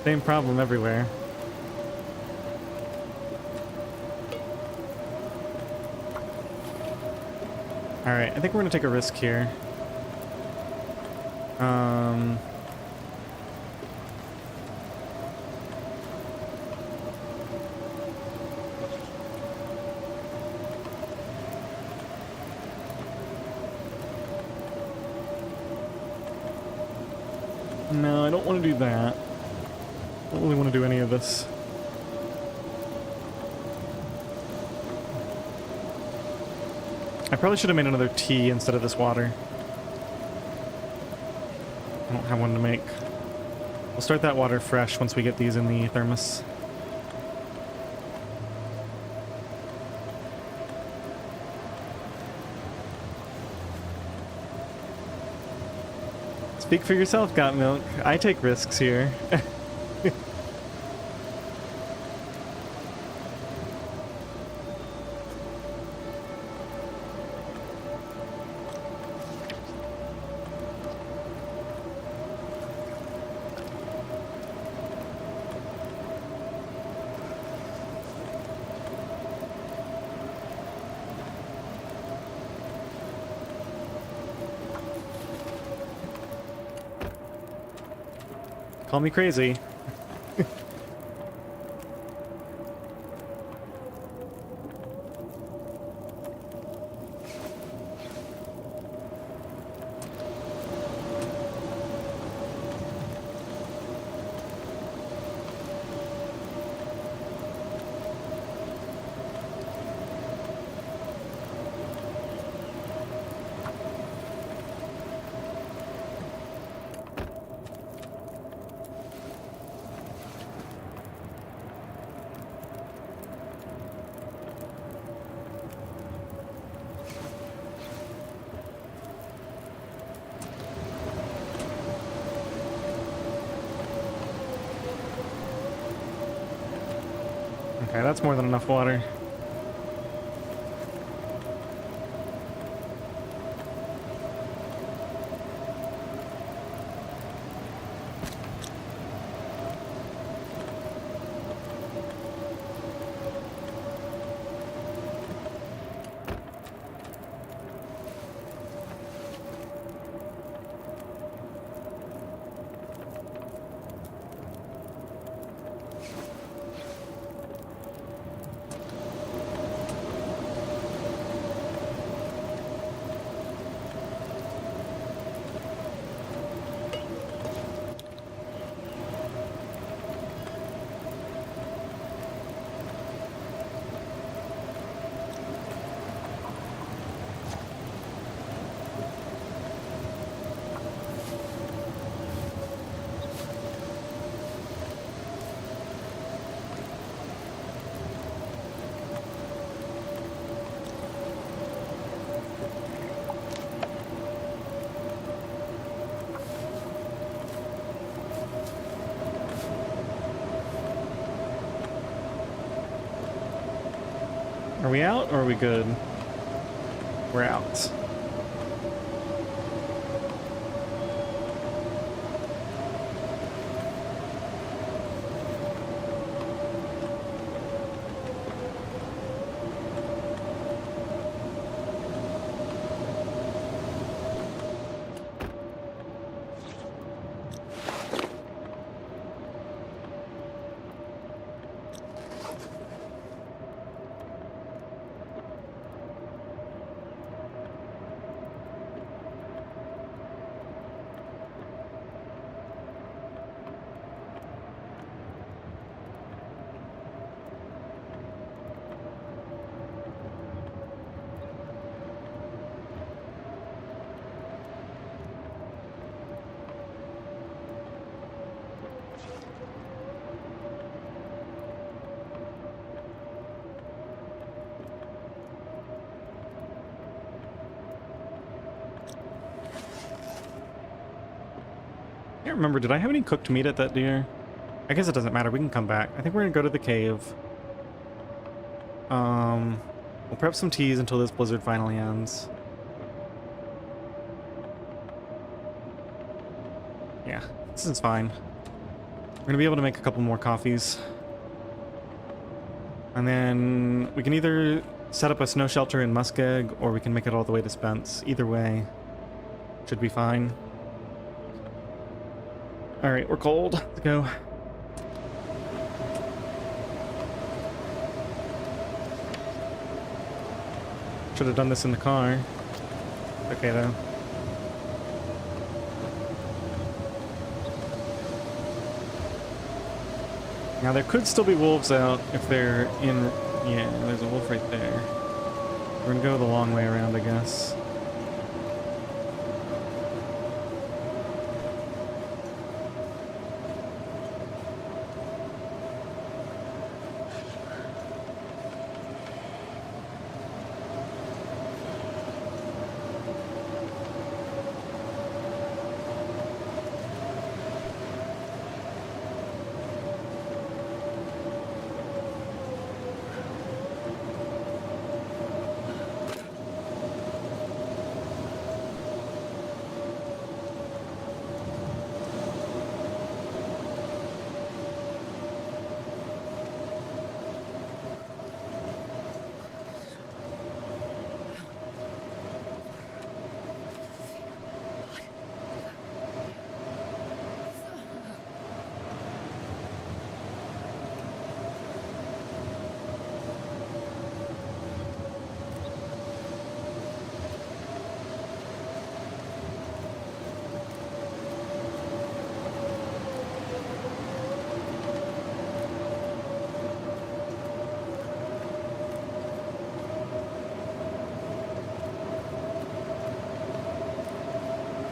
Same problem everywhere. Alright, I think we're gonna take a risk here. No, I don't want to do that. I don't really want to do any of this. I probably should have made another tea instead of this water. I don't have one to make. We'll start that water fresh once we get these in the thermos. Speak for yourself, Got Milk. I take risks here. Call me crazy. Okay, that's more than enough water. Are we out or are we good? We're out. I can't remember, did I have any cooked meat at that deer? I guess it doesn't matter, we can come back. I think we're gonna go to the cave. We'll prep some teas until this blizzard finally ends. Yeah, this is fine. We're gonna be able to make a couple more coffees. And then we can either set up a snow shelter in Muskeg, or we can make it all the way to Spence. Either way, should be fine. Alright, we're cold. Let's go. Should have done this in the car. Okay, though. Now, there could still be wolves out if they're in... Yeah, there's a wolf right there. We're gonna go the long way around, I guess.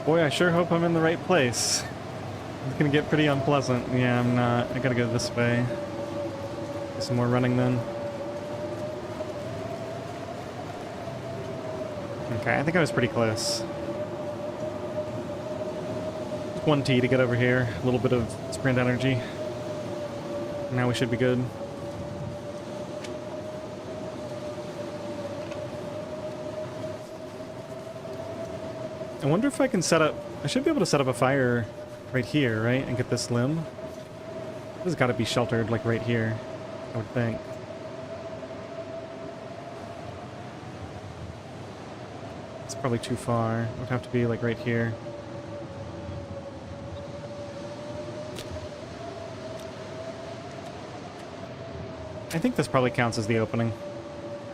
Boy, I sure hope I'm in the right place. It's gonna get pretty unpleasant. Yeah, I'm not. I gotta go this way. Do some more running then. Okay, I think I was pretty close. Just 1T to get over here. A little bit of sprint energy. Now we should be good. I wonder if I can set up... I should be able to set up a fire right here, right? And get this limb. This has got to be sheltered, like, right here, I would think. It's probably too far. It would have to be, like, right here. I think this probably counts as the opening.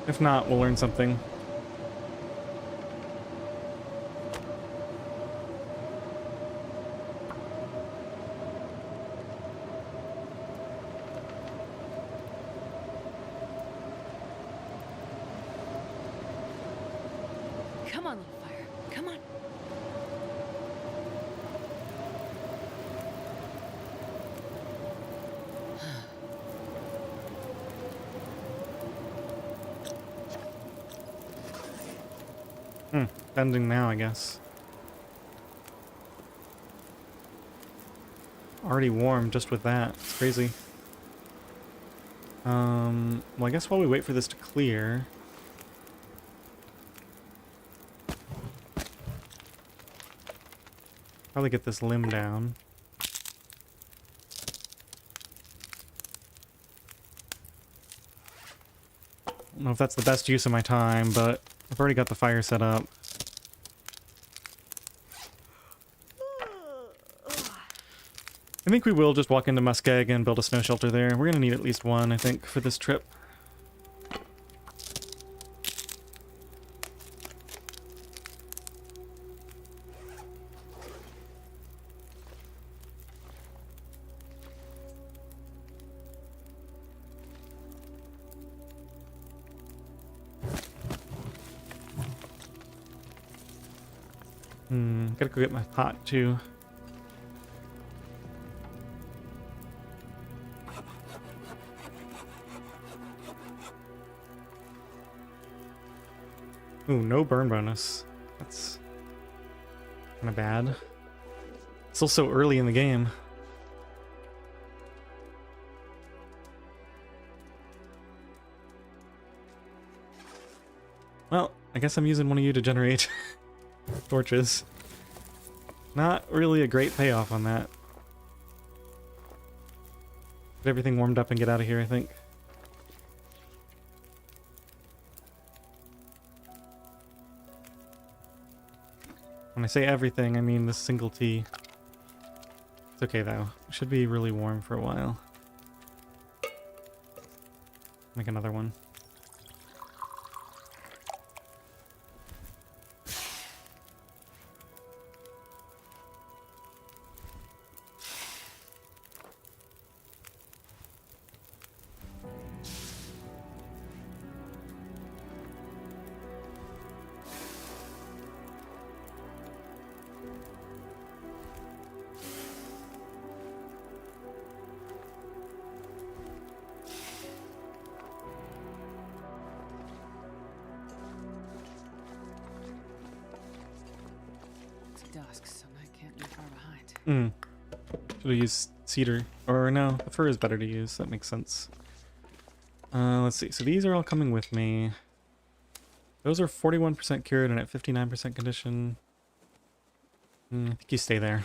If not, we'll learn something. Come on, little fire. Come on. Bending now, I guess. Already warm just with that. It's crazy. Well, I guess while we wait for this to clear... Probably get this limb down. I don't know if that's the best use of my time, but I've already got the fire set up. I think we will just walk into Muskeg and build a snow shelter there. We're gonna need at least one, I think, for this trip. Gotta go get my pot too. Ooh, no burn bonus. That's kind of bad. Still so early in the game. Well, I guess I'm using one of you to generate torches. Not really a great payoff on that. Get everything warmed up and get out of here, I think. When I say everything, I mean this single tea. It's okay though. It should be really warm for a while. Make another one. Dusk, so I can't be far behind. Should have used cedar. Or no, the fir is better to use. That makes sense. Let's see. So these are all coming with me. Those are 41% cured and at 59% condition. I think you stay there.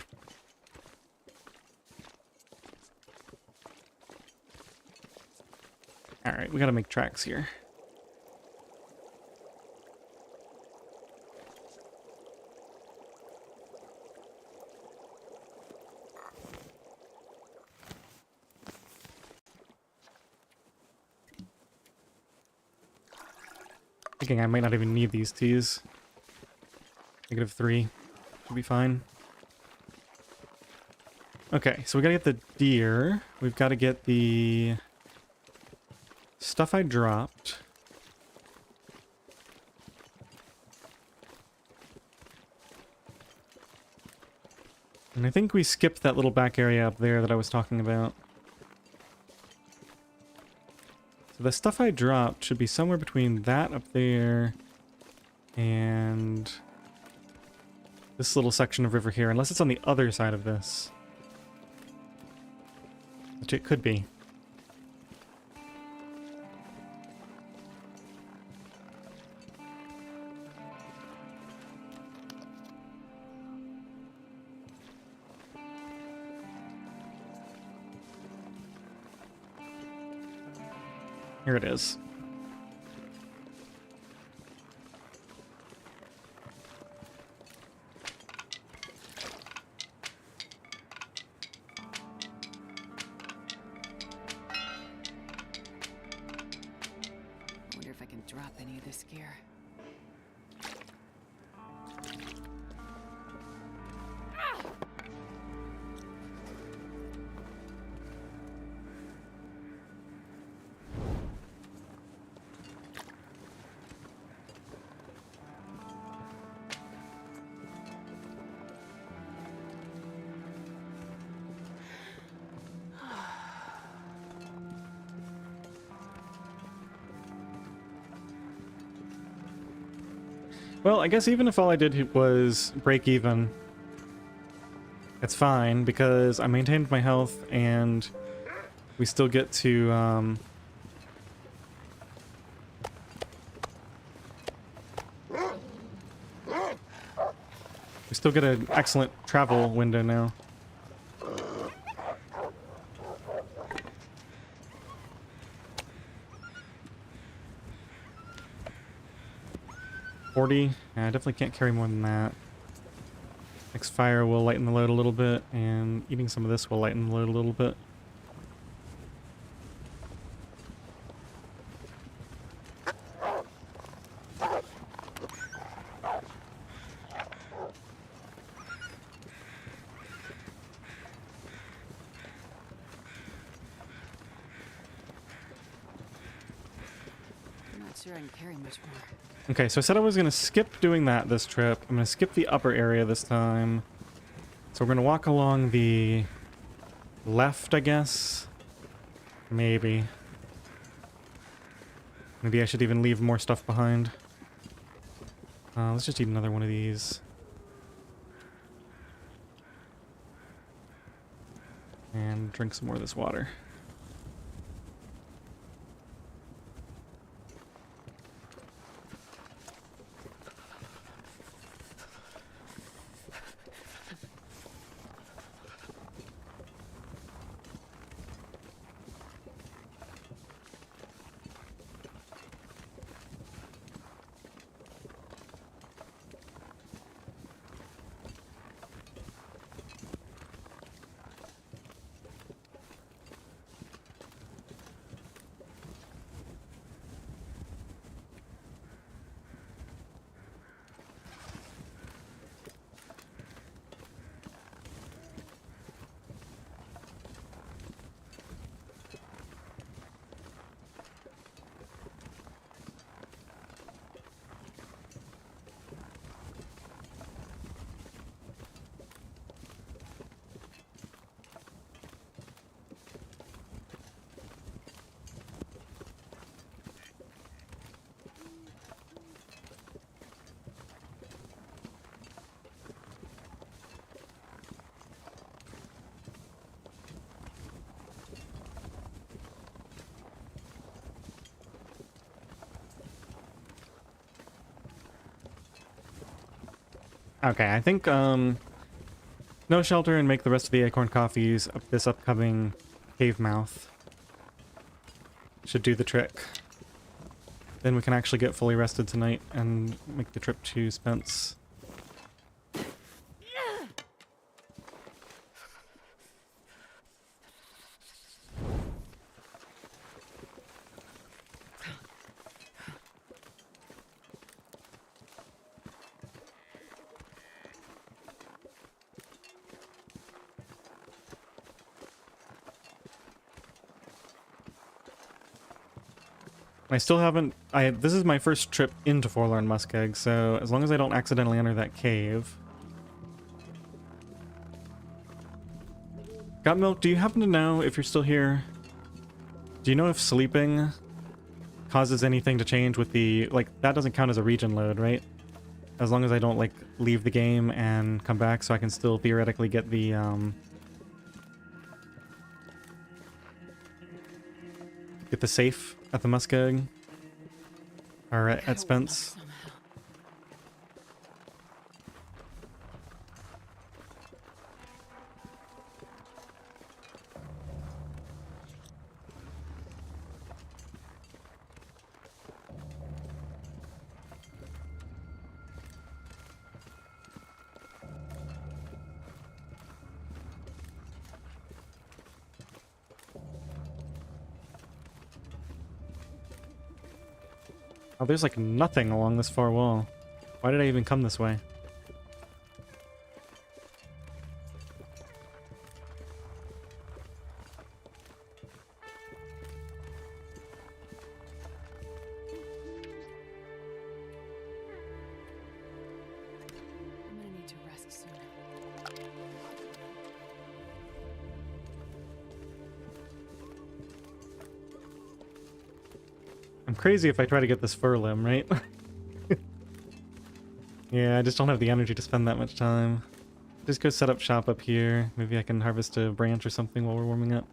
Alright, we gotta make tracks here. Thinking I might not even need these teas. -3. Should be fine. Okay, so we gotta get the deer. We've got to get the stuff I dropped. And I think we skipped that little back area up there that I was talking about. So the stuff I dropped should be somewhere between that up there and this little section of river here, unless it's on the other side of this. Which it could be. Here it is. I wonder if I can drop any of this gear. Well, I guess even if all I did was break even, it's fine because I maintained my health and we still get to we still get an excellent travel window now. Yeah, I definitely can't carry more than that. Next fire will lighten the load a little bit, and eating some of this will lighten the load a little bit. I'm not sure I can carry much more. Okay, so I said I was going to skip doing that this trip. I'm going to skip the upper area this time. So we're going to walk along the left, I guess. Maybe. Maybe I should even leave more stuff behind. Let's just eat another one of these. And drink some more of this water. Okay, I think no shelter and make the rest of the acorn coffees up this upcoming cave mouth should do the trick. Then we can actually get fully rested tonight and make the trip to Spence. I still haven't... This is my first trip into Forlorn Muskeg, so as long as I don't accidentally enter that cave... Got Milk, do you happen to know if you're still here? Do you know if sleeping causes anything to change with the, like, that doesn't count as a region load, right? As long as I don't, like, leave the game and come back, so I can still theoretically get the, get the safe at the Muskeg. Or at Spence. Oh, there's like nothing along this far wall. Why did I even come this way? I'm gonna need to rest soon. I'm crazy if I try to get this fur limb, right? Yeah, I just don't have the energy to spend that much time. Just go set up shop up here. Maybe I can harvest a branch or something while we're warming up.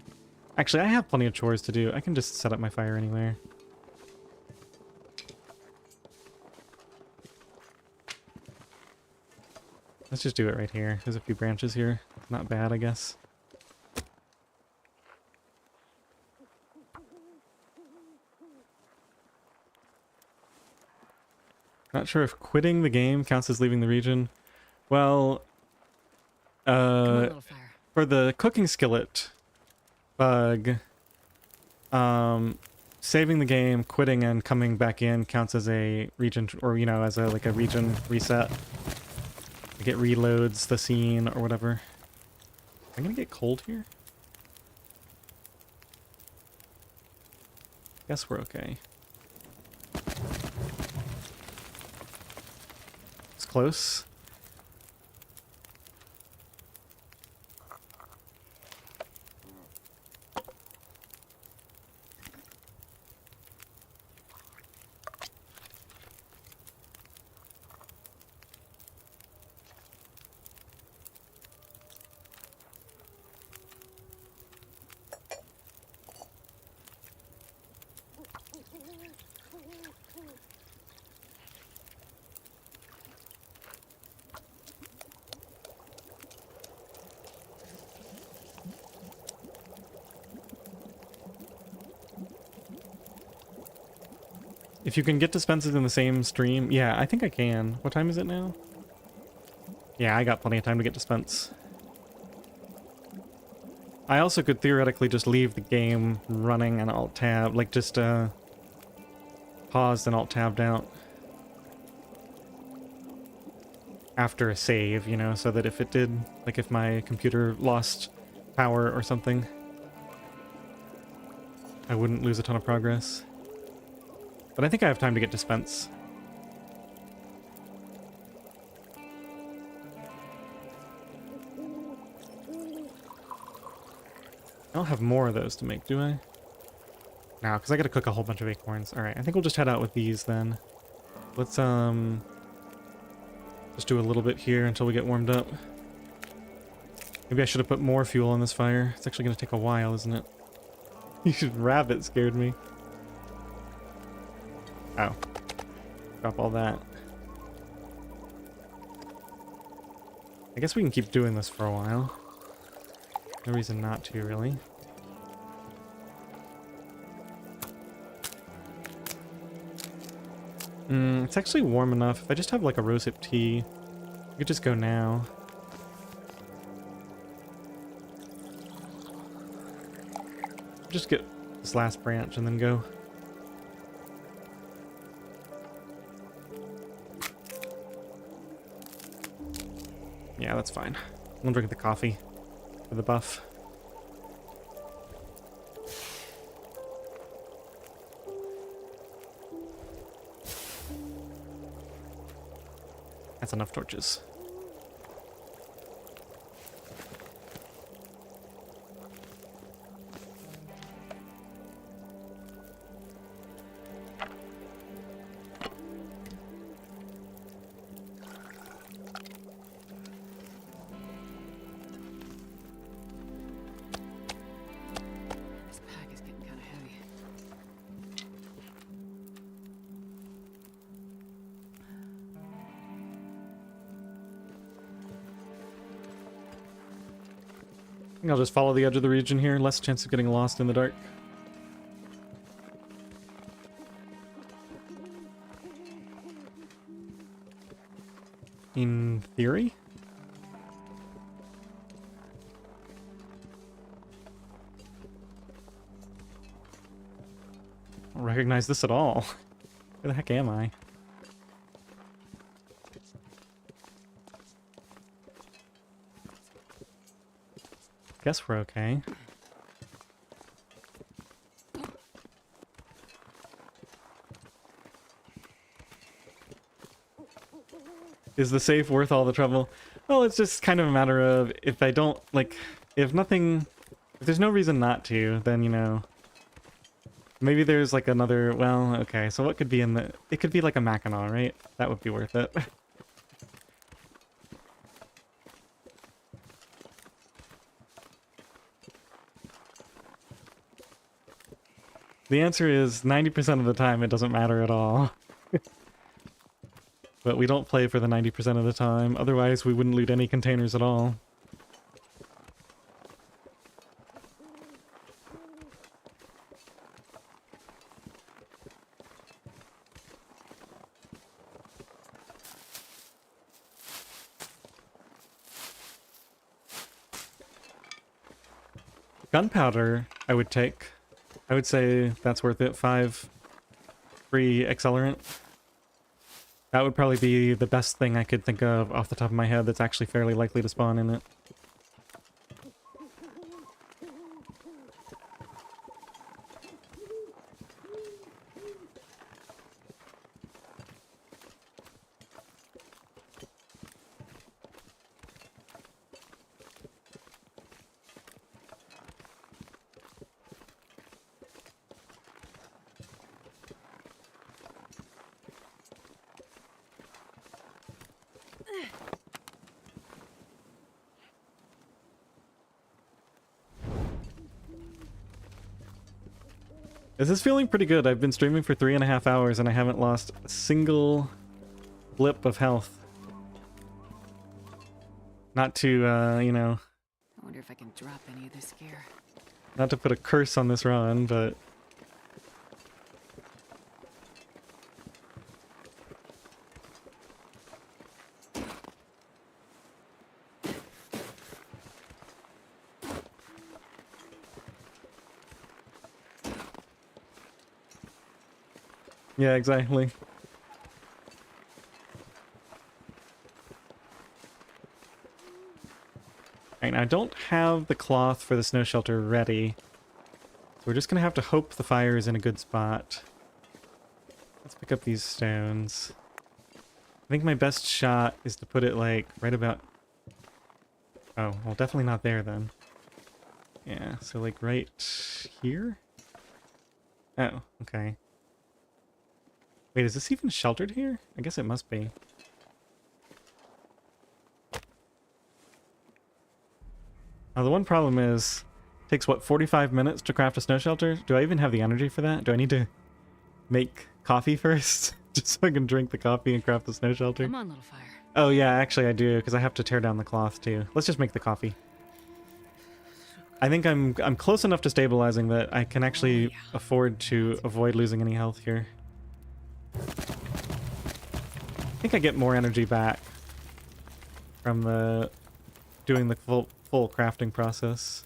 Actually, I have plenty of chores to do. I can just set up my fire anywhere. Let's just do it right here. There's a few branches here. Not bad, I guess. Not sure if quitting the game counts as leaving the region. Well, Come on, little fire. for the cooking skillet bug, saving the game, quitting, and coming back in counts as a region, or, you know, as a, like, a region reset. Like, it reloads the scene or whatever. Am I gonna get cold here? Guess we're okay. It's close. If you can get dispenses in the same stream, yeah, I think I can. What time is it now? Yeah, I got plenty of time to get dispense. I also could theoretically just leave the game running and alt-tab, like just paused and alt-tabbed out. After a save, you know, so that if it did, like if my computer lost power or something, I wouldn't lose a ton of progress. But I think I have time to get dispense. I don't have more of those to make, do I? No, because I gotta cook a whole bunch of acorns. Alright, I think we'll just head out with these then. Let's, just do a little bit here until we get warmed up. Maybe I should have put more fuel on this fire. It's actually gonna take a while, isn't it? Rabbit scared me. Oh. Drop all that. I guess we can keep doing this for a while. No reason not to, really. It's actually warm enough. If I just have like a rosehip tea, I could just go now. Just get this last branch and then go. Yeah, that's fine. I'll drink the coffee for the buff. That's enough torches. think I'll just follow the edge of the region here. Less chance of getting lost in the dark. In theory? I don't recognize this at all. Where the heck am I? Guess we're okay. Is the save worth all the trouble? Well, it's just kind of a matter of if I don't, like, if there's no reason not to, then, you know, maybe there's like another, well, okay, so what could be in the, it could be like a Mackinac, right? That would be worth it. The answer is 90% of the time it doesn't matter at all. But we don't play for the 90% of the time, otherwise we wouldn't loot any containers at all. Gunpowder, I would take. I would say that's worth it. 5 free accelerant. That would probably be the best thing I could think of off the top of my head that's actually fairly likely to spawn in it. This is feeling pretty good. I've been streaming for 3.5 hours and I haven't lost a single blip of health. Not to, you know... I wonder if I can drop any of this gear. Not to put a curse on this run, but... Yeah, exactly. Alright, now I don't have the cloth for the snow shelter ready. So we're just gonna have to hope the fire is in a good spot. Let's pick up these stones. I think my best shot is to put it like right about... Oh, well definitely not there then. Yeah, so like right here? Oh, okay. Wait, is this even sheltered here? I guess it must be. Now the one problem is, it takes what, 45 minutes to craft a snow shelter? Do I even have the energy for that? Do I need to make coffee first? Just so I can drink the coffee and craft the snow shelter? Come on, little fire. Oh yeah, actually I do, because I have to tear down the cloth too. Let's just make the coffee. I think I'm close enough to stabilizing that I can actually afford to avoid losing any health here. I think I get more energy back from doing the full crafting process.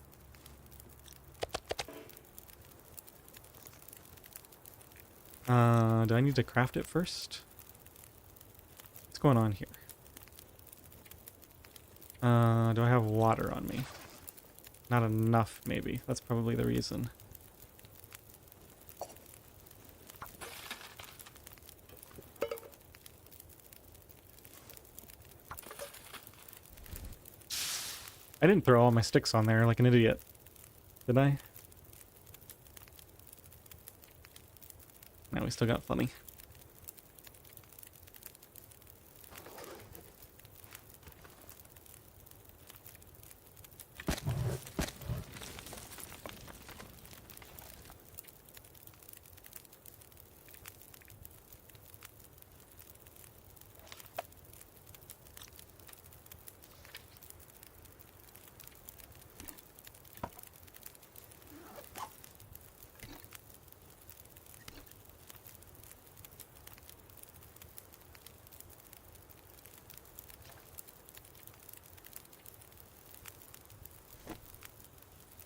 Do I need to craft it first? What's going on here? Do I have water on me? Not enough, maybe. That's probably the reason. I didn't throw all my sticks on there like an idiot, did I? No, we still got plenty.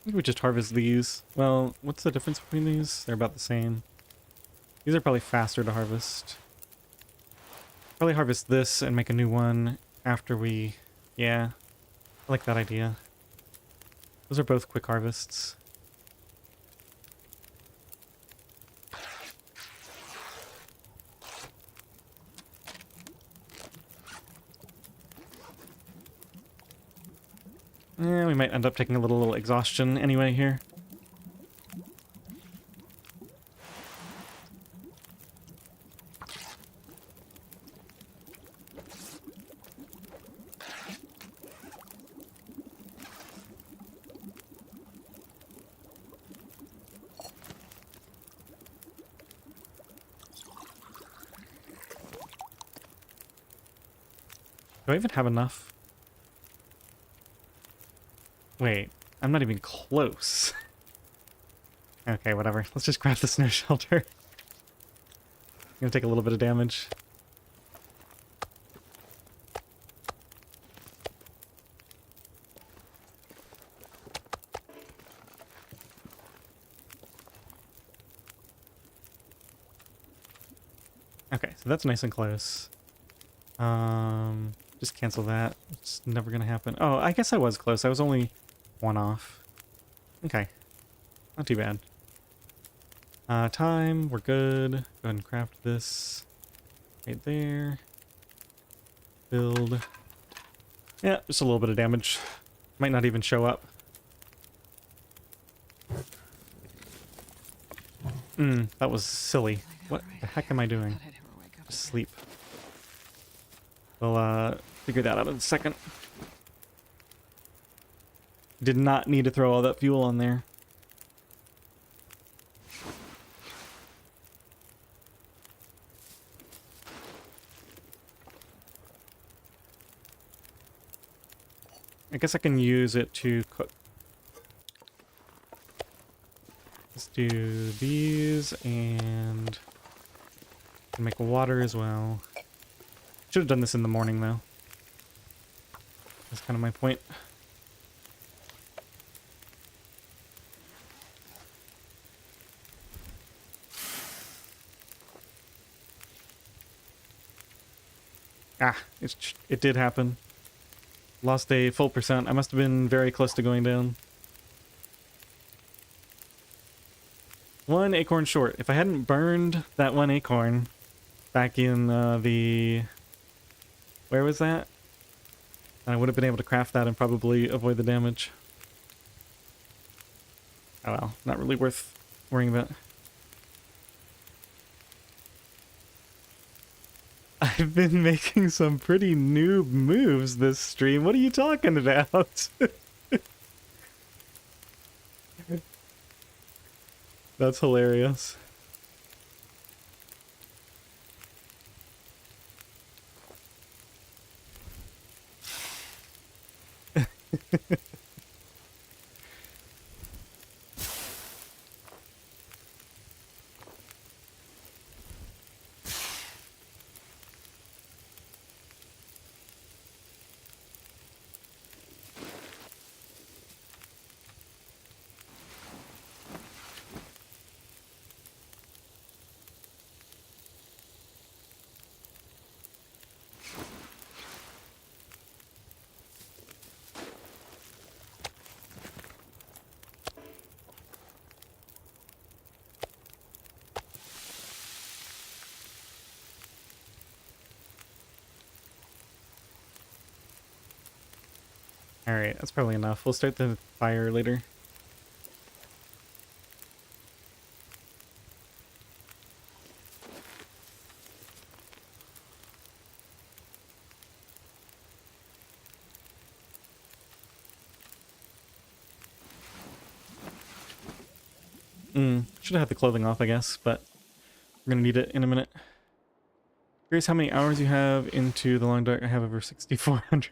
think we just harvest these. Well, what's the difference between these? They're about the same. These are probably faster to harvest. Probably harvest this and make a new one after we... Yeah, I like that idea. Those are both quick harvests. Yeah, we might end up taking a little exhaustion anyway here. Do I even have enough? Wait, I'm not even close. Okay, whatever. Let's just grab the snow shelter. Gonna take a little bit of damage. Okay, so that's nice and close. Just cancel that. It's never gonna happen. Oh, I guess I was close. I was only one off. Okay. Not too bad. Time, we're good. Go ahead and craft this right there. Build. Yeah, just a little bit of damage. Might not even show up. That was silly. What the heck am I doing? Just sleep. We'll figure that out in a second. Did not need to throw all that fuel on there. I guess I can use it to cook. Let's do these and make water as well. Should have done this in the morning though. That's kind of my point. Ah, it did happen. Lost a full percent. I must have been very close to going down. 1 acorn short. If I hadn't burned that 1 acorn back in the... Where was that? I would have been able to craft that and probably avoid the damage. Oh well, not really worth worrying about. I've been making some pretty noob moves this stream. What are you talking about? That's hilarious. Alright, that's probably enough. We'll start the fire later. Should have had the clothing off, I guess, but we're gonna need it in a minute. Curious how many hours you have into the long dark. I have over 6,400.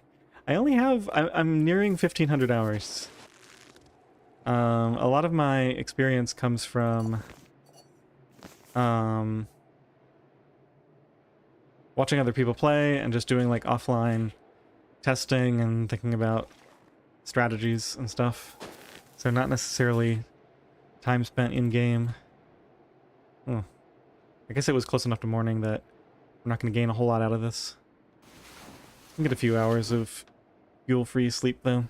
I only have... I'm nearing 1,500 hours. A lot of my experience comes from... watching other people play and just doing like offline testing and thinking about strategies and stuff. So not necessarily time spent in-game. Oh, I guess it was close enough to morning that we're not going to gain a whole lot out of this. We can get a few hours of fuel-free sleep, though.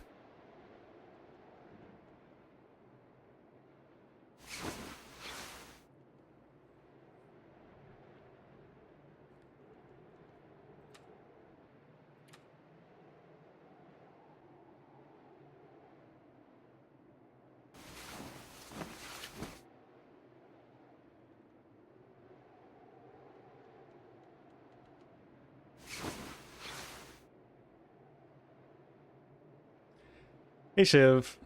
Hey, Shiv.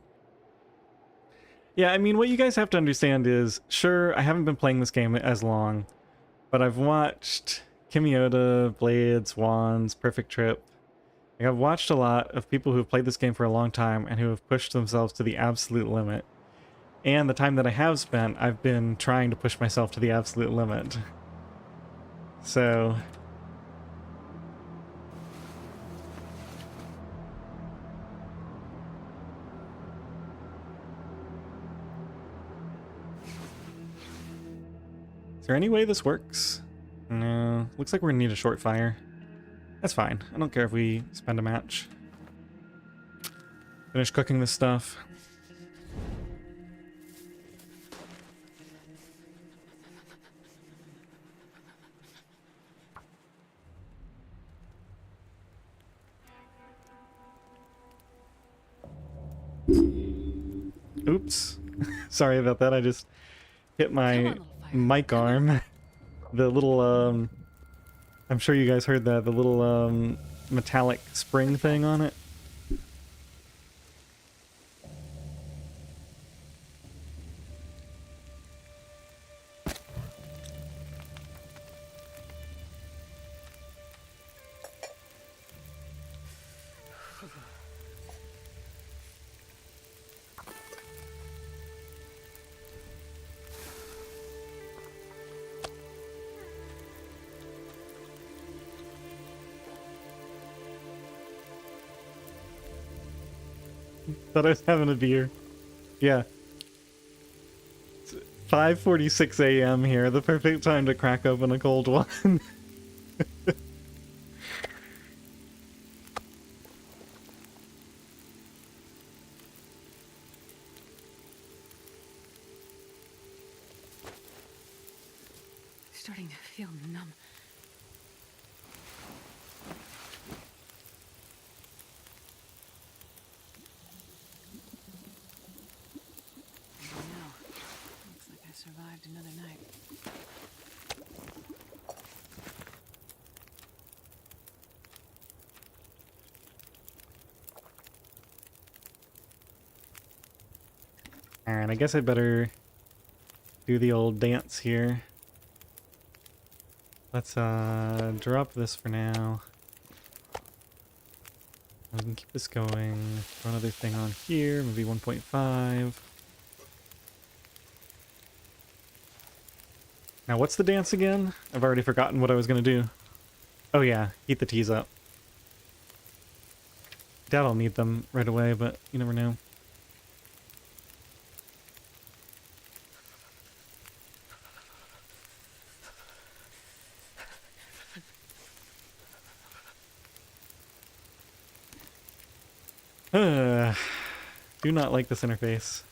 Yeah, I mean, what you guys have to understand is, sure, I haven't been playing this game as long, but I've watched Kimiota, Blades, Wands, Perfect Trip. Like, I've watched a lot of people who have played this game for a long time and who have pushed themselves to the absolute limit. And the time that I have spent, I've been trying to push myself to the absolute limit. So... is there any way this works? No. Looks like we're gonna need a short fire. That's fine. I don't care if we spend a match. Finish cooking this stuff. Oops. Sorry about that. I just hit my mic arm. The little, I'm sure you guys heard that. The little, metallic spring thing on it. Thought I was having a beer. Yeah. It's 5:46 a.m. here, the perfect time to crack open a cold one. Starting to feel numb. No. Looks like I survived another night. Alright, I guess I better do the old dance here. Let's drop this for now. We can keep this going. Throw another thing on here, maybe 1.5. Now what's the dance again? I've already forgotten what I was gonna do. Oh yeah, heat the teas up. Doubt I'll need them right away, but you never know. Do not like this interface.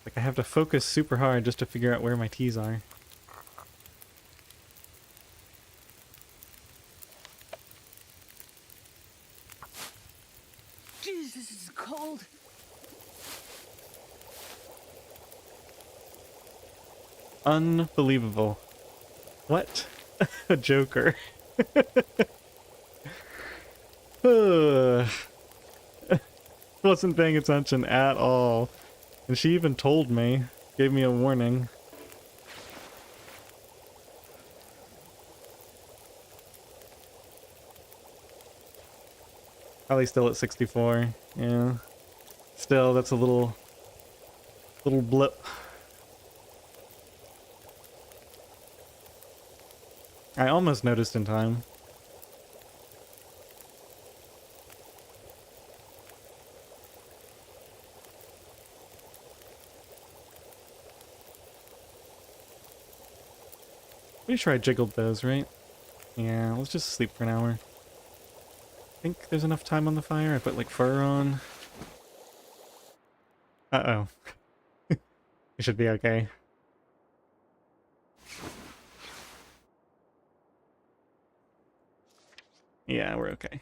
Like, I have to focus super hard just to figure out where my teas are. Jeez, this is cold. Unbelievable. What a joker. Wasn't paying attention at all. And she even told me, gave me a warning. Probably still at 64. Yeah. Still, that's a little blip. I almost noticed in time. Pretty sure I jiggled those, right? Yeah, let's just sleep for an hour. I think there's enough time on the fire. I put like fur on. Uh-oh. It should be okay. Yeah, we're okay.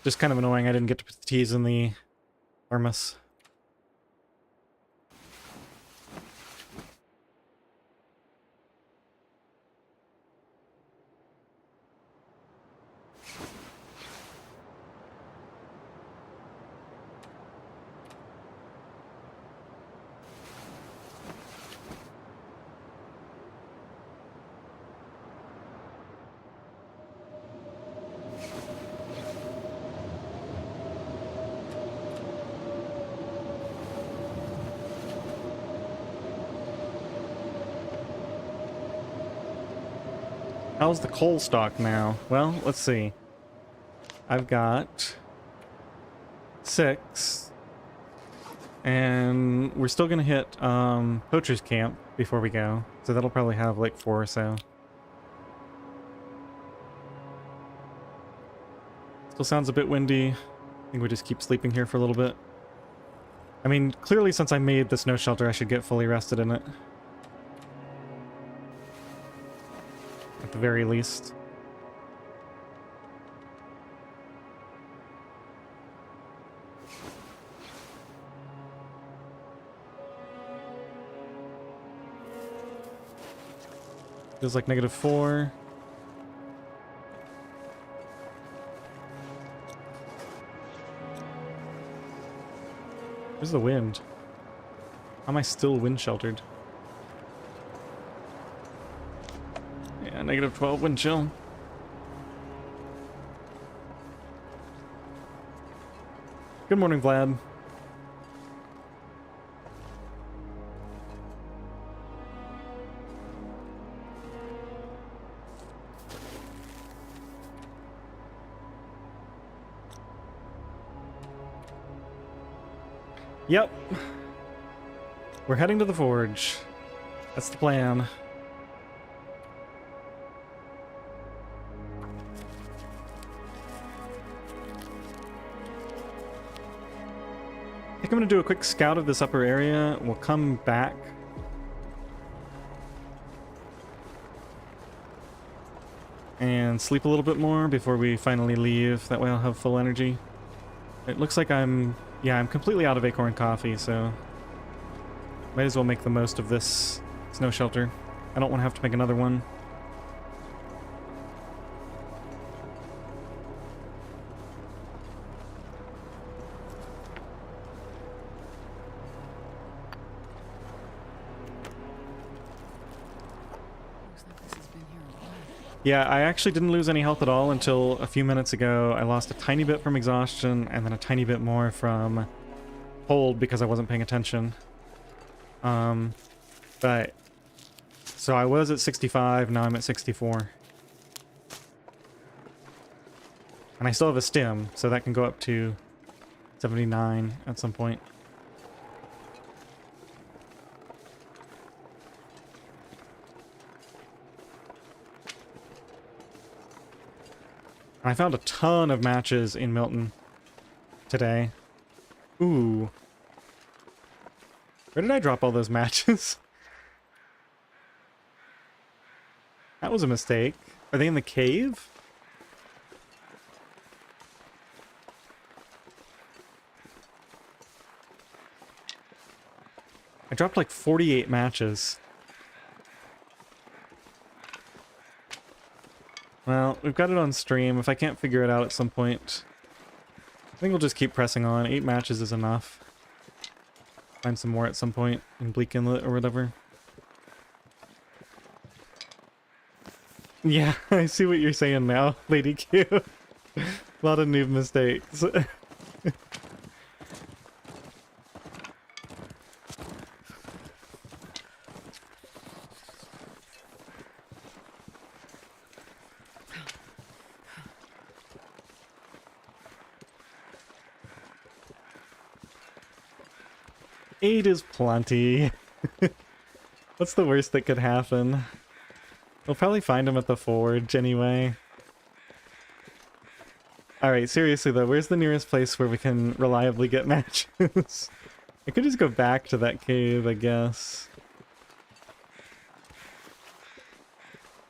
Just kind of annoying I didn't get to put the teas in the thermos. How's the coal stock now? Well, let's see. I've got 6. And we're still gonna hit Poacher's Camp before we go. So that'll probably have like 4 or so. Still sounds a bit windy. I think we just keep sleeping here for a little bit. I mean, clearly since I made the snow shelter, I should get fully rested in it. At the very least. Feels like -4. Where's the wind? How am I still wind sheltered? Yeah, -12 wind chill. Good morning, Vlad. Yep. We're heading to the forge. That's the plan. I think I'm going to do a quick scout of this upper area. We'll come back. And sleep a little bit more before we finally leave. That way I'll have full energy. It looks like I'm completely out of acorn coffee, so might as well make the most of this snow shelter. I don't want to have to make another one. Looks like this has been here a while. Yeah, I actually didn't lose any health at all until a few minutes ago. I lost a tiny bit from exhaustion and then a tiny bit more from cold because I wasn't paying attention. But so I was at 65, now I'm at 64. And I still have a stim, so that can go up to 79 at some point. I found a ton of matches in Milton today. Ooh. Where did I drop all those matches? That was a mistake. Are they in the cave? I dropped like 48 matches. Well, we've got it on stream. If I can't figure it out at some point, I think we'll just keep pressing on. 8 matches is enough. Find some more at some point in Bleak Inlet or whatever. Yeah, I see what you're saying now, Lady Q. A lot of noob mistakes. 8 is plenty. What's the worst that could happen? We'll probably find him at the forge anyway. Alright, seriously though, where's the nearest place where we can reliably get matches? I could just go back to that cave, I guess.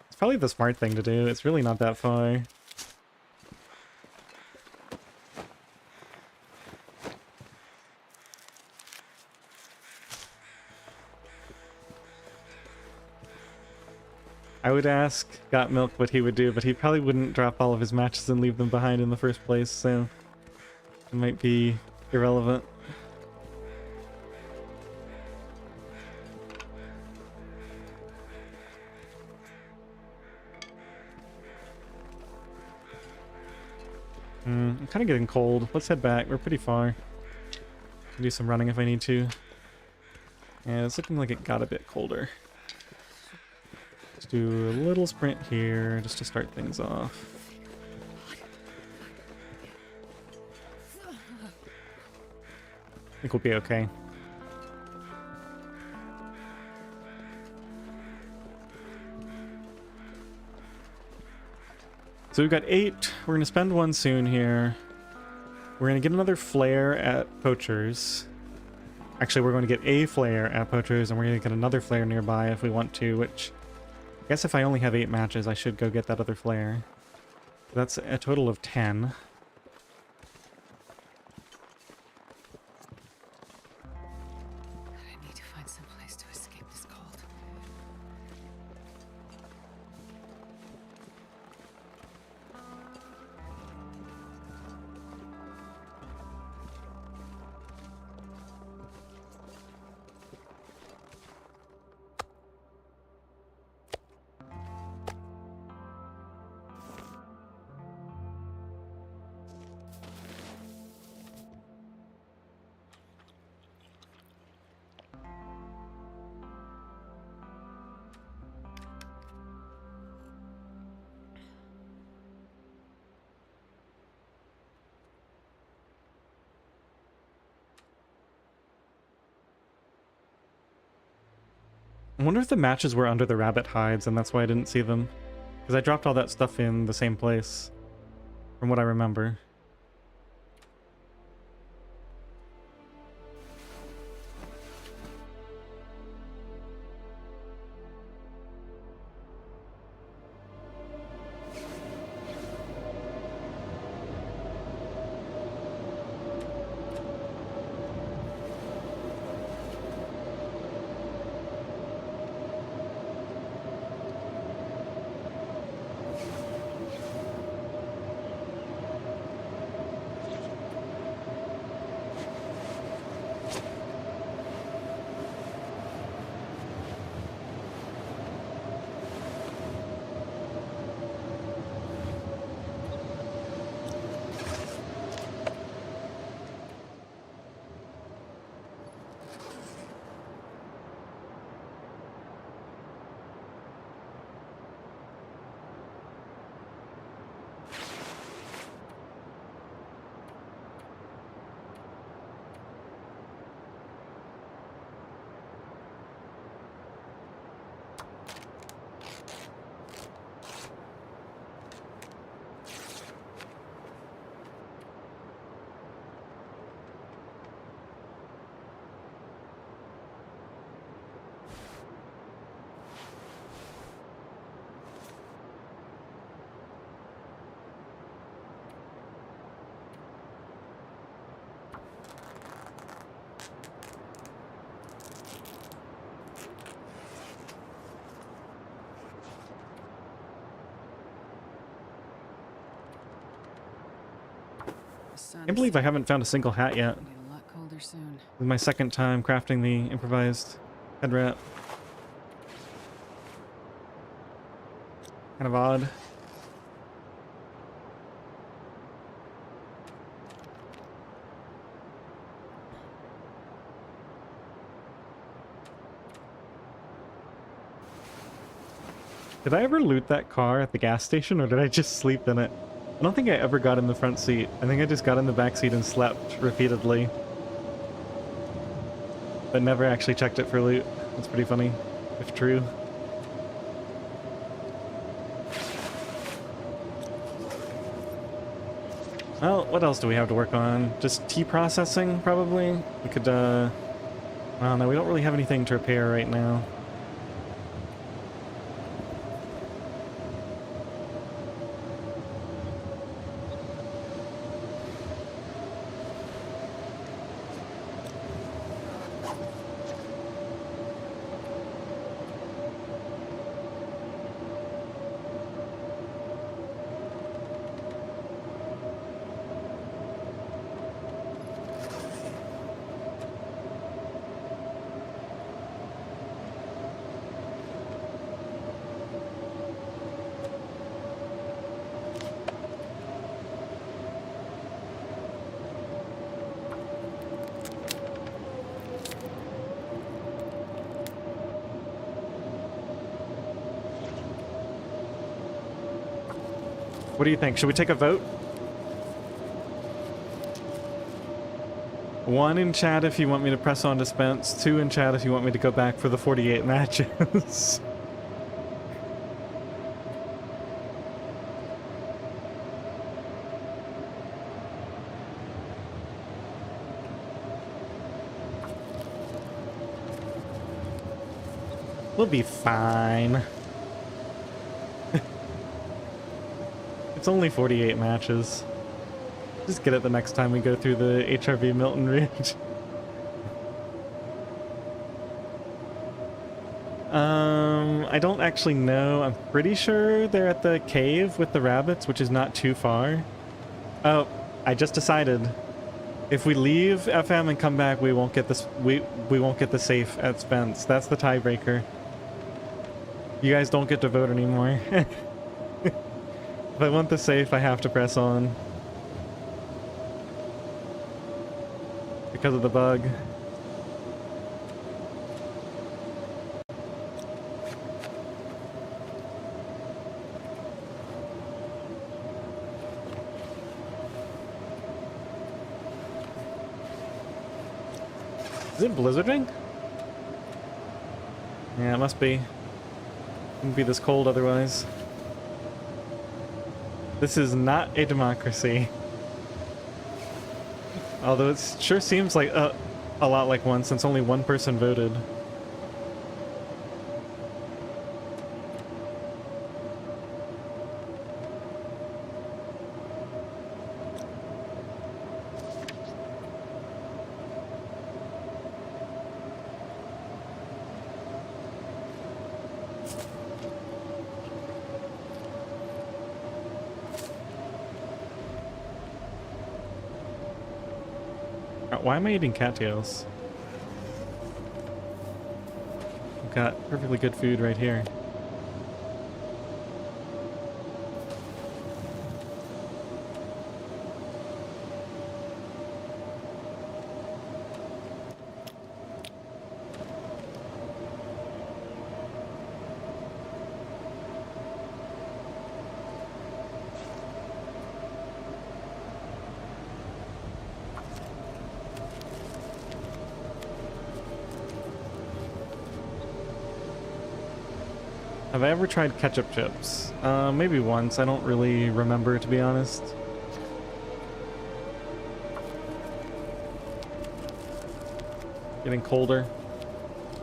It's probably the smart thing to do. It's really not that far. I would ask Got Milk what he would do, but he probably wouldn't drop all of his matches and leave them behind in the first place, so it might be irrelevant. I'm kind of getting cold. Let's head back. We're pretty far. Can do some running if I need to. Yeah, it's looking like it got a bit colder. Let's do a little sprint here just to start things off. I think we'll be okay. So we've got 8. We're going to spend 1 soon here. We're going to get another flare at Poacher's. Actually, we're going to get a flare at Poacher's, and we're going to get another flare nearby if we want to, which I guess if I only have 8 matches, I should go get that other flare. That's a total of 10. I need to find some place to escape this cold. I wonder if the matches were under the rabbit hides and that's why I didn't see them. Because I dropped all that stuff in the same place, from what I remember. sun. I can't believe I haven't found a single hat yet. It'll get a lot colder soon. This is my second time crafting the improvised head wrap. Kind of odd. Did I ever loot that car at the gas station, or did I just sleep in it? I don't think I ever got in the front seat. I think I just got in the back seat and slept repeatedly. but never actually checked it for loot. That's pretty funny, if true. Well, what else do we have to work on? Just tea processing, probably? We could, well, no, we don't really have anything to repair right now. What do you think? Should we take a vote? 1 in chat if you want me to press on dispense, 2 in chat if you want me to go back for the 48 matches. We'll be fine. It's only 48 matches. Just get it the next time we go through the HRV Milton Ridge. I don't actually know. I'm pretty sure they're at the cave with the rabbits, which is not too far. Oh, I just decided. If we leave FM and come back, we won't get this. We won't get the safe at Spence. That's the tiebreaker. You guys don't get to vote anymore. If I want the safe, I have to press on. Because of the bug. Is it blizzarding? Yeah, it must be. Wouldn't be this cold otherwise. This is not a democracy. Although it sure seems like a lot like one, since only one person voted. Why am I eating cattails? I've got perfectly good food right here. Have I ever tried ketchup chips? Maybe once. I don't really remember, to be honest. Getting colder.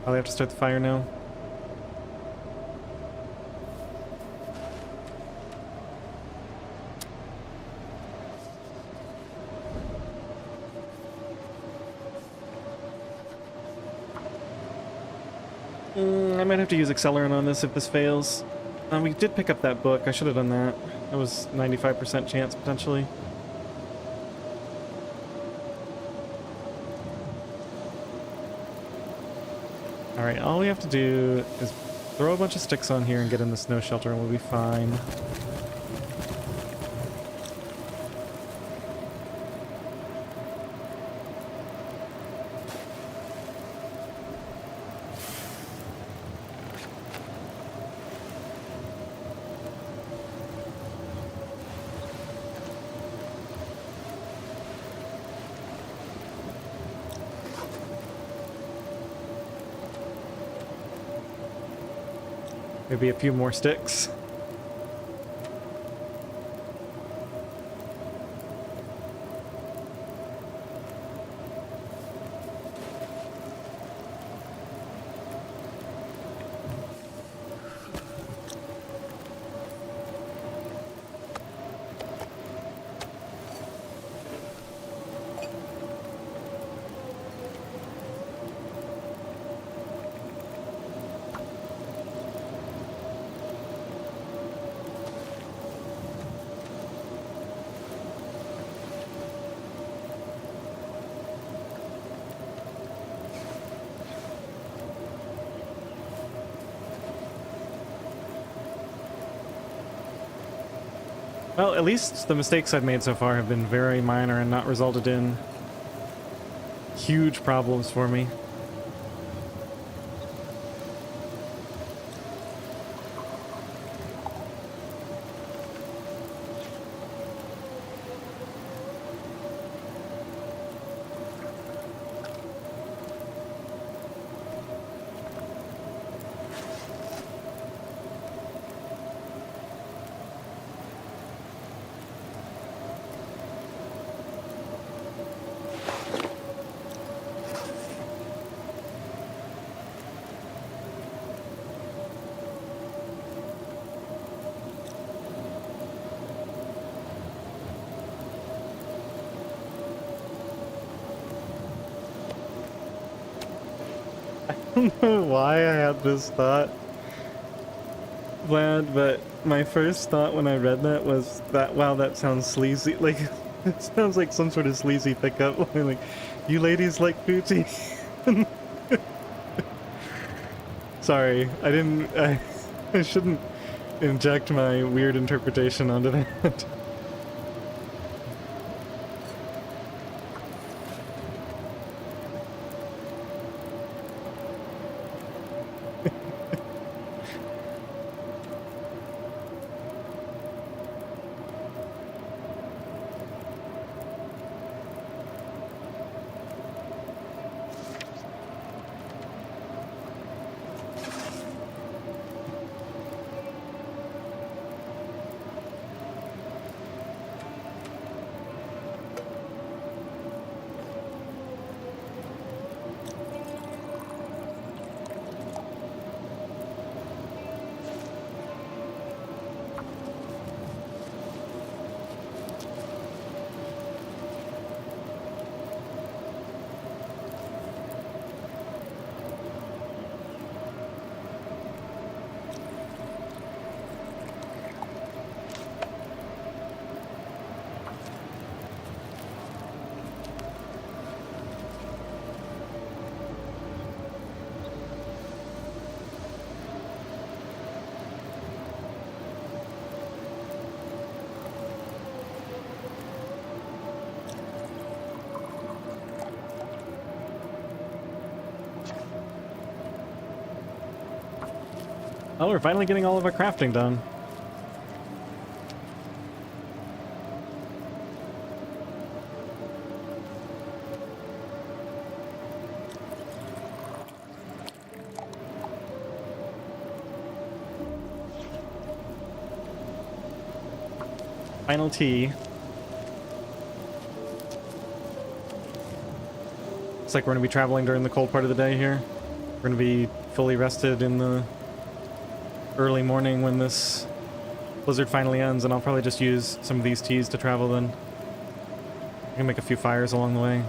Probably have to start the fire now. I might have to use Accelerant on this if this fails. We did pick up that book. I should have done that. That was 95% chance, potentially. Alright, all we have to do is throw a bunch of sticks on here and get in the snow shelter and we'll be fine. Maybe a few more sticks. Well, at least the mistakes I've made so far have been very minor and not resulted in huge problems for me. I don't know why I had this thought, Vlad, but my first thought when I read that was that, wow, that sounds sleazy. Like, it sounds like some sort of sleazy pickup. Like, you ladies like booty. Sorry, I shouldn't inject my weird interpretation onto that. Oh, we're finally getting all of our crafting done. Final tea. Looks like we're going to be traveling during the cold part of the day here. We're going to be fully rested in the early morning when this blizzard finally ends, and I'll probably just use some of these teas to travel then. I can make a few fires along the way.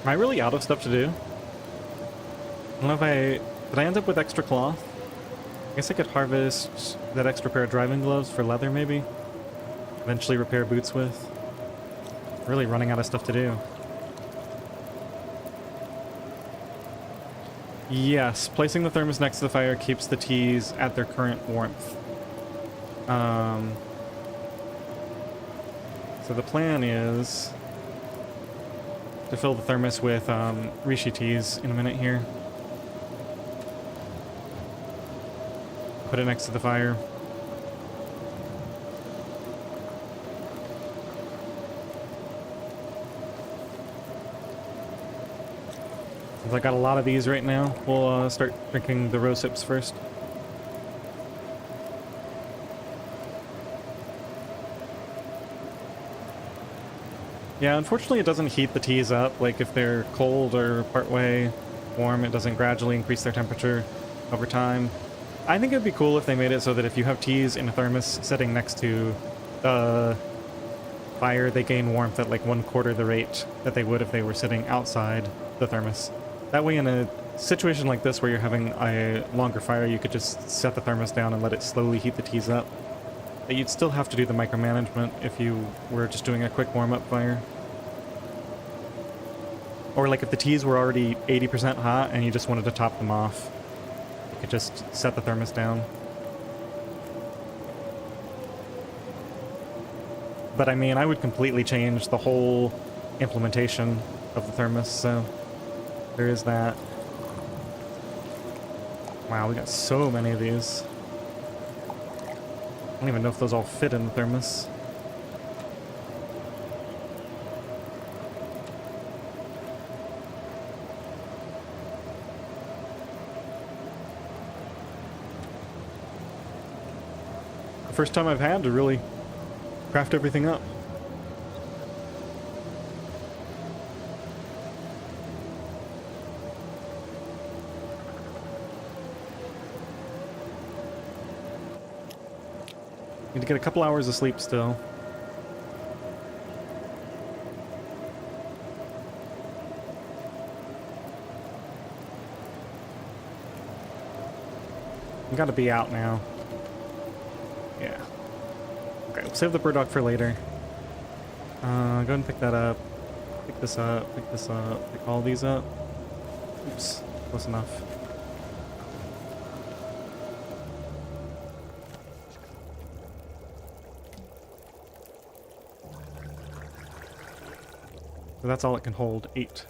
I really out of stuff to do? I don't know if did I end up with extra cloth? I guess I could harvest that extra pair of driving gloves for leather, maybe? Eventually repair boots with. Really running out of stuff to do. Yes, placing the thermos next to the fire keeps the teas at their current warmth. So the plan is to fill the thermos with reishi teas in a minute here. Put it next to the fire. Since I got a lot of these right now, we'll start drinking the rose hips first. Yeah, unfortunately it doesn't heat the teas up. Like if they're cold or partway warm, it doesn't gradually increase their temperature over time. I think it'd be cool if they made it so that if you have teas in a thermos sitting next to the fire, they gain warmth at like 1/4 the rate that they would if they were sitting outside the thermos. That way in a situation like this where you're having a longer fire, you could just set the thermos down and let it slowly heat the teas up. But you'd still have to do the micromanagement if you were just doing a quick warm-up fire. Or like if the teas were already 80% hot and you just wanted to top them off, you could just set the thermos down. But I mean, I would completely change the whole implementation of the thermos, so there is that. Wow, we got so many of these. I don't even know if those all fit in the thermos. The first time I've had to really craft everything up. Need to get a couple hours of sleep still. We gotta be out now. Yeah. Okay, we'll save the burdock for later. Go ahead and pick that up. Pick this up, pick this up, pick all these up. Oops, close enough. So that's all it can hold, 8.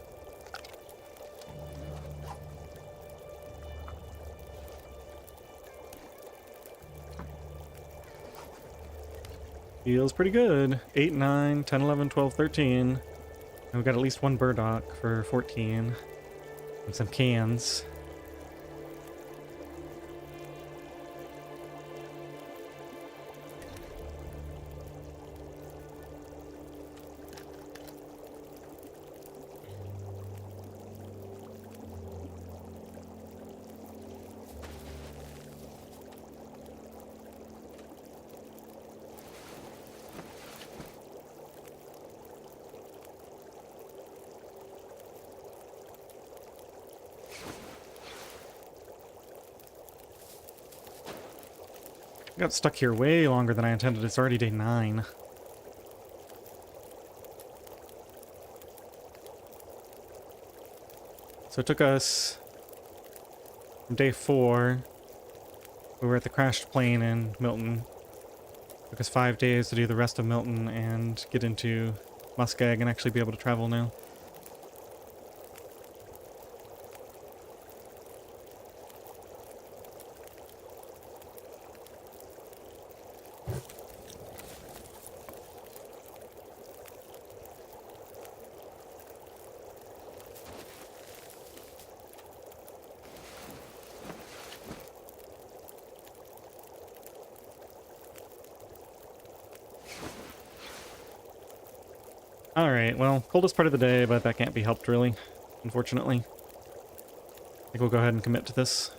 Feels pretty good. 8, 9, 10, 11, 12, 13. And we've got at least one burdock for 14. And some cans. I got stuck here way longer than I intended. It's already day 9. So it took us from day 4. We were at the crashed plane in Milton. It took us 5 days to do the rest of Milton and get into Muskeg and actually be able to travel now. Alright, well, coldest part of the day, but that can't be helped really, unfortunately. I think we'll go ahead and commit to this.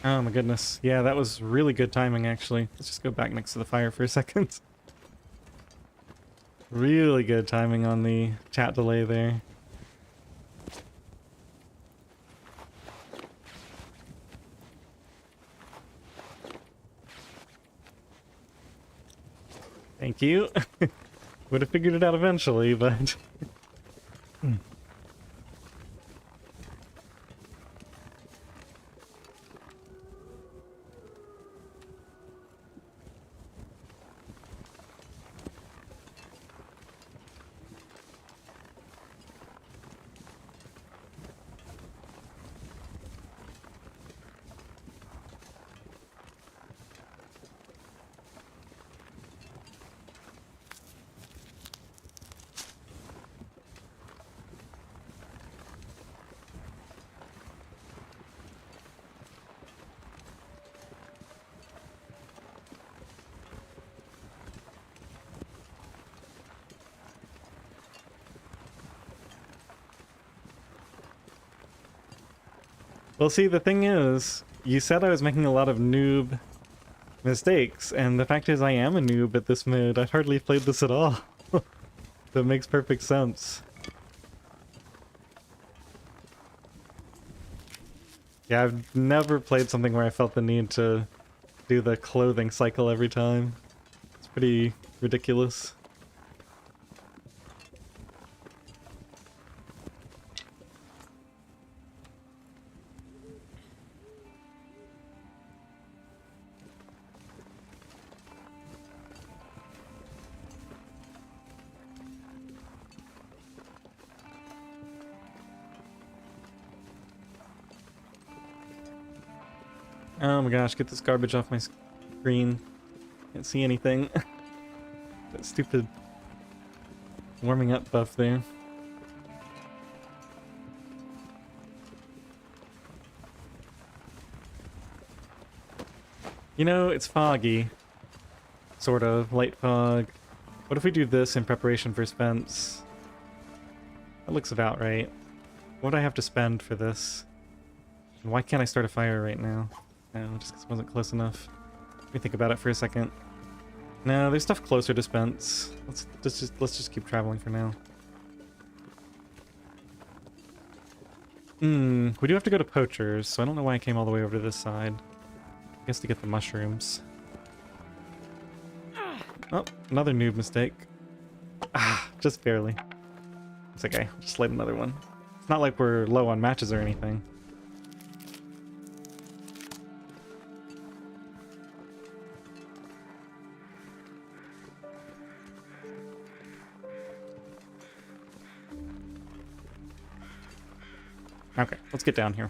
Oh my goodness. Yeah, that was really good timing, actually. Let's just go back next to the fire for a second. Really good timing on the chat delay there. Thank you. Would have figured it out eventually, but... Well, see, the thing is, you said I was making a lot of noob mistakes, and the fact is I am a noob at this mode. I've hardly played this at all. That makes perfect sense. Yeah, I've never played something where I felt the need to do the clothing cycle every time. It's pretty ridiculous. Oh my gosh, get this garbage off my screen. Can't see anything. That stupid warming up buff there. You know, it's foggy. Sort of. Light fog. What if we do this in preparation for Spence? That looks about right. What do I have to spend for this? And why can't I start a fire right now? No, just because it wasn't close enough. Let me think about it for a second. No, there's stuff closer to Spence. Let's just keep traveling for now. We do have to go to Poacher's, so I don't know why I came all the way over to this side. I guess to get the mushrooms. Oh, another noob mistake. Ah, just barely. It's okay, I'll just light another one. It's not like we're low on matches or anything. Okay, let's get down here.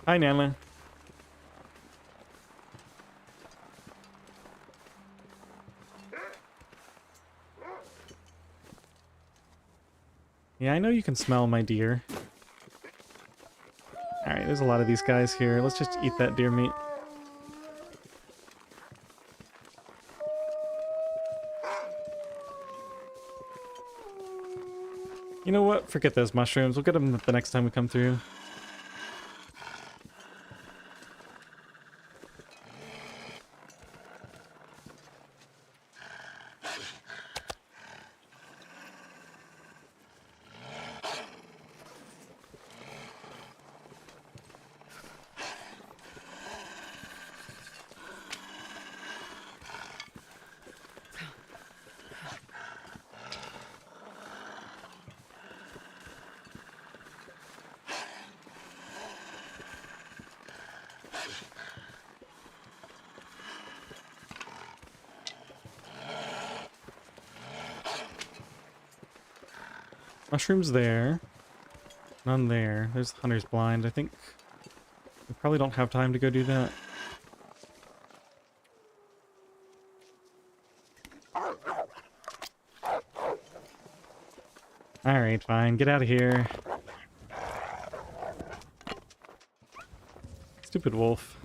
Hi, Nana. Yeah, I know you can smell my deer. Alright, there's a lot of these guys here. Let's just eat that deer meat. You know what? Forget those mushrooms. We'll get them the next time we come through. Mushrooms there. None there. There's Hunter's Blind. I think we probably don't have time to go do that. Alright, fine. Get out of here. Stupid wolf.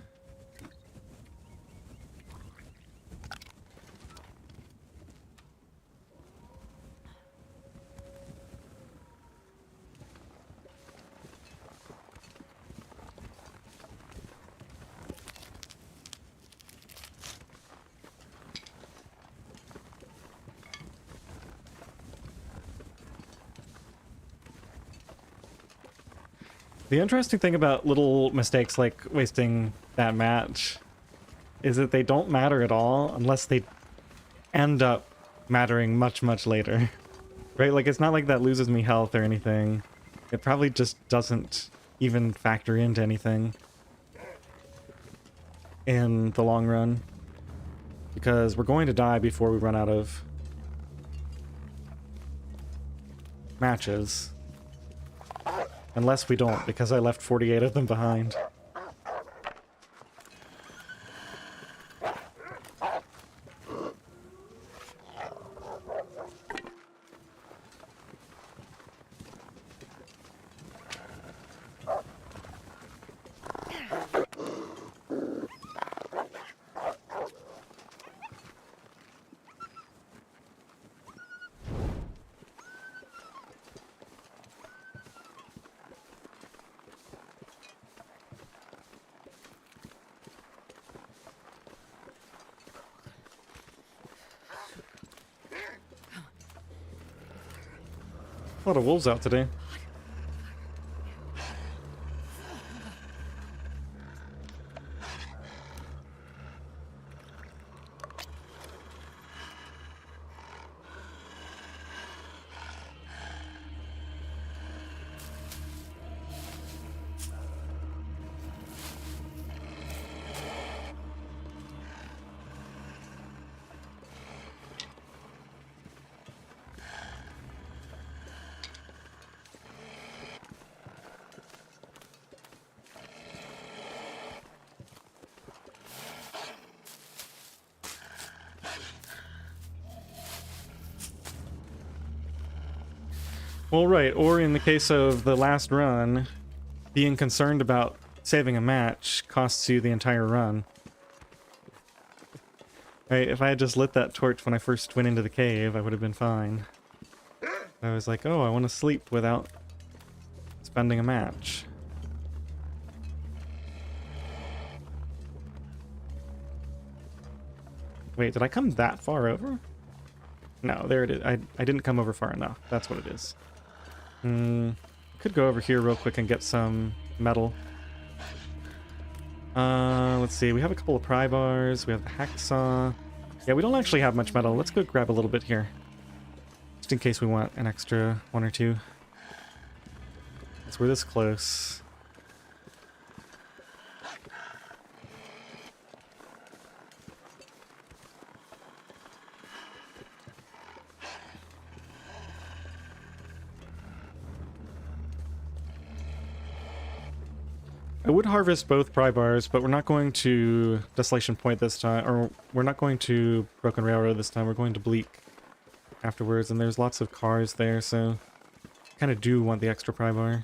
The interesting thing about little mistakes like wasting that match is that they don't matter at all unless they end up mattering much, much later. Right? Like, it's not like that loses me health or anything. It probably just doesn't even factor into anything in the long run. Because we're going to die before we run out of matches. Unless we don't, because I left 48 of them behind. A lot of wolves out today. Well, right, or in the case of the last run, being concerned about saving a match costs you the entire run. Right, if I had just lit that torch when I first went into the cave, I would have been fine. I was like, oh, I want to sleep without spending a match. Wait, did I come that far over? No, there it is. I didn't come over far enough. That's what it is. Could go over here real quick and get some metal. Let's see. We have a couple of pry bars. We have the hacksaw. Yeah, we don't actually have much metal. Let's go grab a little bit here. Just in case we want an extra one or two. Since we're this close. I would harvest both pry bars, but we're not going to Desolation Point this time, or we're not going to Broken Railroad this time. We're going to Bleak afterwards, and there's lots of cars there, so kind of do want the extra pry bar.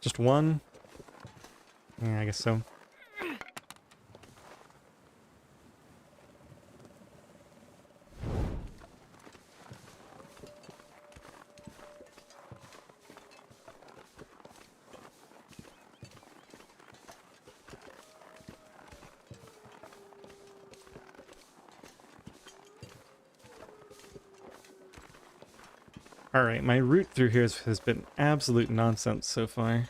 Just one? Yeah, I guess so. Alright, my route through here has been absolute nonsense so far.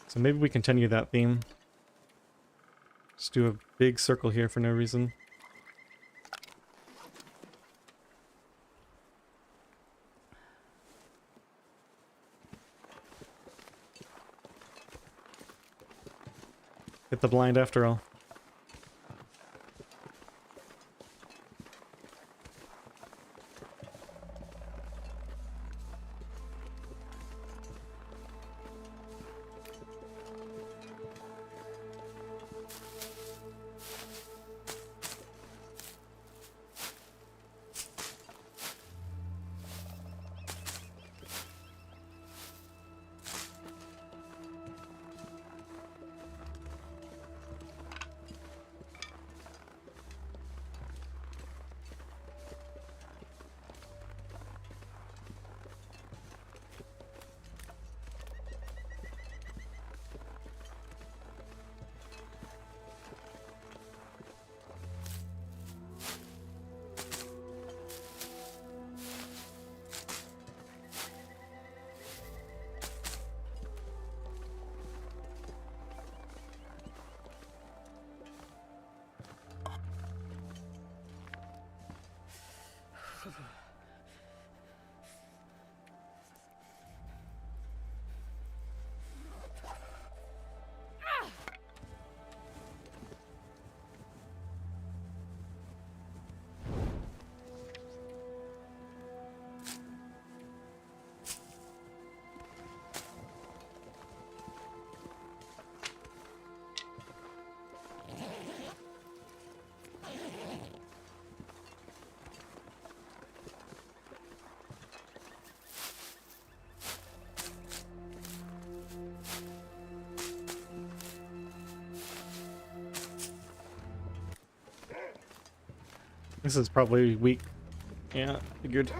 So maybe we continue that theme. Just do a big circle here for no reason. Hit the blind after all. This is probably weak. Yeah, figured.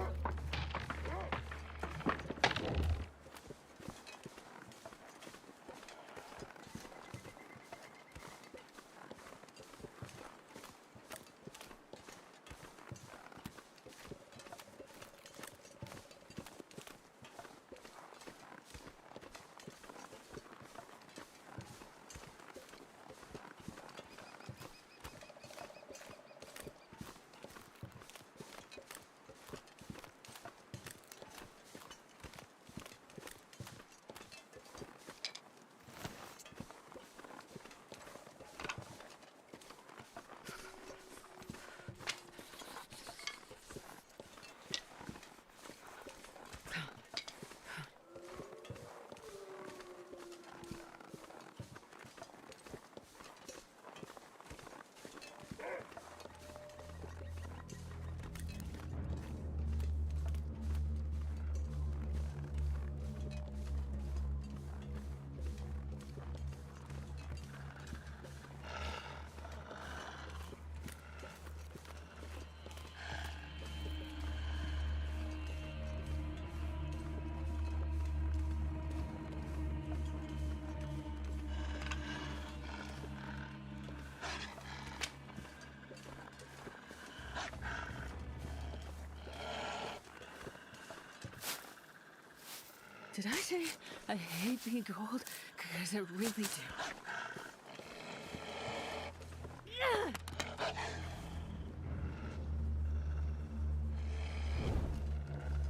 Did I say I hate being cold? Because I really do.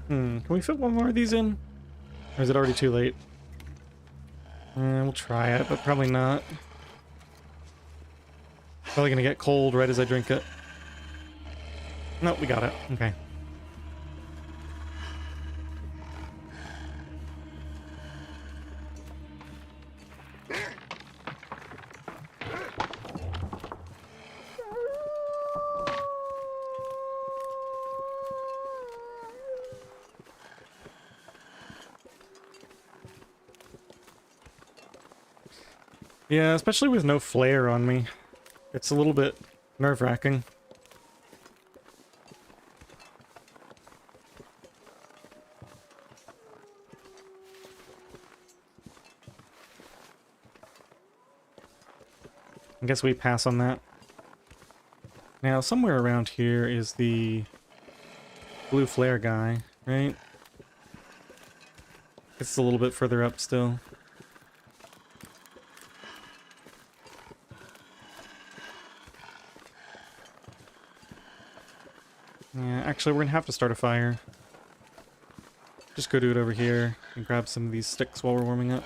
Can we fit one more of these in? Or is it already too late? We'll try it, but probably not. Probably gonna get cold right as I drink it. No, we got it. Okay. Yeah, especially with no flare on me. It's a little bit nerve-wracking. I guess we pass on that. Now, somewhere around here is the blue flare guy, right? It's a little bit further up still. Yeah, actually, we're gonna have to start a fire. Just go do it over here and grab some of these sticks while we're warming up.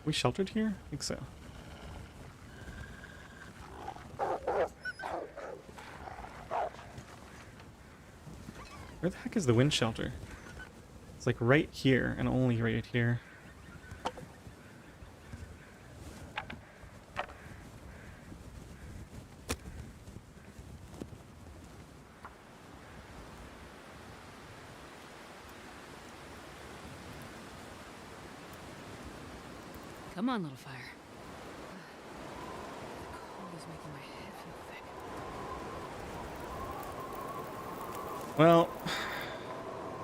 We sheltered here? I think so. Where the heck is the wind shelter? It's like right here and only right here. Come on, little fire. The cold is making my head feel thick. Well,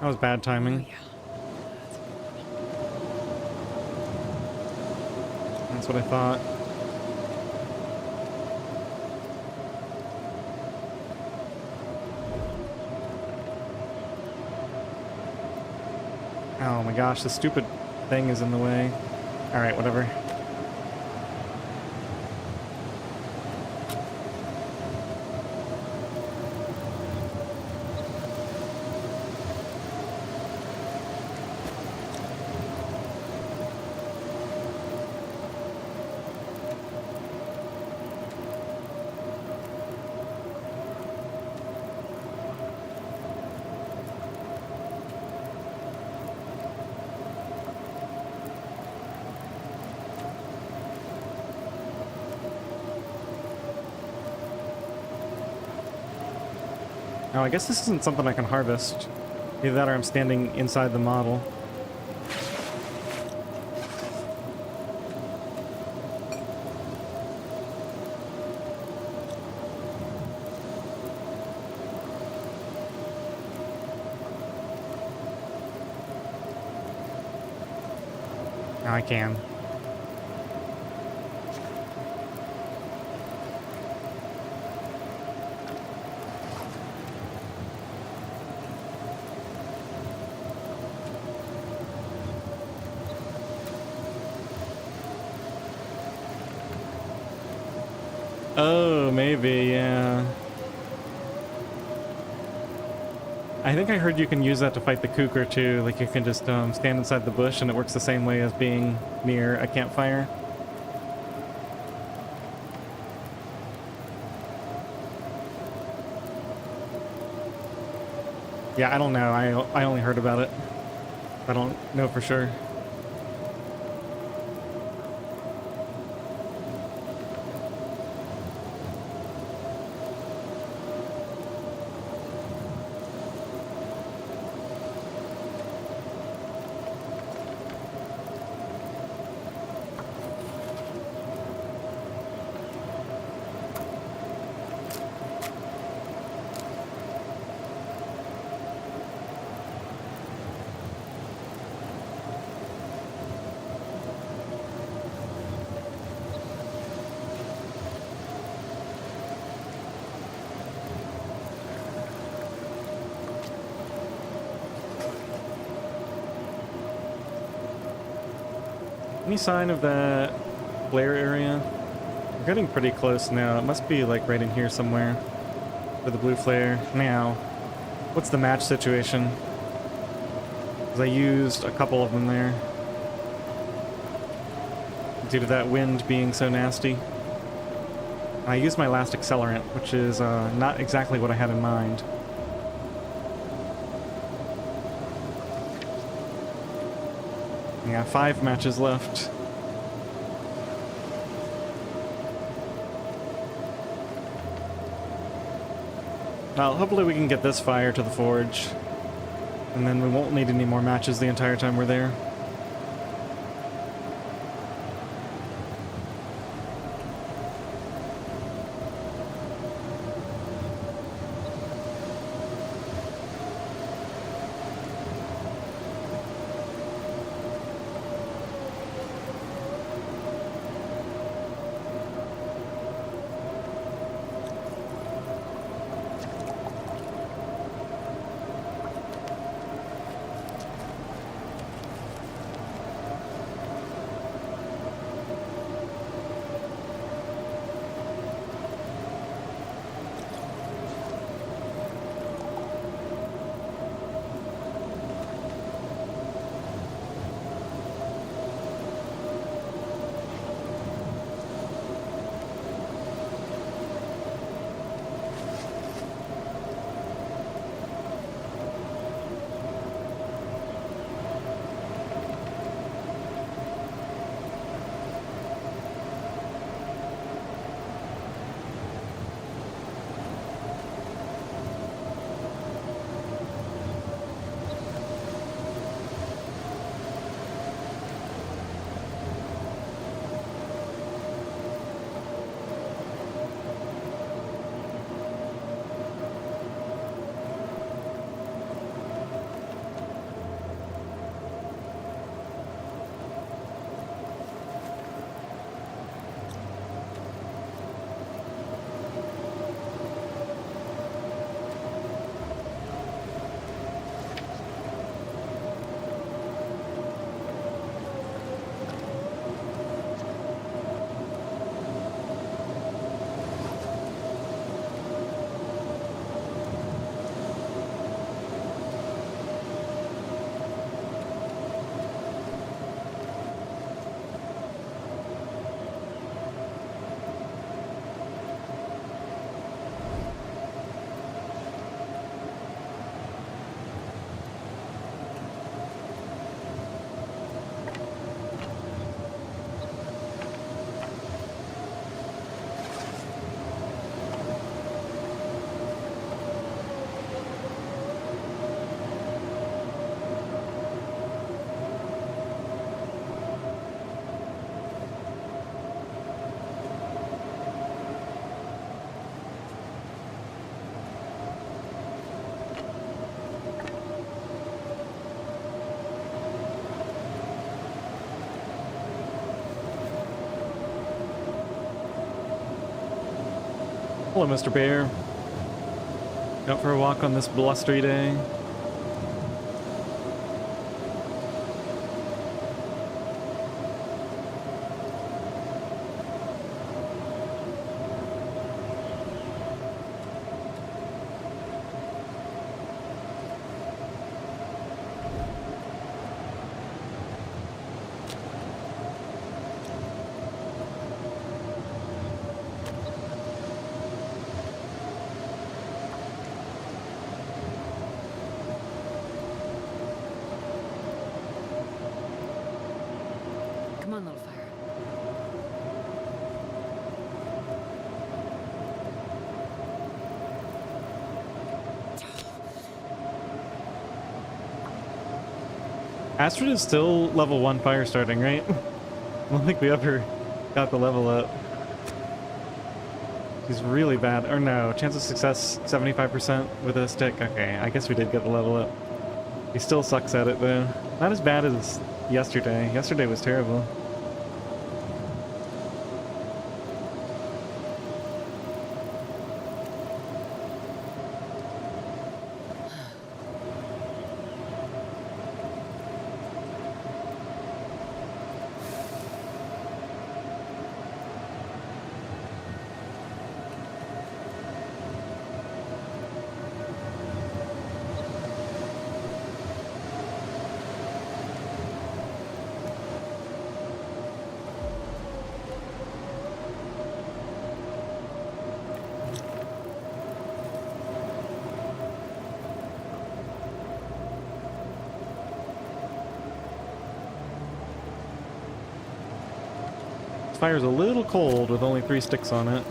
that was bad timing. Oh, yeah. That's what I thought. Oh my gosh, the stupid thing is in the way. Alright, whatever. Oh, I guess this isn't something I can harvest. Either that or I'm standing inside the model. Now I can. Oh, maybe, yeah. I think I heard you can use that to fight the cougar too. Like you can just stand inside the bush and it works the same way as being near a campfire. Yeah, I don't know. I only heard about it. I don't know for sure. Any sign of that flare area? We're getting pretty close now. It must be like right in here somewhere for the blue flare. Now, what's the match situation? Because I used a couple of them there due to that wind being so nasty. I used my last accelerant, which is not exactly what I had in mind. Yeah, 5 matches left. Well, hopefully we can get this fire to the forge. And then we won't need any more matches the entire time we're there. Hello, Mr. Bear. Out for a walk on this blustery day. Come on, little fire. Astrid is still level 1 fire starting, right? I don't think we ever got the level up. He's really bad. Or no, chance of success 75% with a stick. Okay, I guess we did get the level up. He still sucks at it though. Not as bad as yesterday. Yesterday was terrible. Fire's a little cold with only 3 sticks on it.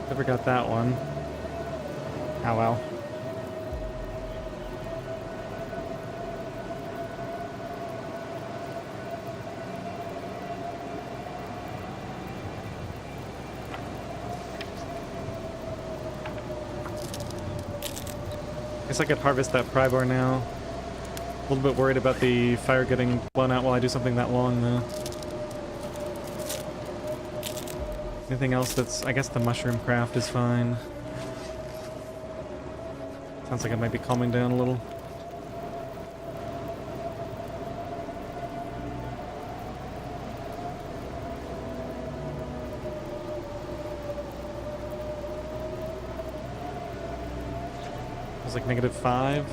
Never got that one. Oh well. Guess I could harvest that Prybor now. A little bit worried about the fire getting blown out while I do something that long, though. Anything else that's... I guess the mushroom craft is fine. Sounds like it might be calming down a little. It was like -5.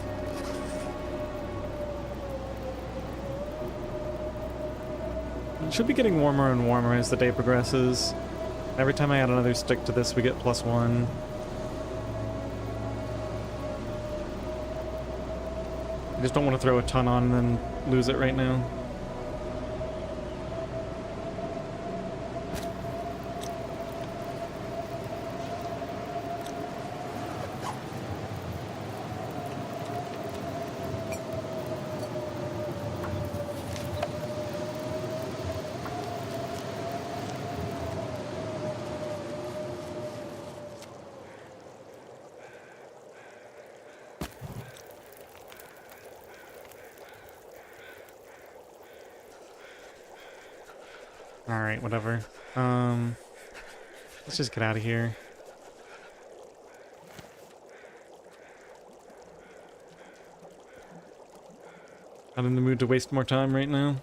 It should be getting warmer and warmer as the day progresses. Every time I add another stick to this, we get +1. I just don't want to throw a ton on and then lose it right now. Alright, whatever. Let's just get out of here. Not in the mood to waste more time right now.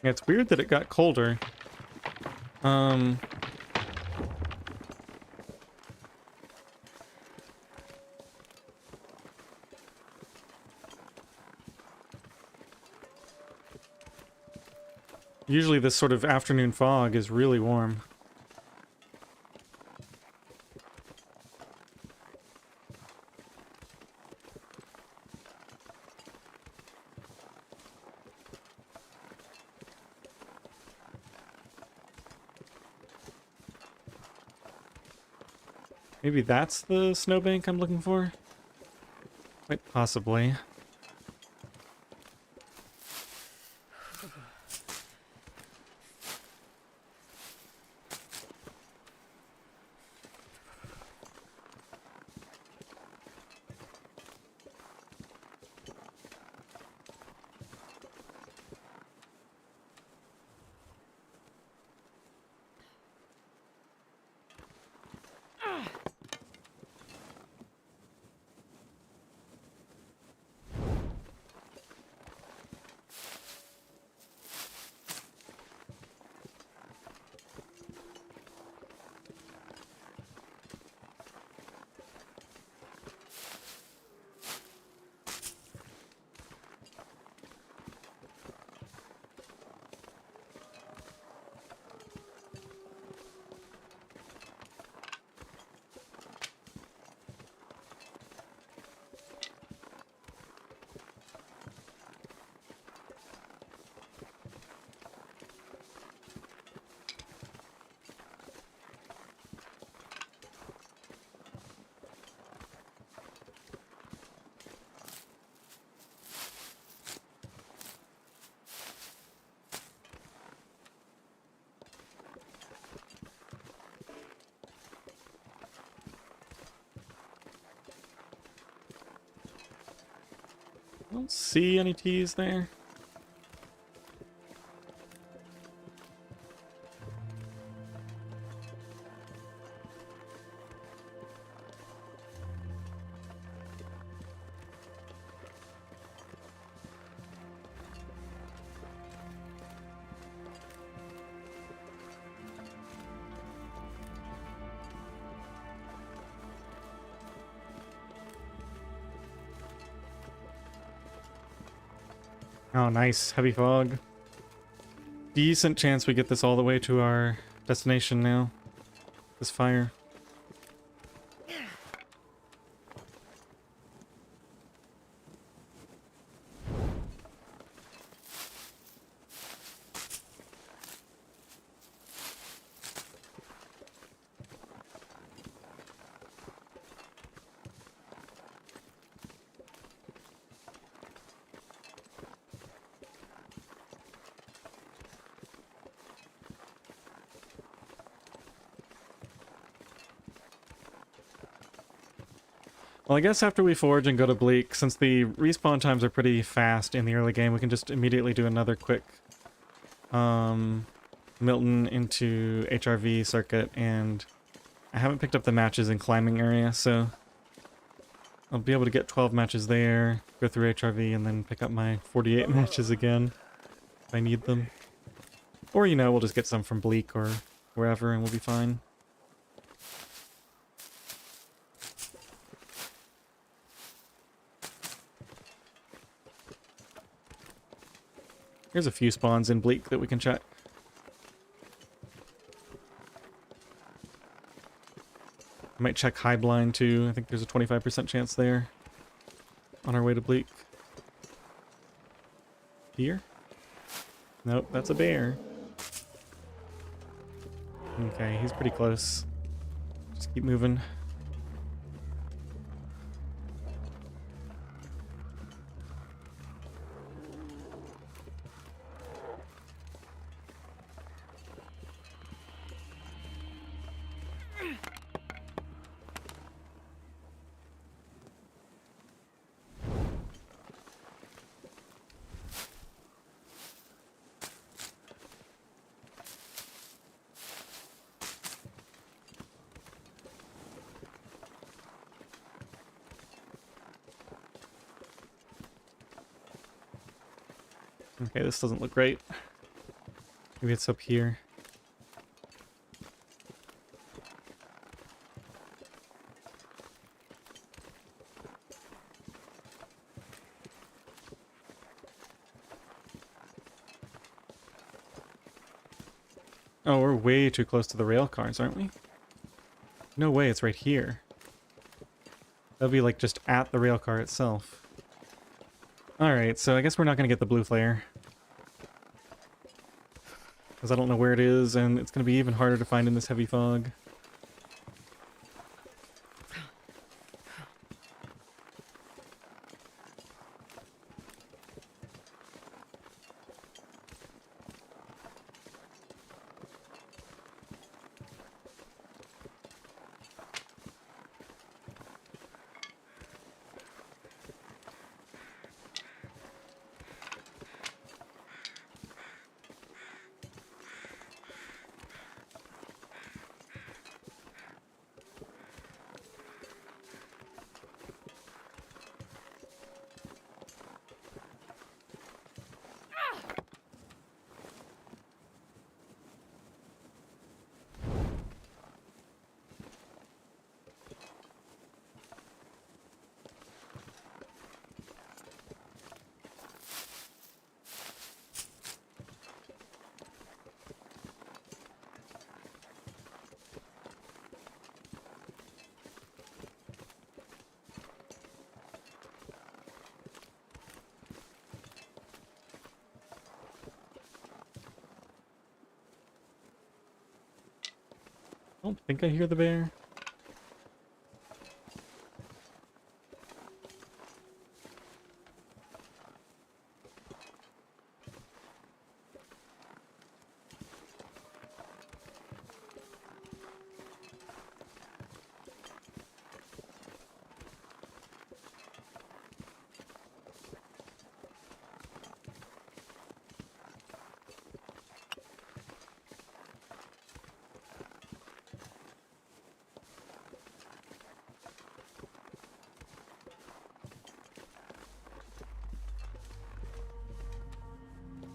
Yeah, it's weird that it got colder. Usually this sort of afternoon fog is really warm. Maybe that's the snowbank I'm looking for? Quite possibly. I don't see any T's there. Oh, nice. Heavy fog. Decent chance we get this all the way to our destination now. This fire. Well, I guess after we forge and go to Bleak, since the respawn times are pretty fast in the early game, we can just immediately do another quick Milton into HRV circuit, and I haven't picked up the matches in climbing area, so I'll be able to get 12 matches there, go through HRV, and then pick up my 48 matches again if I need them. Or, you know, we'll just get some from Bleak or wherever and we'll be fine. Here's a few spawns in Bleak that we can check. I might check High Blind too. I think there's a 25% chance there on our way to Bleak. Here? Nope, that's a bear. Okay, he's pretty close. Just keep moving. Okay, this doesn't look great. Maybe it's up here. Oh, we're way too close to the rail cars, aren't we? No way, it's right here. That'll be like just at the rail car itself. Alright, so I guess we're not going to get the blue flare. Because I don't know where it is, and it's going to be even harder to find in this heavy fog. I don't think I hear the bear.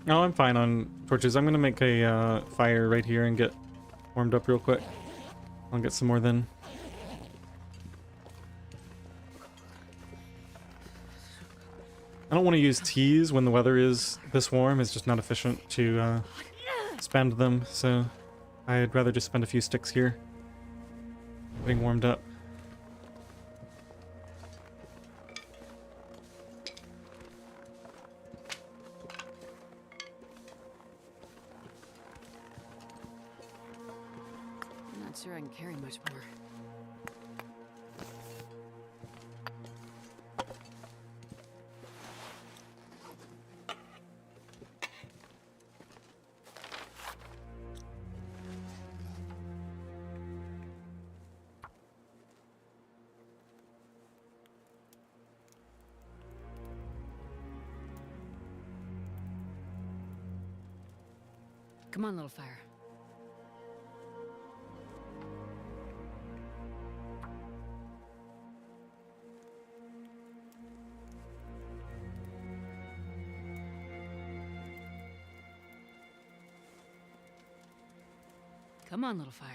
Oh, I'm fine on torches. I'm gonna make a fire right here and get warmed up real quick. I'll get some more then. I don't want to use teas when the weather is this warm. It's just not efficient to spend them, so I'd rather just spend a few sticks here getting warmed up. I'm not sure I can carry much more. Come on, little fire. Come on, little fire.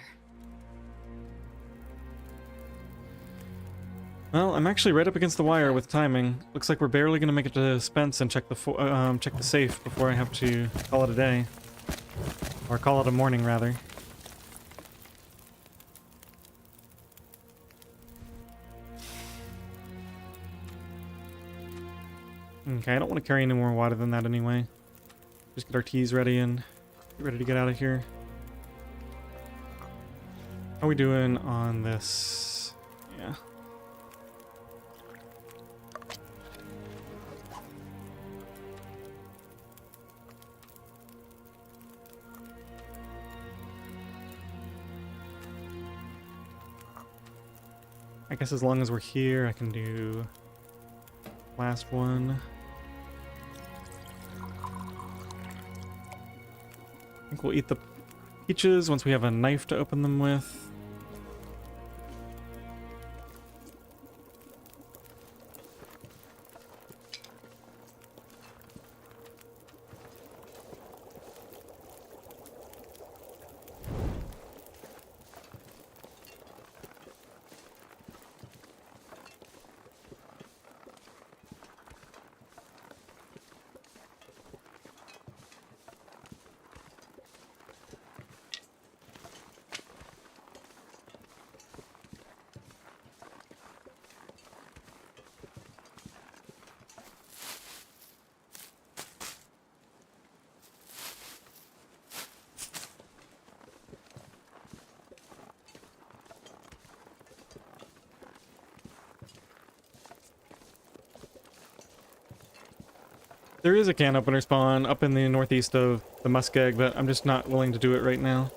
Well, I'm actually right up against the wire with timing. Looks like we're barely gonna make it to Spence and check the safe before I have to call it a day, or call it a morning rather. Okay, I don't want to carry any more water than that anyway. Just get our teas ready and get ready to get out of here. How are we doing on this? Yeah. I guess as long as we're here, I can do last one. I think we'll eat the peaches once we have a knife to open them with. There is a can opener spawn up in the northeast of the muskeg, but I'm just not willing to do it right now.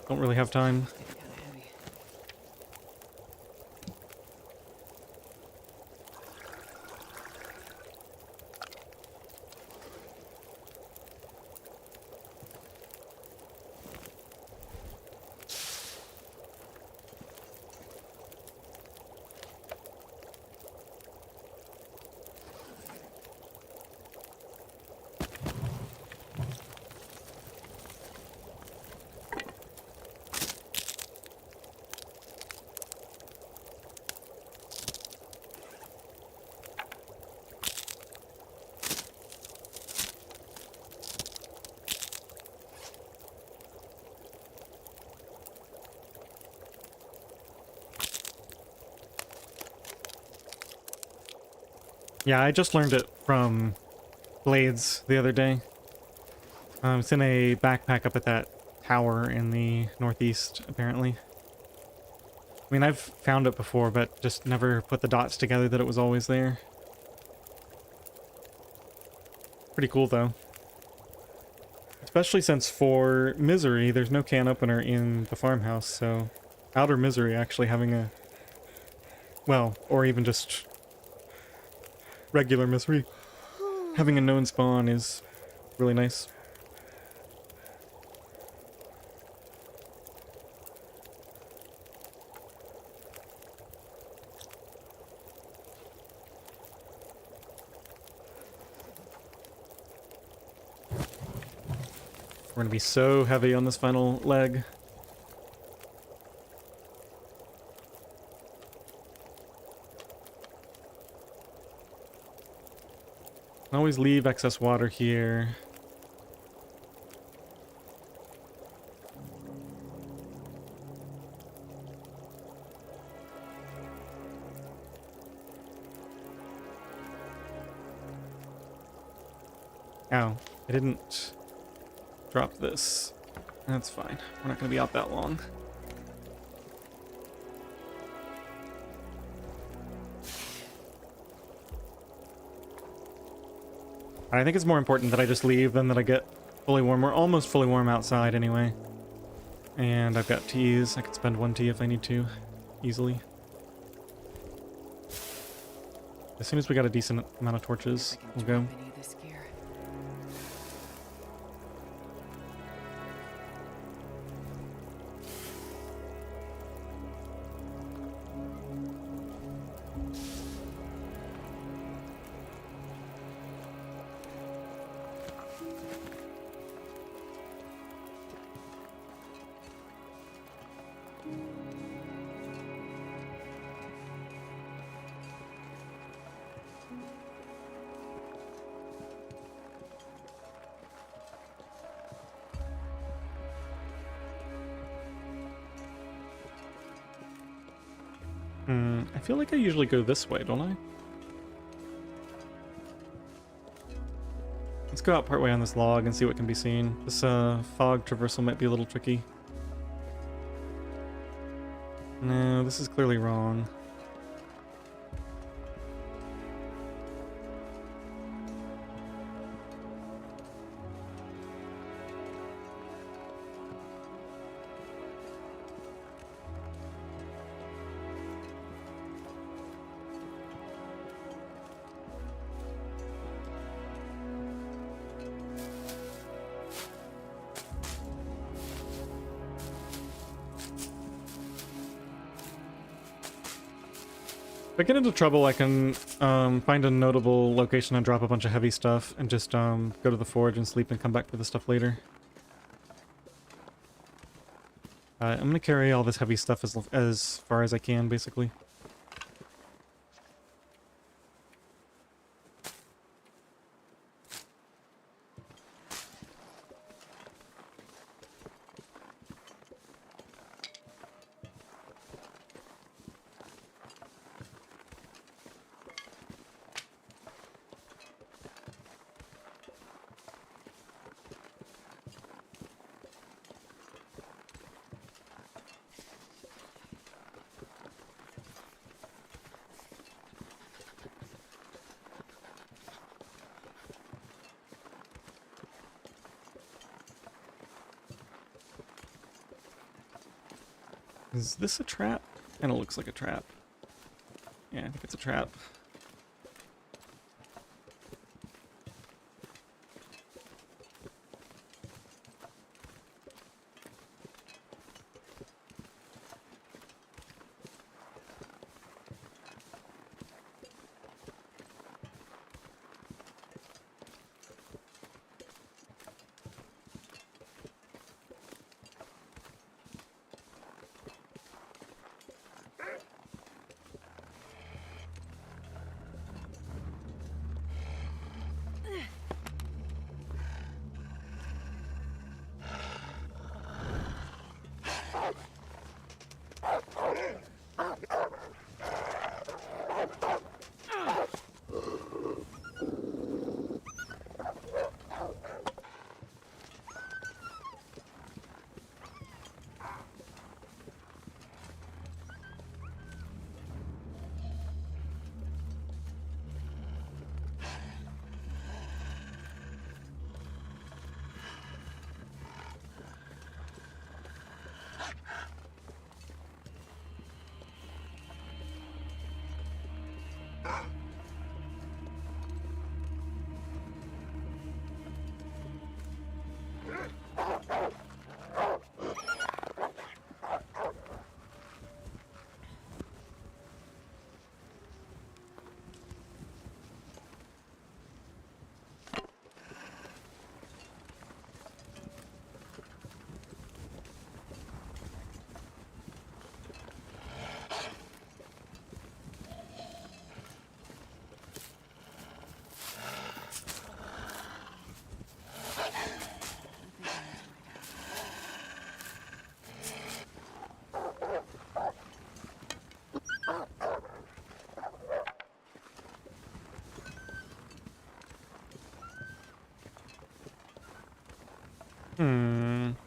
Don't really have time. Getting kind of heavy. Yeah, I just learned it from Blades the other day. It's in a backpack up at that tower in the northeast, apparently. I mean, I've found it before, but just never put the dots together that it was always there. Pretty cool, though. Especially since for Misery, there's no can opener in the farmhouse, so Outer Misery actually having a... well, or even just regular Misery, having a known spawn is really nice. We're gonna be so heavy on this final leg. Always leave excess water here. Ow, I didn't drop this. That's fine. We're not gonna be out that long. I think it's more important that I just leave than that I get fully warm. We're almost fully warm outside anyway. And I've got teas. I could spend 1 tea if I need to. Easily. As soon as we got a decent amount of torches, we'll go. Any of this gear. I feel like I usually go this way, don't I? Let's go out partway on this log and see what can be seen. This fog traversal might be a little tricky. No, this is clearly wrong. If I get into trouble, I can find a notable location and drop a bunch of heavy stuff and just go to the forge and sleep and come back for the stuff later. I'm gonna carry all this heavy stuff as far as I can, basically. Is this a trap? Kinda looks like a trap. Yeah, I think it's a trap.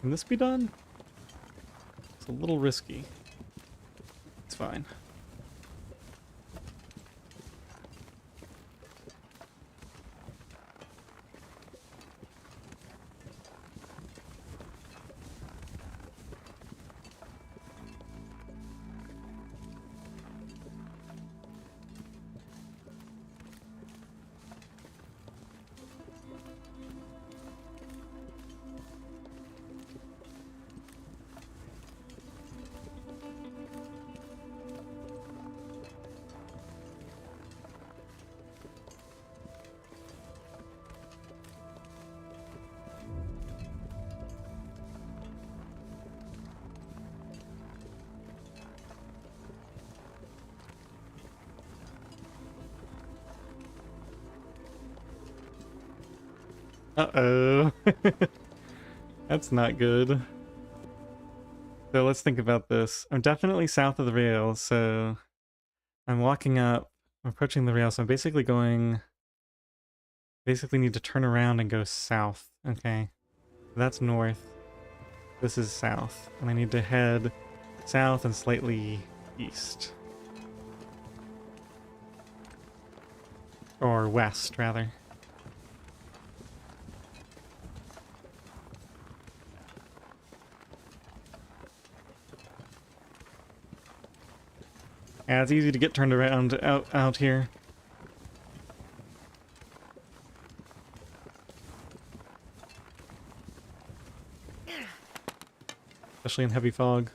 Can this be done? It's a little risky. It's fine. Uh-oh. That's not good. So let's think about this. I'm definitely south of the rail, so I'm walking up, I'm approaching the rail, so I'm basically going... Basically need to turn around and go south. Okay. That's north. This is south. And I need to head south and slightly east. Or west, rather. Yeah, it's easy to get turned around out here. Especially in heavy fog.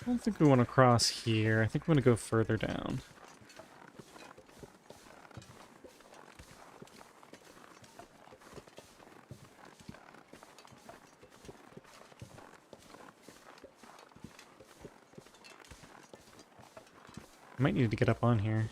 I don't think we want to cross here. I think we want to go further down. I might need to get up on here.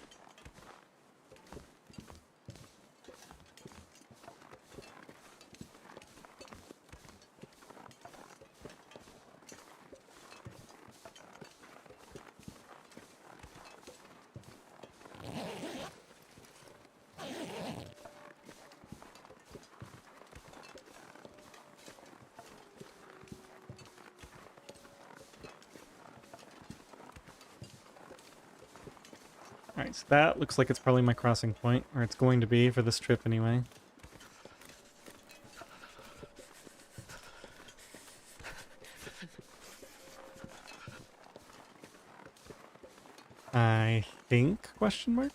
Alright, so that looks like it's probably my crossing point, or it's going to be for this trip anyway. I think, question mark?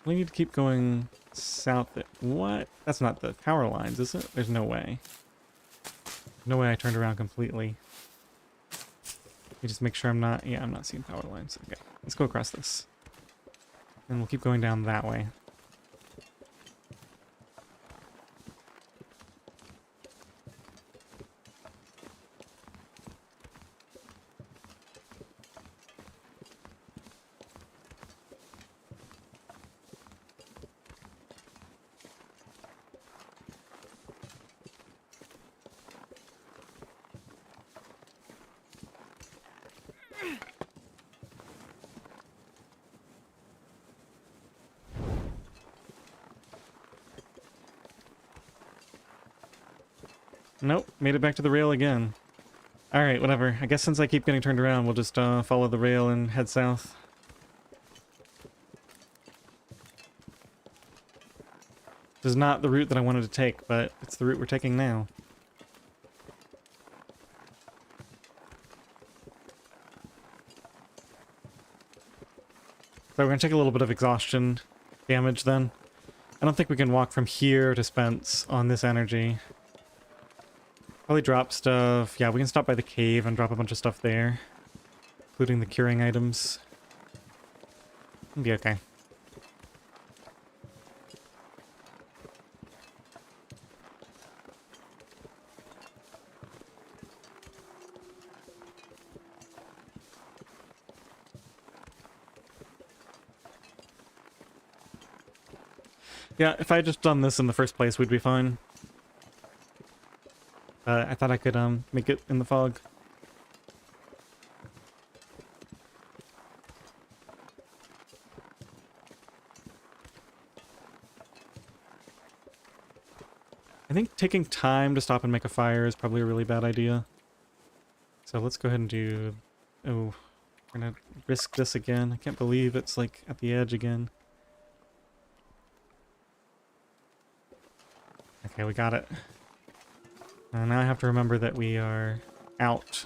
We need to keep going south. What? That's not the power lines, is it? There's no way. No way I turned around completely. Let me just make sure I'm not... Yeah, I'm not seeing power lines. Okay, let's go across this. And we'll keep going down that way. Nope, made it back to the rail again. Alright, whatever. I guess since I keep getting turned around, we'll just follow the rail and head south. This is not the route that I wanted to take, but it's the route we're taking now. So we're going to take a little bit of exhaustion damage then. I don't think we can walk from here to Spence on this energy. Probably drop stuff. Yeah, we can stop by the cave and drop a bunch of stuff there. Including the curing items. It'll be okay. Yeah, if I had just done this in the first place, we'd be fine. I thought I could make it in the fog. I think taking time to stop and make a fire is probably a really bad idea. So let's go ahead and do... Oh, we're gonna risk this again. I can't believe it's like at the edge again. Okay, we got it. Now I have to remember that we are out.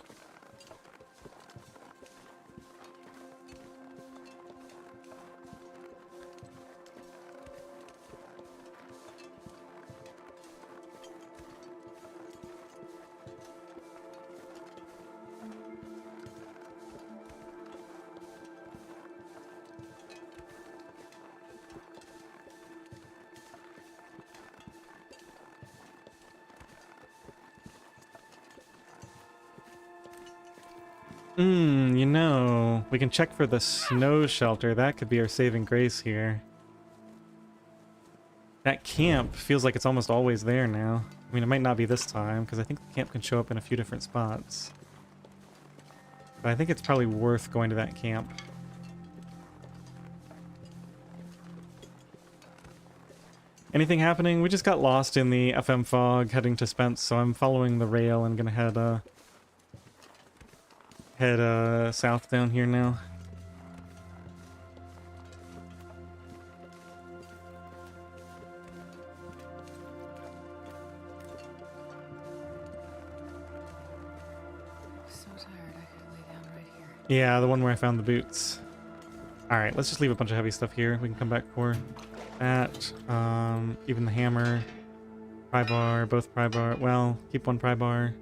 You know, we can check for the snow shelter. That could be our saving grace here. That camp feels like it's almost always there now. I mean, it might not be this time, because I think the camp can show up in a few different spots. But I think it's probably worth going to that camp. Anything happening? We just got lost in the FM fog heading to Spence, so I'm following the rail and gonna head south down here now. So tired, I could lay down right here. Yeah, the one where I found the boots. Alright, let's just leave a bunch of heavy stuff here. We can come back for that. Even the hammer. Pry bar, both pry bar. Well, keep one pry bar.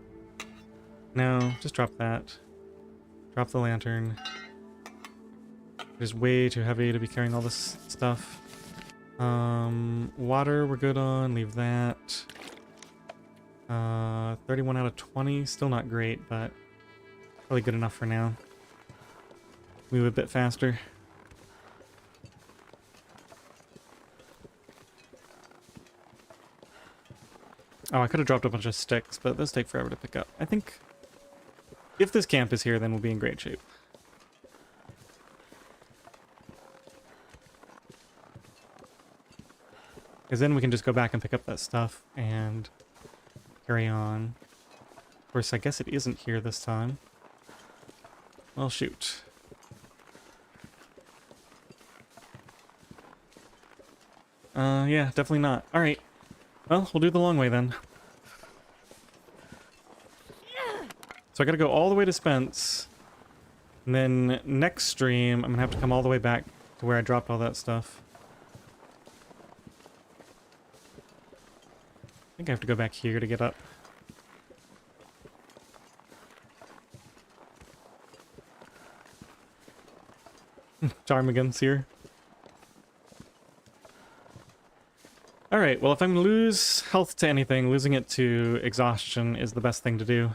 No, just drop that. Drop the lantern. It is way too heavy to be carrying all this stuff. Water we're good on. Leave that. 31 out of 20. Still not great, but probably good enough for now. Move a bit faster. Oh, I could have dropped a bunch of sticks, but those take forever to pick up. I think if this camp is here, then we'll be in great shape. Because then we can just go back and pick up that stuff and carry on. Of course, I guess it isn't here this time. Well, shoot. Yeah, definitely not. Alright. Well, we'll do the long way then. So I gotta go all the way to Spence. And then next stream, I'm gonna have to come all the way back to where I dropped all that stuff. I think I have to go back here to get up. Ptarmigan's here. Alright, well if I'm gonna lose health to anything, losing it to exhaustion is the best thing to do.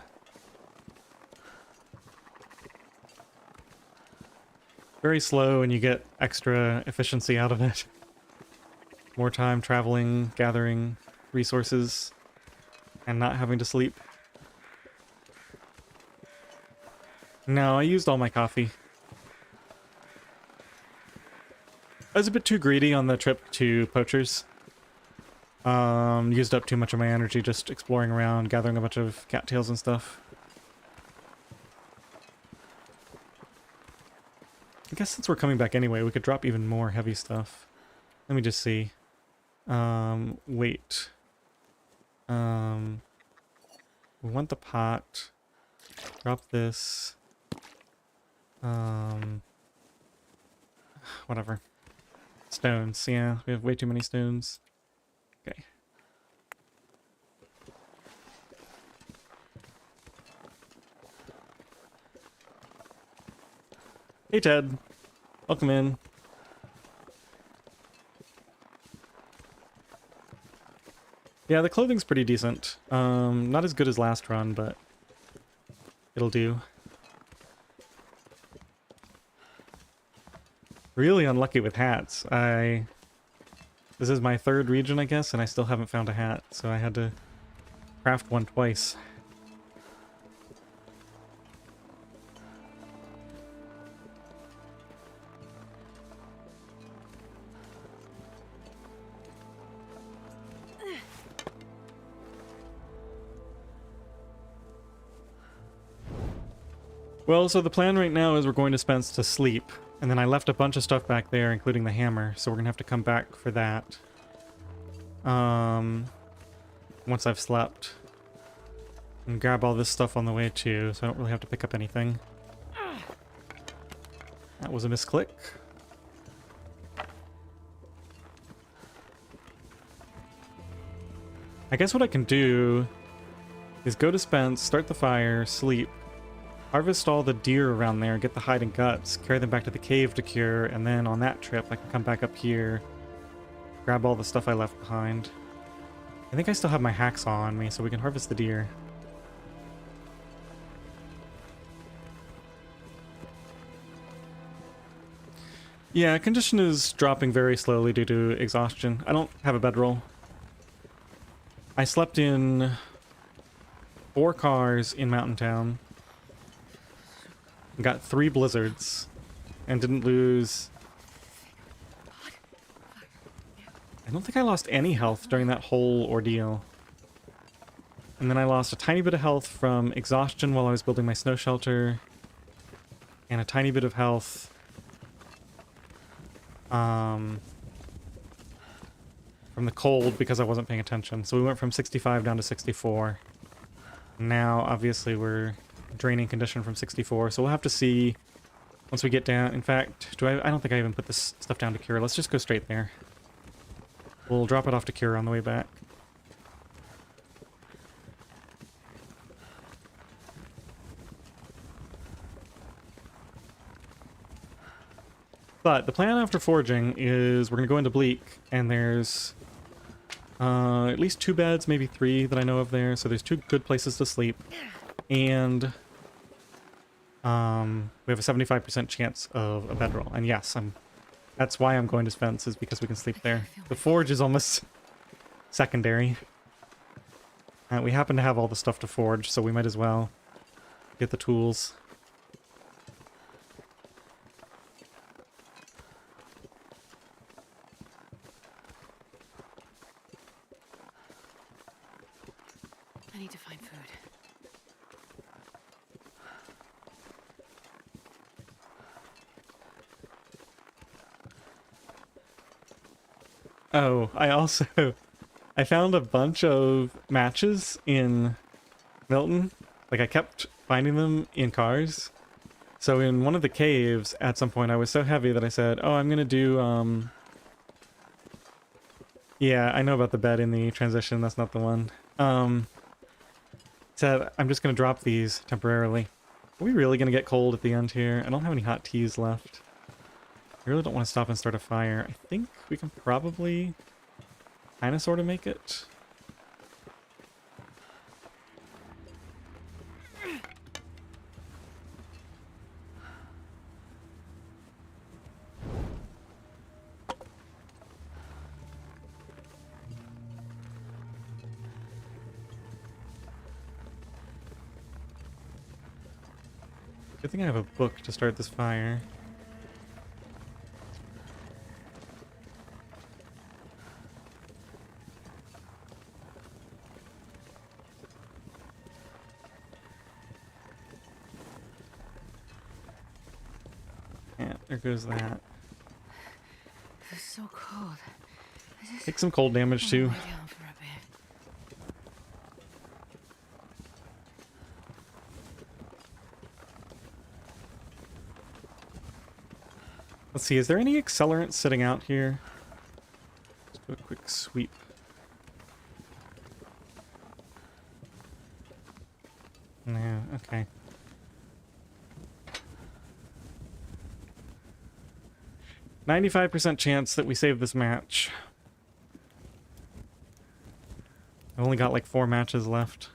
Very slow and you get extra efficiency out of it. More time traveling, gathering resources, and not having to sleep. No, I used all my coffee. I was a bit too greedy on the trip to Poachers. Used up too much of my energy just exploring around, gathering a bunch of cattails and stuff. I guess since we're coming back anyway, we could drop even more heavy stuff. Let me just see. Wait. We want the pot. Drop this. Whatever. Stones, yeah. We have way too many stones. Okay. Hey Ted. Welcome in. Yeah, the clothing's pretty decent. Not as good as last run, but it'll do. Really unlucky with hats. This is my third region, I guess, and I still haven't found a hat, so I had to craft one twice. Well, so the plan right now is we're going to Spence to sleep, and then I left a bunch of stuff back there, including the hammer, so we're gonna have to come back for that. Once I've slept. And grab all this stuff on the way too, so I don't really have to pick up anything. That was a misclick. I guess what I can do is go to Spence, start the fire, sleep, harvest all the deer around there, get the hide and guts, carry them back to the cave to cure, and then on that trip I can come back up here, grab all the stuff I left behind. I think I still have my hacksaw on me, so we can harvest the deer. Yeah, condition is dropping very slowly due to exhaustion. I don't have a bedroll. I slept in 4 cars in Mountain Town. Got 3 blizzards. And didn't lose... I don't think I lost any health during that whole ordeal. And then I lost a tiny bit of health from exhaustion while I was building my snow shelter. And a tiny bit of health... from the cold because I wasn't paying attention. So we went from 65 down to 64. Now, obviously, we're draining condition from 64, so we'll have to see once we get down. In fact, I don't think I even put this stuff down to cure. Let's just go straight there. We'll drop it off to cure on the way back. But the plan after foraging is we're going to go into Bleak, and there's at least 2 beds, maybe 3 that I know of there. So there's 2 good places to sleep. And we have a 75% chance of a bedroll. And yes, that's why I'm going to Spence, is because we can sleep there. The forge is almost secondary. We happen to have all the stuff to forge, so we might as well get the tools. I need to find food. Oh, I also I found a bunch of matches in Milton. Like I kept finding them in cars. So in one of the caves at some point I was so heavy that I said, "Oh, I'm going to do yeah, I know about the bed in the transition. That's not the one. Said I'm just going to drop these temporarily. Are we really going to get cold at the end here? I don't have any hot teas left. I really don't want to stop and start a fire. I think we can probably kind of sort of make it. Good thing I have a book to start this fire. Yeah, there goes that. It's so cold. Take some cold damage too. Lay down for a bit. Let's see, is there any accelerant sitting out here? Let's do a quick sweep. No, okay. "95% chance that we save this match." I only got like 4 matches left.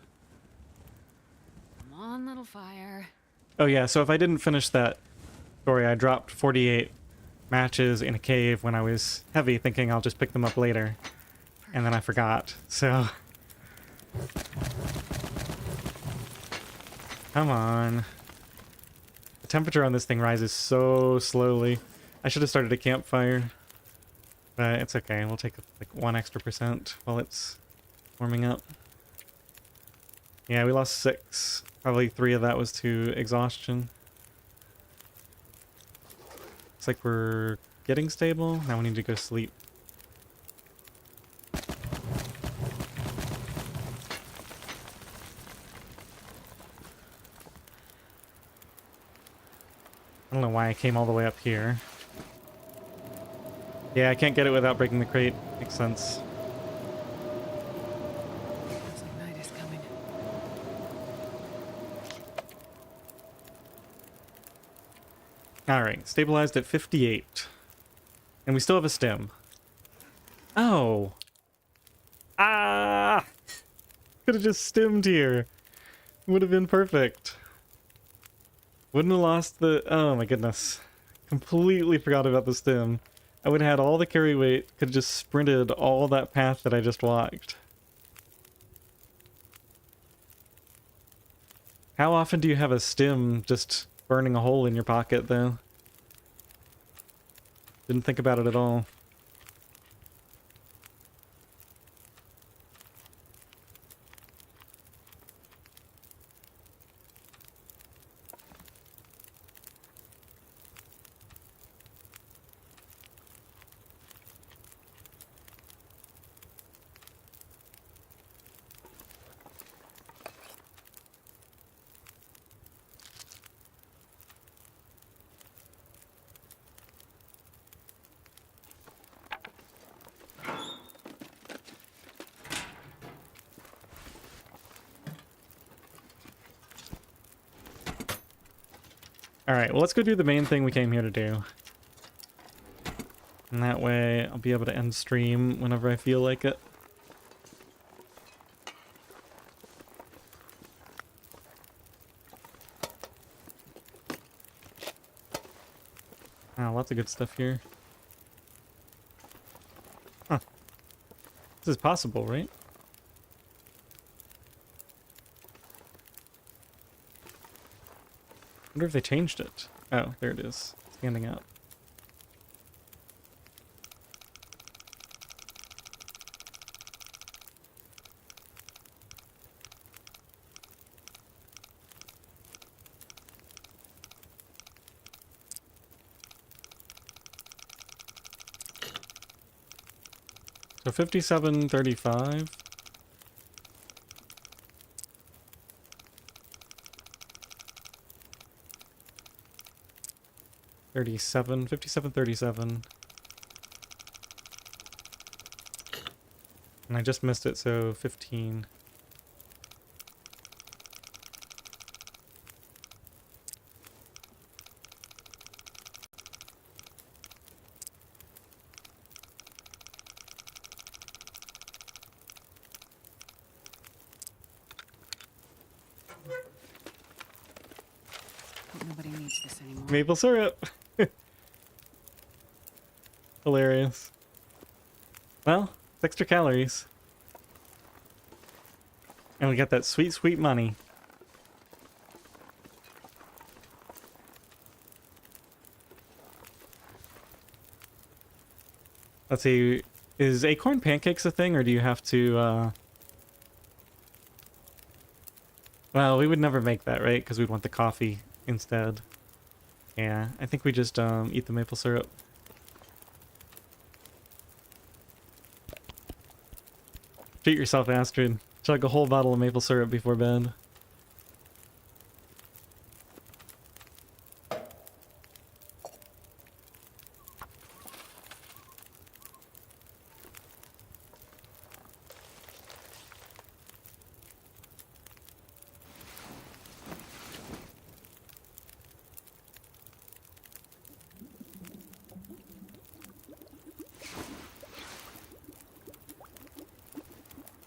Come on, little fire. Oh yeah, so if I didn't finish that story, I dropped 48 matches in a cave when I was heavy, thinking I'll just pick them up later. And then I forgot, so... Come on. The temperature on this thing rises so slowly. I should have started a campfire. But it's okay, we'll take like 1 extra % while it's warming up. Yeah, we lost 6. Probably 3 of that was to exhaustion. Looks like we're getting stable. Now we need to go sleep. I don't know why I came all the way up here. Yeah, I can't get it without breaking the crate. Makes sense. Looks like night is coming. Alright, stabilized at 58. And we still have a stem. Oh! Ah! Could have just stemmed here. Would have been perfect. Wouldn't have lost the... Oh my goodness. Completely forgot about the stem. I would have had all the carry weight, could have just sprinted all that path that I just walked. How often do you have a stem just burning a hole in your pocket, though? Didn't think about it at all. Alright, well let's go do the main thing we came here to do. And that way I'll be able to end stream whenever I feel like it. Ah, lots of good stuff here. Huh. This is possible, right? I wonder if they changed it. Oh, there it is. Standing up. So 57.35. $37, 57.37. And I just missed it, so 15. Hope nobody needs this anymore. Maple syrup. Hilarious. Well, it's extra calories. And we got that sweet, sweet money. Let's see. Is acorn pancakes a thing, or do you have to, Well, we would never make that, right? Because we'd want the coffee instead. Yeah, I think we just, eat the maple syrup. Treat yourself, Astrid. Chug a whole bottle of maple syrup before bed.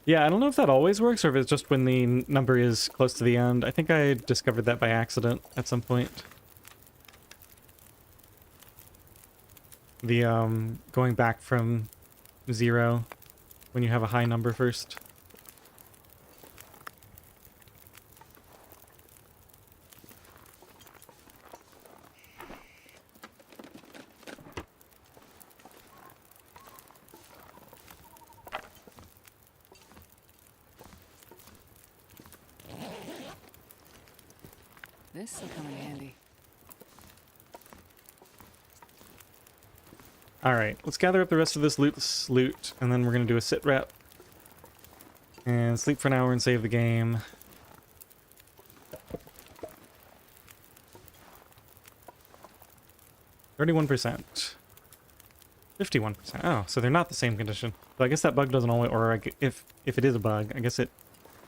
Yeah, I don't know if that always works or if it's just when the number is close to the end. I think I discovered that by accident at some point. The, going back from 0 when you have a high number first. This will come in handy. Alright, let's gather up the rest of this loot, and then we're going to do a sit rep. And sleep for an hour and save the game. %. 51%. Oh, so they're not the same condition. So I guess that bug doesn't always, or if it is a bug, I guess it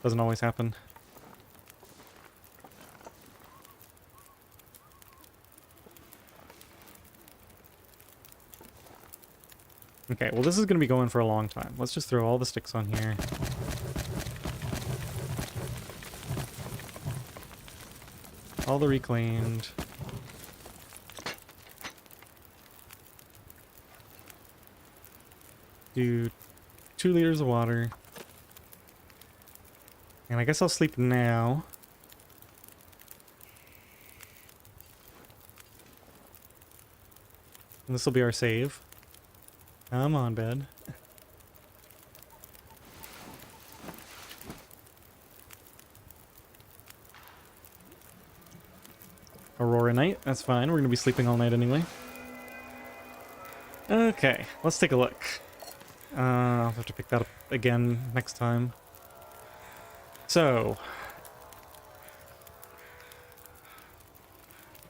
doesn't always happen. Okay, well this is going to be going for a long time. Let's just throw all the sticks on here. All the reclaimed. Do 2 liters of water. And I guess I'll sleep now. And this will be our save. Come on, bed. Aurora night, that's fine. We're gonna be sleeping all night anyway. Okay, let's take a look. I'll have to pick that up again next time. So.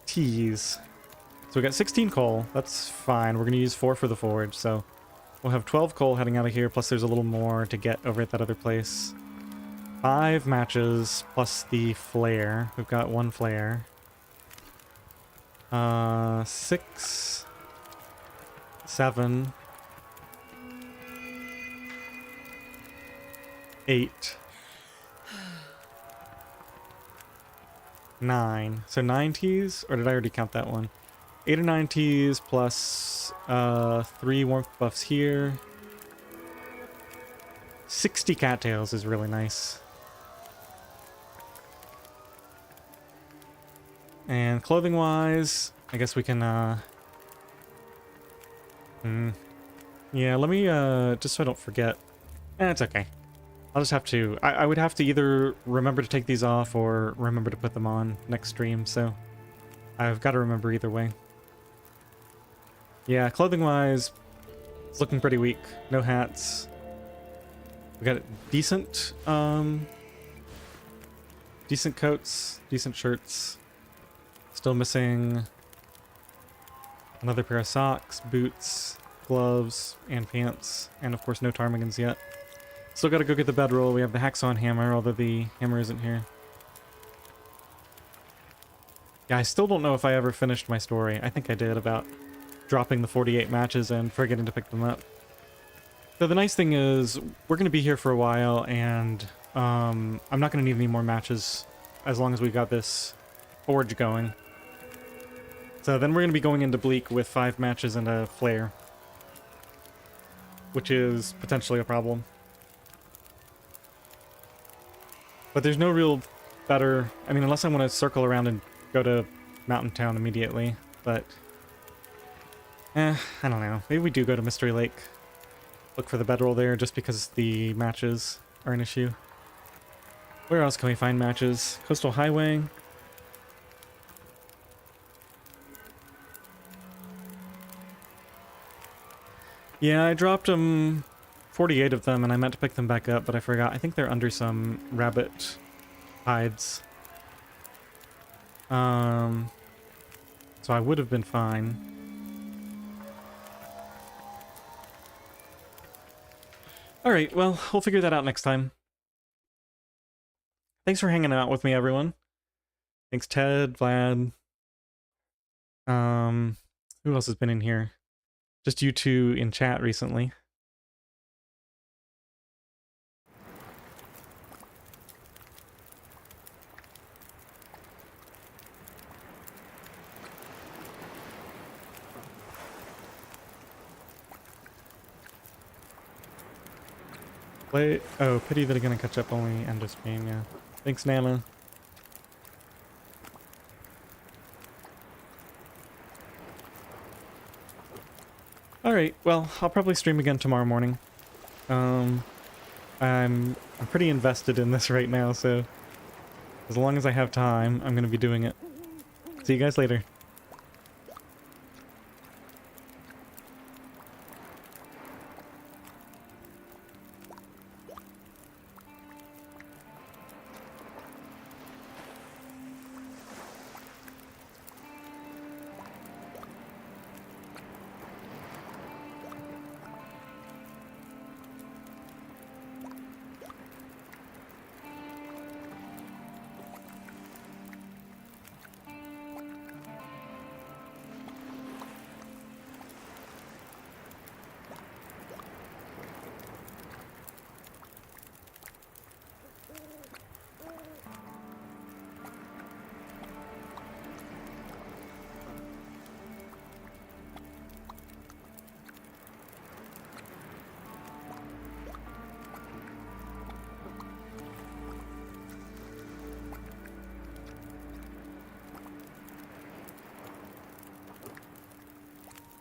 Teas. So we got 16 coal. That's fine. We're going to use 4 for the forge, so we'll have 12 coal heading out of here, plus there's a little more to get over at that other place. 5 matches, plus the flare. We've got 1 flare. 6, 7, 8, 9. So 9 teas, or did I already count that one? 8 or 9 teas plus 3 warmth buffs here. 60 cattails is really nice. And clothing wise, I guess we can yeah, let me just so I don't forget. It's okay. I'll just have to I would have to either remember to take these off or remember to put them on next stream, so I've got to remember either way. Yeah, clothing wise, It's looking pretty weak. No hats. We got decent, decent coats, decent shirts. Still missing another pair of socks, boots, gloves, and pants. And of course no ptarmigans yet. Still gotta go get the bedroll. We have the hacksaw hammer, although the hammer isn't here. Yeah, I still don't know if I ever finished my story. I think I did, about dropping the 48 matches and forgetting to pick them up. So the nice thing is, we're going to be here for a while, and I'm not going to need any more matches as long as we got this forge going. So then we're going to be going into Bleak with 5 matches and a flare, which is potentially a problem. But there's no real better... I mean, unless I want to circle around and go to Mountain Town immediately, but... I don't know. Maybe we do go to Mystery Lake. Look for the bedroll there, just because the matches are an issue. Where else can we find matches? Coastal Highway? Yeah, I dropped 48 of them, and I meant to pick them back up, but I forgot. I think they're under some rabbit hides. So I would have been fine. Alright, well, we'll figure that out next time. Thanks for hanging out with me, everyone. Thanks, Ted, Vlad. Who else has been in here? Just you two in chat recently. Oh, pity that are gonna catch up only Endospain, yeah. Thanks, Nana. Alright, well, I'll probably stream again tomorrow morning. I'm pretty invested in this right now, so as long as I have time, I'm gonna be doing it. See you guys later.